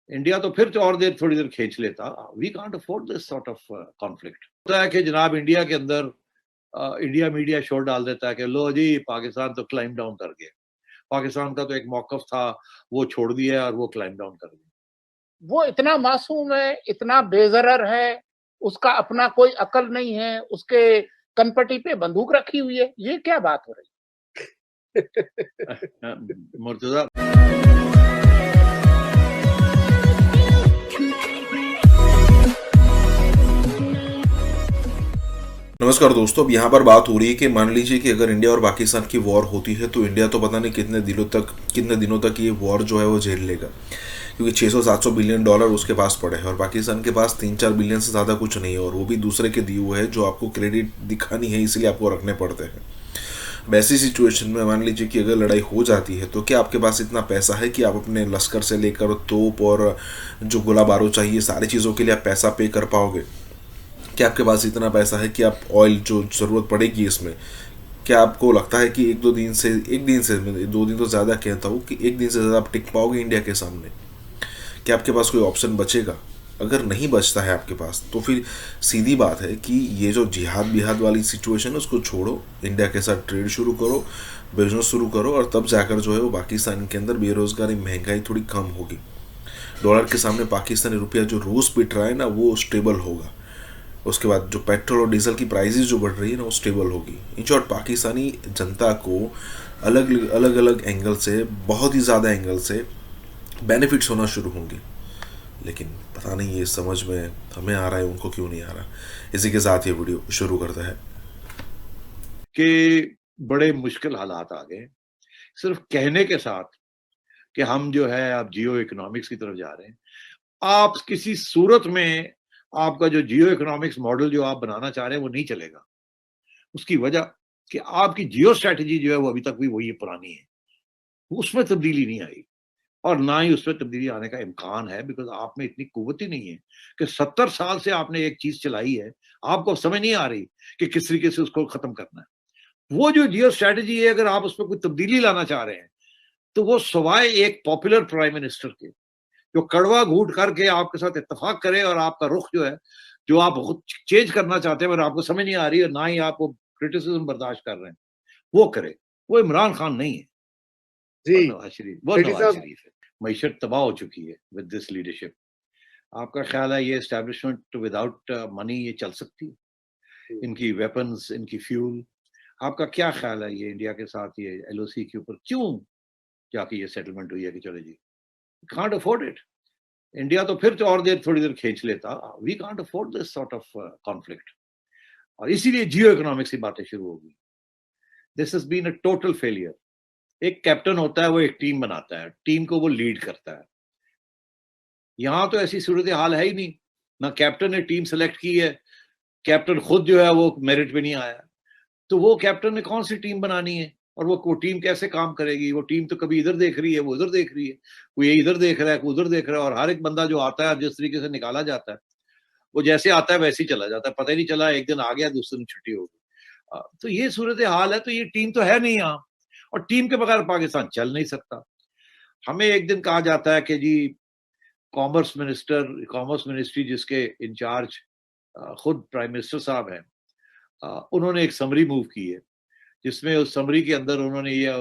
इंडिया तो फिर और देर थोड़ी देर खींच लेता। We can't afford this sort of conflict. होता है कि जनाब इंडिया के अंदर इंडिया मीडिया शोर डाल देता है कि लो जी पाकिस्तान तो क्लाइम डाउन कर गया, पाकिस्तान का तो एक मौकफ था वो छोड़ दिया और वो क्लाइम डाउन कर गया। वो इतना मासूम है, इतना बेजरर है, उसका अपना कोई अकल नहीं है, उसके कनपटी पे बंदूक रखी हुई है, ये क्या बात हो रही है? मुर्तजा नमस्कार दोस्तों, अब यहाँ पर बात हो रही है कि मान लीजिए कि अगर इंडिया और पाकिस्तान की वॉर होती है तो इंडिया तो पता नहीं कितने दिनों तक ये वॉर जो है वो झेल लेगा, क्योंकि 600-700 बिलियन डॉलर उसके पास पड़े हैं और पाकिस्तान के पास 3-4 बिलियन से ज़्यादा कुछ नहीं है, और वो भी दूसरे के दिए हुए हैं जो आपको क्रेडिट दिखानी है, इसलिए आपको रखने पड़ते हैं। वैसी सिचुएशन में मान लीजिए कि अगर लड़ाई हो जाती है तो क्या आपके पास इतना पैसा है कि आप अपने लश्कर से लेकर तोप और जो गोला बारूद चाहिए सारी चीज़ों के लिए आप पैसा पे कर पाओगे? क्या आपके पास इतना पैसा है कि आप ऑयल जो ज़रूरत पड़ेगी इसमें, क्या आपको लगता है कि एक दिन से 2 दिन तो ज़्यादा कहता हूँ कि 1 दिन से ज़्यादा आप टिक पाओगे इंडिया के सामने? क्या आपके पास कोई ऑप्शन बचेगा? अगर नहीं बचता है आपके पास तो फिर सीधी बात है कि ये जो जिहाद वाली सिचुएशन है उसको छोड़ो, इंडिया के साथ ट्रेड शुरू करो, बिजनेस शुरू करो, और तब जाकर जो है वो पाकिस्तान के अंदर बेरोज़गारी, महंगाई थोड़ी कम होगी। डॉलर के सामने पाकिस्तानी रुपया जो रोज़ पिट रहा है ना वो स्टेबल होगा। उसके बाद जो पेट्रोल और डीजल की प्राइसेस जो बढ़ रही है ना वो स्टेबल होगी। इन शॉर्ट पाकिस्तानी जनता को अलग अलग एंगल से, बहुत ही ज़्यादा एंगल से बेनिफिट्स होना शुरू होंगे, लेकिन पता नहीं ये समझ में हमें आ रहा है, उनको क्यों नहीं आ रहा। इसी के साथ ये वीडियो शुरू करता है कि बड़े मुश्किल हालात आ गए सिर्फ कहने के साथ कि हम जो है अब जियो इकोनॉमिक्स की तरफ जा रहे हैं। आप किसी सूरत में आपका जो जियो इकोनॉमिक्स मॉडल जो आप बनाना चाह रहे हैं वो नहीं चलेगा। उसकी वजह कि आपकी जियो स्ट्रैटेजी जो है वो अभी तक भी वही पुरानी है, उसमें तब्दीली नहीं आई और ना ही उसमें तब्दीली आने का इम्कान है, बिकॉज आप में इतनी कुव्वत ही नहीं है कि 70 साल से आपने एक चीज चलाई है, आपको समझ नहीं आ रही कि किस तरीके से उसको खत्म करना है। वो जो जियो स्ट्रैटेजी है, अगर आप उसमें कोई तब्दीली लाना चाह रहे हैं तो वो सवाए एक पॉपुलर प्राइम मिनिस्टर के जो कड़वा घूट करके आपके साथ इत्तेफाक करे और आपका रुख जो है जो आप खुद चेंज करना चाहते हैं और आपको समझ नहीं आ रही है, ना ही आप वो क्रिटिसिज्म बर्दाश्त कर रहे हैं, वो करे। वो इमरान खान नहीं है, वो नवाज शरीफ है। मईशत तबाह हो चुकी है विद दिस लीडरशिप। आपका ख्याल है ये एस्टैब्लिशमेंट विदाउट मनी ये चल सकती है? इनकी वेपन्स, इनकी फ्यूल, आपका क्या ख्याल है ये इंडिया के साथ ये LOC के ऊपर क्यों जाके ये सेटलमेंट हुई है कि चलो जी कांट अफोर्ड इट? इंडिया तो फिर और देर थोड़ी देर खींच लेता। We can't afford this sort of conflict, और इसीलिए जियो इकोनॉमिक्स की बातें शुरू हो गई। This has been a total failure. एक कैप्टन होता है, वो एक टीम बनाता है, टीम को वो लीड करता है। यहां तो ऐसी सूरत हाल है ही नहीं, ना कैप्टन ने टीम सेलेक्ट की है, कैप्टन खुद जो है वो मेरिट पे नहीं आया, तो वो कैप्टन ने कौन सी टीम बनानी है और वो टीम कैसे काम करेगी? वो टीम तो कभी इधर देख रही है, वो उधर देख रही है, कोई इधर देख रहा है, कोई उधर देख रहा है, और हर एक बंदा जो आता है जिस तरीके से निकाला जाता है वो जैसे आता है वैसे ही चला जाता है, पता ही नहीं चला एक दिन आ गया दूसरे दिन छुट्टी हो गई। तो ये सूरत हाल है। तो ये टीम तो है नहीं यहाँ, और टीम के बगैर पाकिस्तान चल नहीं सकता। हमें एक दिन कहा जाता है कि जी कॉमर्स मिनिस्ट्री जिसके इंचार्ज खुद प्राइम मिनिस्टर साहब हैं, उन्होंने एक समरी मूव की है, जिसमें उस समरी के अंदर उन्होंने ये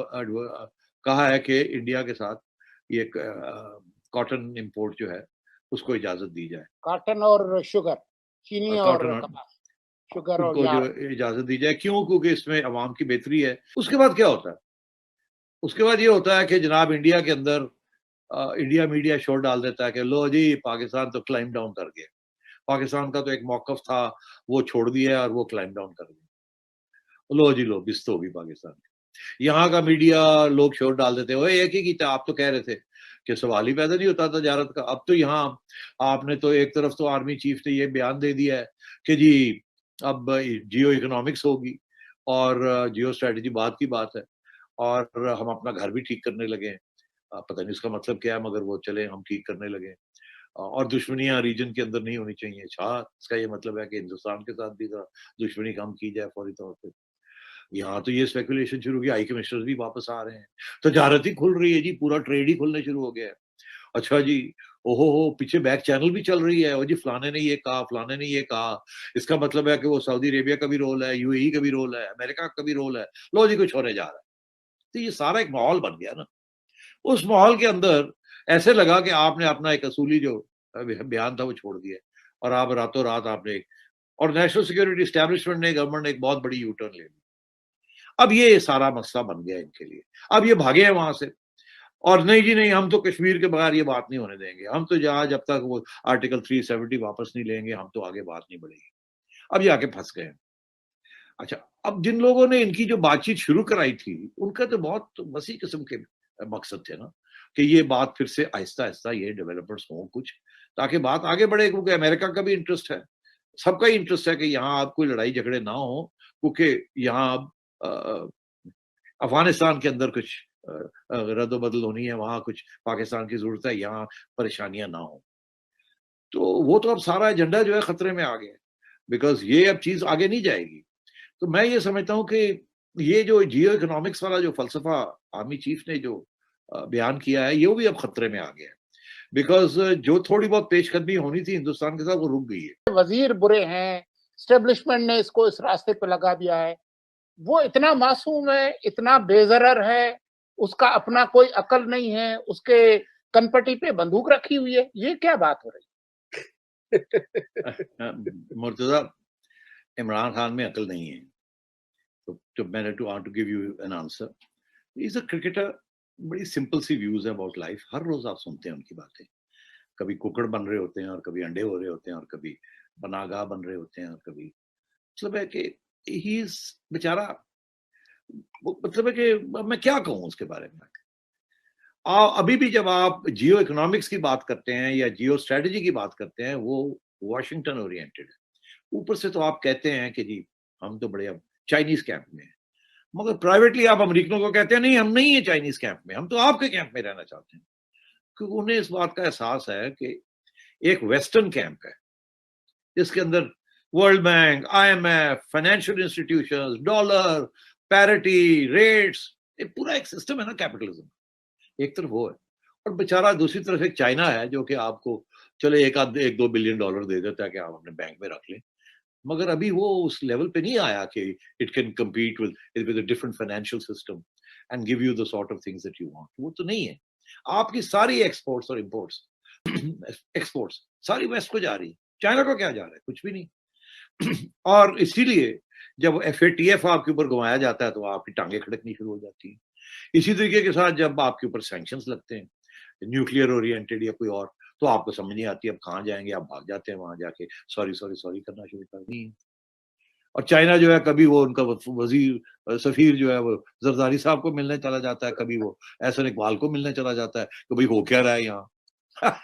कहा है कि इंडिया के साथ ये कॉटन इंपोर्ट जो है उसको इजाजत दी जाए। कॉटन और शुगर, चीनी और कपास, शुगर और जो इजाजत दी जाए। क्यों? क्योंकि इसमें अवाम की बेहतरी है। उसके बाद क्या होता है? उसके बाद ये होता है कि जनाब इंडिया के अंदर इंडिया मीडिया शोर डाल देता है कि लो जी पाकिस्तान तो क्लाइम डाउन कर गया, पाकिस्तान का तो एक मौकफ था वो छोड़ दिया और वो क्लाइम डाउन कर गया, लो जी लो बिस्त होगी पाकिस्तान। यहाँ का मीडिया लोग शोर डाल देते हैं, एक ही की आप तो कह रहे थे कि सवाल ही पैदा नहीं होता तजारत का। अब तो यहाँ आपने तो एक तरफ तो आर्मी चीफ ने ये बयान दे दिया है कि जी अब जियो इकोनॉमिक्स होगी और जियो स्ट्रेटजी बाद की बात है और हम अपना घर भी ठीक करने लगे हैं। पता नहीं इसका मतलब क्या है, मगर वो चले हम ठीक करने लगे और दुश्मनियां रीजन के अंदर नहीं होनी चाहिए। अच्छा, इसका ये मतलब है कि हिंदुस्तान के साथ भी दुश्मनी कम की जाए फौरी तौर पर। यहाँ तो ये स्पेकुलेशन शुरू हो गया, हाई कमिश्नर भी वापस आ रहे हैं, तजारत ही खुल रही है जी, पूरा ट्रेड ही खुलने शुरू हो गया है। अच्छा जी, ओहो पीछे बैक चैनल भी चल रही है, और जी फलाने ने ये कहा, फलाने ने ये कहा, इसका मतलब है कि वो सऊदी अरेबिया का भी रोल है, यूएई का भी रोल है, अमेरिका का भी रोल है, लो जी कुछ होने जा रहा है। तो ये सारा एक माहौल बन गया ना। उस माहौल के अंदर ऐसे लगा कि आपने अपना एक असूली जो बयान था वो छोड़ दिया और आप रातों रात आपने और नेशनल सिक्योरिटी एस्टेब्लिशमेंट ने, गवर्नमेंट ने एक बहुत बड़ी यू टर्न ले ली। अब ये सारा मसला बन गया इनके लिए। अब ये भागे हैं वहां से और नहीं जी नहीं, हम तो कश्मीर के बगैर ये बात नहीं होने देंगे, हम तो जब तक वो आर्टिकल 370 वापस नहीं लेंगे हम तो आगे बात नहीं बढ़ेगी। अब ये आके फंस गए। अच्छा, अब जिन लोगों ने इनकी जो बातचीत शुरू कराई थी उनका तो बहुत वसी किस्म के मकसद थे ना कि ये बात फिर से आहिस्ता आहिस्ता ये डेवलपर्स हों कुछ, ताकि बात आगे बढ़े। क्योंकि अमेरिका का भी इंटरेस्ट है, सबका ही इंटरेस्ट है कि यहाँ आप कोई लड़ाई झगड़े ना हो, क्योंकि यहाँ अब अफगानिस्तान के अंदर कुछ रद्द-बदल होनी है, वहां कुछ पाकिस्तान की जरूरत है, यहाँ परेशानियां ना हो। तो वो तो अब सारा एजेंडा जो है खतरे में आ गया, बिकॉज ये अब चीज आगे नहीं जाएगी। तो मैं ये समझता हूँ कि ये जो जियो इकोनॉमिक्स वाला जो फलसफा आर्मी चीफ ने जो बयान किया है, ये भी अब खतरे में आ गया है, बिकॉज जो थोड़ी बहुत पेशकदमी होनी थी हिंदुस्तान के साथ वो रुक गई है। वजीर बुरे हैं, एस्टेब्लिशमेंट ने इसको इस रास्ते पे लगा दिया है, वो इतना मासूम है, इतना बेजरर है, उसका अपना कोई अकल नहीं है, उसके कनपटी पे बंदूक रखी हुई है, ये क्या बात हो रही है? मुर्तजा, इमरान खान में अकल नहीं है, तो मैंने to give you an answer. Is a cricketer, बड़ी सिंपल सी व्यूज है अबाउट लाइफ, हर रोज आप सुनते हैं उनकी बातें। कभी कुकड़ बन रहे होते हैं और कभी अंडे हो रहे होते हैं और कभी बनागा बन रहे होते हैं और कभी, मतलब है कि ही इज बेचारा, मतलब है कि मैं क्या कहूँ उसके बारे में। अभी भी जब आप जियो इकोनॉमिक्स की बात करते हैं या जियो स्ट्रेटजी की बात करते हैं, वो वॉशिंगटन ओरिएंटेड है। ऊपर से तो आप कहते हैं कि जी हम तो बड़े अब चाइनीज कैंप में हैं, मगर प्राइवेटली आप अमेरिकनों को कहते हैं नहीं हम नहीं है चाइनीज कैंप में, हम तो आपके कैंप में रहना चाहते हैं। क्योंकि उन्हें इस बात का एहसास है कि एक वेस्टर्न कैंप है जिसके अंदर world bank, IMF, financial institutions, dollar, parity, rates, पूरा एक सिस्टम है ना कैपिटलिज्म। एक तरफ वो है और बेचारा दूसरी तरफ एक चाइना है जो कि आपको चले 1-2 बिलियन डॉलर दे देता है कि आप अपने बैंक में रख लें, मगर अभी वो उस लेवल पे नहीं आया कि it can compete with a different financial system and give you the sort of things that you want. वो तो नहीं है। आपकी सारी एक्सपोर्ट्स और इंपोर्ट्स एक्सपोर्ट्स सारी वेस्ट को जा रही है, चाइना को क्या जा रहा है? कुछ भी नहीं। और इसीलिए जब FATF आपके ऊपर घुमाया जाता है तो आपकी टांगे खड़कनी शुरू हो जाती है। इसी तरीके के साथ जब आपके ऊपर सैंक्शंस लगते हैं, न्यूक्लियर ओरिएंटेड या कोई और, तो आपको समझ नहीं आती अब कहाँ जाएंगे, आप भाग जाते हैं वहां जाके सॉरी करना शुरू कर दी। और चाइना जो है कभी वो उनका वजीर सफीर जो है वो जरदारी साहब को मिलने चला जाता है, कभी वो एहसन इकबाल को मिलने चला जाता है कि भाई हो क्या रहा है यहाँ।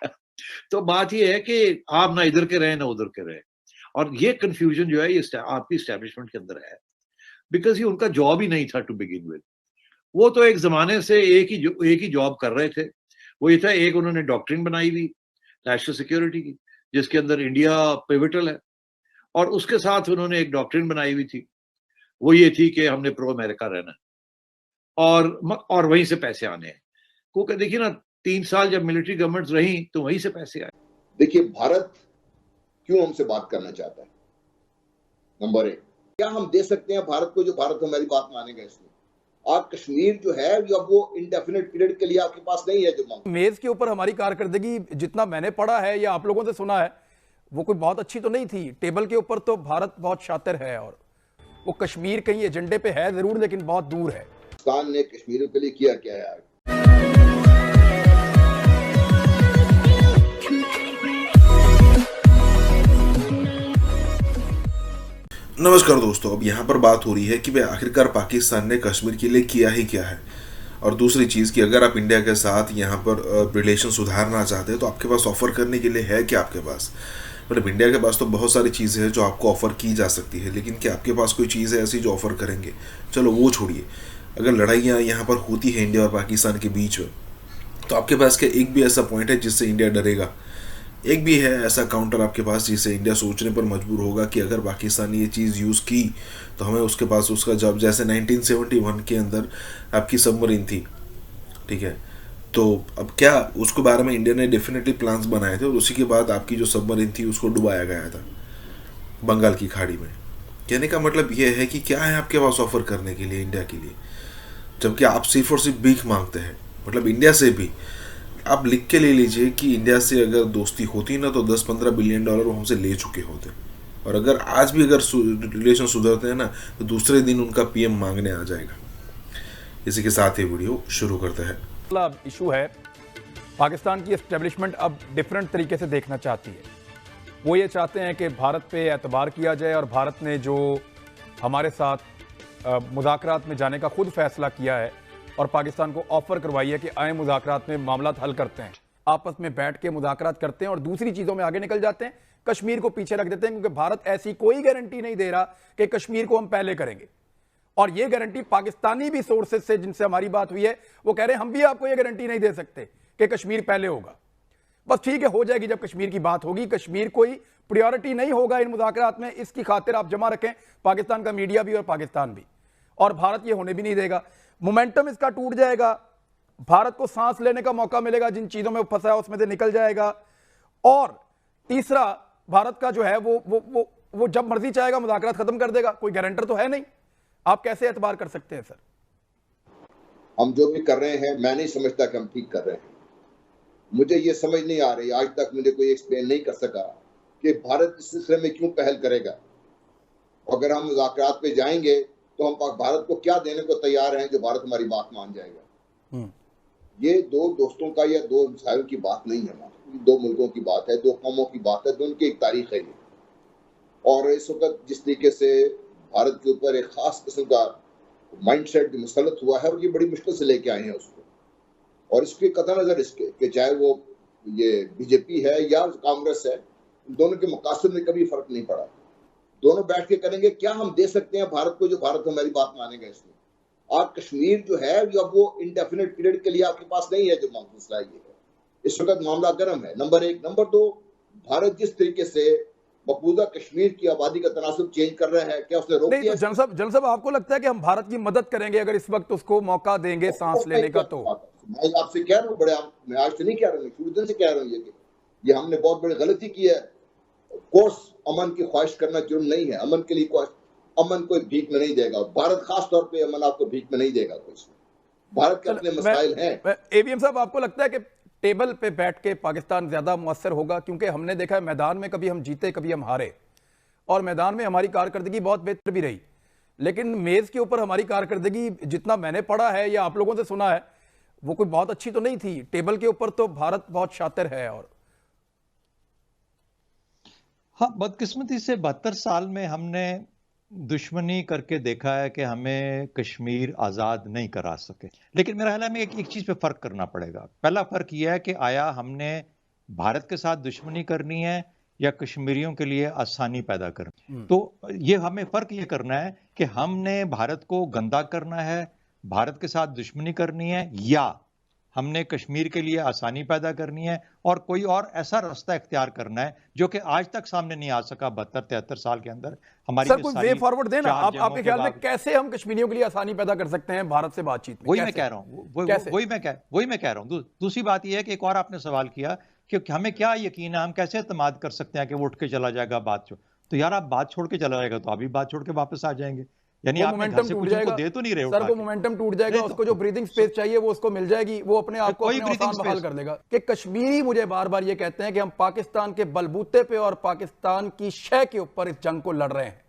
तो बात ये है कि आप ना इधर के रहे ना उधर के रहे, और ये कंफ्यूजन जो है ये आपकी एस्टेब्लिशमेंट के अंदर है, बिकॉज ये उनका जॉब ही नहीं था टू बिगिन विद। वो तो एक जमाने से एक ही जॉब कर रहे थे, वो ये था, एक उन्होंने डॉक्ट्रिन बनाई हुई नेशनल सिक्योरिटी की जिसके अंदर इंडिया पिवटल है, और उसके साथ उन्होंने एक डॉक्ट्रिन बनाई हुई थी, वो ये थी कि हमने प्रो अमेरिका रहना है और वहीं से पैसे आने हैं। क्योंकि देखिए ना, 3 साल जब मिलिट्री गवर्नमेंट रही तो वहीं से पैसे आए। देखिए, भारत क्यों हमसे बात करना चाहता है? नंबर 1, क्या हम दे सकते हैं भारत को जो भारत हमारी बात मानेगा? इसमें आप कश्मीर जो है अब वो इंडेफिनिट पीरियड के लिए आपके पास नहीं है जो मांग। मेज के ऊपर हमारी कारकर्दगी जितना मैंने पढ़ा है या आप लोगों से सुना है वो कोई बहुत अच्छी तो नहीं थी। टेबल के ऊपर तो भारत बहुत शातिर है और वो कश्मीर कहीं एजेंडे पे है जरूर, लेकिन बहुत दूर है। पाकिस्तान ने कश्मीर के लिए किया क्या है? नमस्कार दोस्तों, अब यहाँ पर बात हो रही है कि भाई आखिरकार पाकिस्तान ने कश्मीर के लिए किया ही क्या है। और दूसरी चीज़ कि अगर आप इंडिया के साथ यहाँ पर रिलेशन सुधारना चाहते हैं तो आपके पास ऑफर करने के लिए है क्या? आपके पास मतलब इंडिया के पास तो बहुत सारी चीज़ें हैं जो आपको ऑफर की जा सकती है, लेकिन क्या आपके पास कोई चीज़ है ऐसी जो ऑफर करेंगे? चलो वो छोड़िए, अगर लड़ाइयाँ यहाँ पर होती है इंडिया और पाकिस्तान के बीच में तो आपके पास क्या एक भी ऐसा पॉइंट है जिससे इंडिया डरेगा? एक भी है ऐसा काउंटर आपके पास जिसे इंडिया सोचने पर मजबूर होगा कि अगर पाकिस्तान ने ये चीज़ यूज़ की तो हमें उसके पास उसका जवाब, जैसे 1971 के अंदर आपकी सबमरीन थी, ठीक है, तो अब क्या उसके बारे में इंडिया ने डेफिनेटली प्लान्स बनाए थे और उसी के बाद आपकी जो सबमरीन थी उसको डुबाया गया था बंगाल की खाड़ी में। कहने का मतलब ये है कि क्या है आपके पास ऑफर करने के लिए इंडिया के लिए, जबकि आप सिर्फ और सिर्फ भीख मांगते हैं। मतलब इंडिया से भी आप लिख के ले लीजिए कि इंडिया से अगर दोस्ती होती ना तो 10-15 बिलियन डॉलर वो हमसे ले चुके होते, और अगर आज भी अगर रिलेशन सुधरते हैं ना तो दूसरे दिन उनका पीएम मांगने आ जाएगा। इसी के साथ ये वीडियो शुरू करते हैं। मतलब इशू है पाकिस्तान की एस्टेब्लिशमेंट अब डिफरेंट तरीके से देखना चाहती है। वो ये चाहते हैं कि भारत पे एतबार किया जाए और भारत ने जो हमारे साथ मुज़ाकरात में जाने का खुद फैसला किया है और पाकिस्तान को ऑफर करवाई है कि आए मुज़ाकरात में मामला हल करते हैं, आपस में बैठ के मुज़ाकरात करते हैं और दूसरी चीज़ों में आगे निकल जाते हैं, कश्मीर को पीछे रख देते हैं, क्योंकि भारत ऐसी कोई गारंटी नहीं दे रहा कि कश्मीर को हम पहले करेंगे। और ये गारंटी पाकिस्तानी भी सोर्सेज से जिनसे हमारी बात हुई है वो कह रहे हैं हम भी आपको ये गारंटी नहीं दे सकते कि कश्मीर पहले होगा। बस ठीक है, हो जाएगी जब कश्मीर की बात होगी। कश्मीर कोई प्रायोरिटी नहीं होगा इन मुज़ाकरात में, इसकी खातिर आप जमा रखें, पाकिस्तान का मीडिया भी और पाकिस्तान भी, और भारत ये होने भी नहीं देगा। मोमेंटम इसका टूट जाएगा, भारत को सांस लेने का मौका मिलेगा, जिन चीजों में फंसा है उसमें से निकल जाएगा। और तीसरा, भारत का जो है वो जब मर्जी चाहेगा मुज़ाकरात खत्म कर देगा, कोई गारंटर तो है नहीं। आप कैसे एतबार कर सकते हैं सर? हम जो भी कर रहे हैं मैं नहीं समझता कि हम ठीक कर रहे हैं। मुझे ये समझ नहीं आ रही, आज तक मुझे कोई एक्सप्लेन नहीं कर सका कि भारत इस सिलसिले में क्यों पहल करेगा। अगर हम मुज़ाकरात पे जाएंगे तो हम भारत को क्या देने को तैयार हैं जो भारत हमारी बात मान जाएगा? ये दो दोस्तों का या दो मिसाइलों की बात नहीं है, दो मुल्कों की बात है, दो कौमों की बात है, दोनों की एक तारीख है ये। और इस वक्त जिस तरीके से भारत के ऊपर एक खास किस्म का माइंडसेट मुसलत हुआ है और ये बड़ी मुश्किल से लेके आए हैं उसको, और इसके कतई नजर इसके कि चाहे वो ये बीजेपी है या कांग्रेस है, दोनों के मकासद में कभी फर्क नहीं पड़ा। दोनों बैठ के करेंगे क्या हम दे सकते हैं भारत को जो भारत हमारी बात मानेगा। इसमें आप कश्मीर जो है अब वो इंडेफिनिट पीरियड के लिए आपके पास नहीं है जो मसला ये है। इस वक्त मामला गर्म है, नंबर 1। नंबर 2, भारत जिस तरीके से मकबूजा कश्मीर की आबादी का तनासुब चेंज कर रहा है, क्या उसने रोक दिया? जनरल साहब आपको लगता है कि हम भारत की मदद करेंगे अगर इस वक्त उसको मौका देंगे सांस लेने का? तो मैं आपसे कह रहा हूँ, मैं आज से नहीं कह रहा हूँ, शुरू दिन से कह रहा हूँ ये हमने बहुत बड़ी गलती की है। कोर्स अमन की ख्वाहिश करना जुर्म नहीं है, अमन के लिए ख्वाहिश, अमन कोई भीख में नहीं देगा, भारत खास तौर पे अमन आपको भीख में नहीं देगा। कुछ भारत के अपने मसाइल हैं। एवीएम साहब, आपको लगता है कि टेबल पे बैठ के पाकिस्तान ज्यादा मुअस्सर होगा? क्योंकि हमने देखा है मैदान में कभी हम जीते कभी हम हारे, और मैदान में हमारी कारकर्दगी बहुत बेहतर भी रही, लेकिन मेज के ऊपर हमारी कारकर्दगी जितना मैंने पढ़ा है या आप लोगों से सुना है वो कोई बहुत अच्छी तो नहीं थी। टेबल के ऊपर तो भारत बहुत शातिर है। और हाँ, बदकिस्मती से 72 साल में हमने दुश्मनी करके देखा है कि हमें कश्मीर आज़ाद नहीं करा सके। लेकिन मेरा ख्याल है हमें एक चीज़ पे फ़र्क करना पड़ेगा। पहला फ़र्क यह है कि आया हमने भारत के साथ दुश्मनी करनी है या कश्मीरियों के लिए आसानी पैदा करनी। तो ये हमें फ़र्क ये करना है कि हमने भारत को गंदा करना है, भारत के साथ दुश्मनी करनी है, या हमने कश्मीर के लिए आसानी पैदा करनी है और कोई और ऐसा रास्ता इख्तियार करना है जो कि आज तक सामने नहीं आ सका 72-73 साल के अंदर। हमारी सर कोई वे फॉरवर्ड देना, आपके ख्याल में कैसे हम कश्मीरियों के लिए आसानी पैदा कर सकते हैं भारत से बातचीत में? वही मैं कह रहा हूँ, वही मैं कह रहा हूँ। दूसरी बात यह है कि एक और आपने सवाल किया कि हमें क्या यकीन है, हम कैसे एतमाद कर सकते हैं कि वो उठ के चला जाएगा बात। तो यार आप बात छोड़ के चला जाएगा तो आप भी बात छोड़ के वापस आ जाएंगे, यानी आप मोमेंटम टूट जाएगा, दे तो नहीं रहे सर, वो मोमेंटम टूट जाएगा, उसको जो ब्रीदिंग स्पेस चाहिए वो उसको मिल जाएगी, वो अपने आप को बहाल कर देगा। कि कश्मीरी मुझे बार बार ये कहते हैं कि हम पाकिस्तान के बलबूते पे और पाकिस्तान की शय के ऊपर इस जंग को लड़ रहे हैं।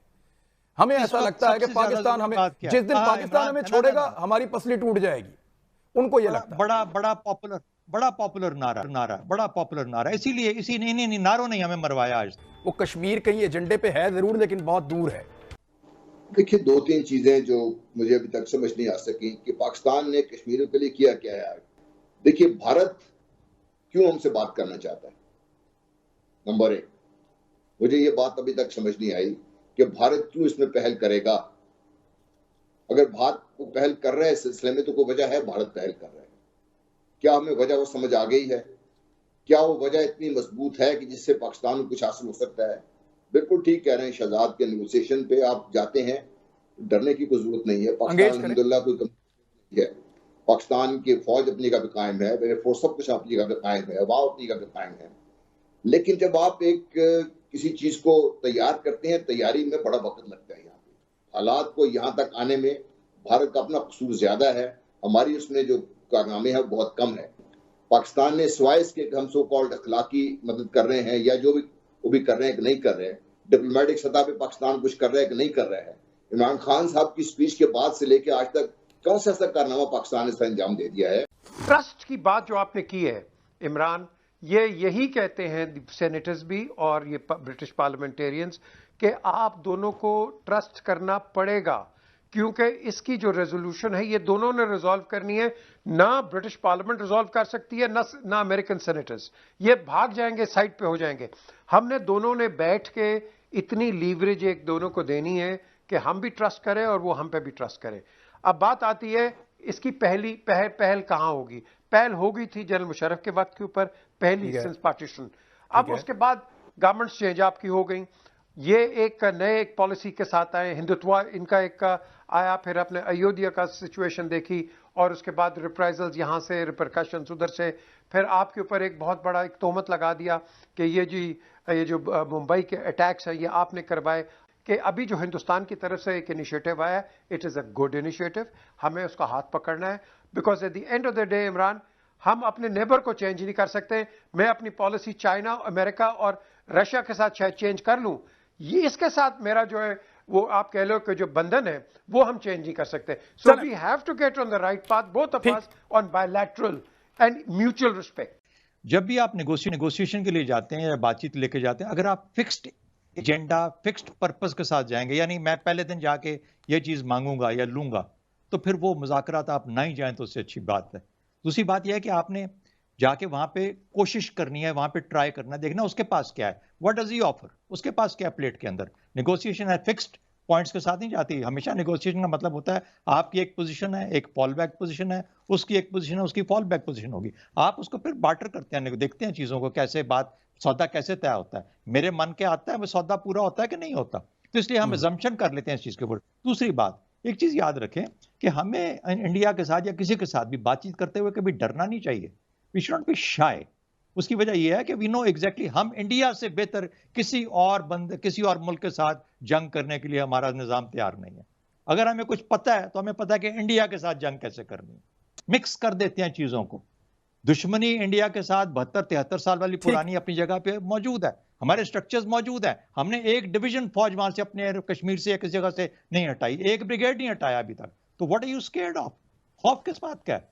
हमें ऐसा लगता है कि पाकिस्तान हमें, जिस दिन पाकिस्तान हमें छोड़ेगा हमारी पसली टूट जाएगी, उनको ये लगता है। बड़ा पॉपुलर नारा, इसीलिए इसी नहीं नारों ने हमें मरवाया आज। वो कश्मीर कहीं एजेंडे पे है जरूर, लेकिन बहुत दूर है। देखिए, 2-3 चीजें जो मुझे अभी तक समझ नहीं आ सकी कि पाकिस्तान ने कश्मीरियों के लिए किया क्या है। देखिए, भारत क्यों हमसे बात करना चाहता है, नंबर 1। मुझे ये बात अभी तक समझ नहीं आई कि भारत क्यों इसमें पहल करेगा। अगर भारत को पहल कर रहा है इस सिलसिले में तो कोई वजह है, भारत पहल कर रहा है। क्या हमें वजह वो समझ आ गई है? क्या वो वजह इतनी मजबूत है कि जिससे पाकिस्तान को कुछ हासिल हो सकता है? बिल्कुल ठीक कह रहे हैं शहजाद के नेगोशिएशन पे आप जाते हैं, डरने की कोई जरूरत नहीं है। पाकिस्तान अल्हम्दुलिल्लाह कोई कमजोर है, पाकिस्तान की फौज अपनी जगह पे कायम है, एयरफोर्स सब कुछ अपनी जगह पे कायम है, हवा अपनी जगह पे कायम है। लेकिन जब आप एक किसी चीज को तैयार करते हैं, तैयारी में बड़ा वक्त लगता है। यहाँ पे हालात को यहाँ तक आने में भारत का अपना कसूर ज्यादा है, हमारी उसमें जो कारनामे है बहुत कम है। पाकिस्तान ने सिवाय इसके हम सो कॉल्ड अखलाकी मदद कर रहे हैं या जो भी वो भी कर रहे हैं कि नहीं कर रहे हैं, डिप्लोमेटिक सतह पे पाकिस्तान कुछ कर रहा है कि नहीं कर रहा है। इमरान खान साहब की स्पीच के बाद से लेकर आज तक कौन सा ऐसा कारनामा पाकिस्तान ने इसका अंजाम दे दिया है? ट्रस्ट की बात जो आपने की है इमरान, ये यही कहते हैं सेनेटर्स भी और ये ब्रिटिश पार्लियामेंटेरियंस कि आप दोनों को ट्रस्ट करना पड़ेगा, क्योंकि इसकी जो रेजोल्यूशन है ये दोनों ने रिजॉल्व करनी है। ना ब्रिटिश पार्लियामेंट रिजॉल्व कर सकती है ना अमेरिकन सेनेटर्स, ये भाग जाएंगे, साइड पे हो जाएंगे। हमने दोनों ने बैठ के इतनी लीवरेज एक दोनों को देनी है कि हम भी ट्रस्ट करें और वो हम पे भी ट्रस्ट करें। अब बात आती है इसकी पहल कहाँ होगी। पहल हो गई थी जनरल मुशर्रफ के वक्त के ऊपर, पहली सिंस पार्टीशन। अब उसके बाद गवर्नमेंट चेंज आपकी हो गई, ये एक नए एक पॉलिसी के साथ आए, हिंदुत्व इनका एक आया, फिर अपने अयोध्या का सिचुएशन देखी और उसके बाद रिप्राइजल्स यहाँ से, रिपरकशंस उधर से, फिर आपके ऊपर एक बहुत बड़ा एक तोहमत लगा दिया कि ये जो मुंबई के अटैक्स हैं ये आपने करवाए। कि अभी जो हिंदुस्तान की तरफ से एक इनिशिएटिव आया, it is a good initiative, हमें उसका हाथ पकड़ना है। Because at the end of the day Imran, हम अपने नेबर को चेंज नहीं कर सकते। मैं अपनी पॉलिसी चाइना, अमेरिका और रशिया के साथ शायद चेंज कर लूँ, ये इसके साथ मेरा जो है वो आप कह लो कि जो बंधन है वो हम चेंज नहीं कर सकते। So we have to get on the right path, both of us, on bilateral and mutual respect. जब भी आप नेगोशिएशन के लिए जाते हैं या बातचीत लेके जाते हैं, अगर आप फिक्स्ड एजेंडा, फिक्स्ड पर्पस के साथ जाएंगे, यानी मैं पहले दिन जाके ये चीज़ मांगूंगा या लूंगा, तो फिर वो मुज़ाकरात आप ना ही जाएं तो उससे अच्छी बात है। दूसरी बात यह है कि आपने जाके वहां पे कोशिश करनी है, वहां पे ट्राई करना है, देखना उसके पास क्या है, व्हाट डज ही ऑफर, उसके पास क्या प्लेट के अंदर। नेगोशिएशन है फिक्स्ड पॉइंट्स के साथ नहीं जाती। हमेशा नेगोशिएशन का मतलब होता है आपकी एक पोजीशन है, एक फॉल बैक पोजीशन है, उसकी एक पोजीशन है, उसकी फॉल बैक पोजीशन होगी, आप उसको फिर बार्टर करते हैं, देखते हैं चीज़ों को कैसे बात सौदा कैसे तय होता है, मेरे मन के आता है वो सौदा पूरा होता है कि नहीं होता, तो इसलिए हम अजम्पशन कर लेते हैं इस चीज़ के ऊपर। दूसरी बात, एक चीज़ याद रखें कि हमें इंडिया के साथ या किसी के साथ भी बातचीत करते हुए कभी डरना नहीं चाहिए। We should not be shy. उसकी वजह यह है कि वी नो एग्जैक्टली हम इंडिया से बेहतर किसी और मुल्क के साथ जंग करने के लिए हमारा निज़ाम तैयार नहीं है। अगर हमें कुछ पता है तो हमें पता है कि इंडिया के साथ जंग कैसे करनी है। मिक्स कर देते हैं चीज़ों को। दुश्मनी इंडिया के साथ 72-73 साल वाली पुरानी अपनी जगह पे मौजूद है, हमारे स्ट्रक्चर्स मौजूद है। हमने एक डिवीजन फौज वहां से अपने कश्मीर से या किसी जगह से नहीं हटाई, एक ब्रिगेड नहीं हटाया अभी तक। तो what are you scared of? खौफ किस बात का है?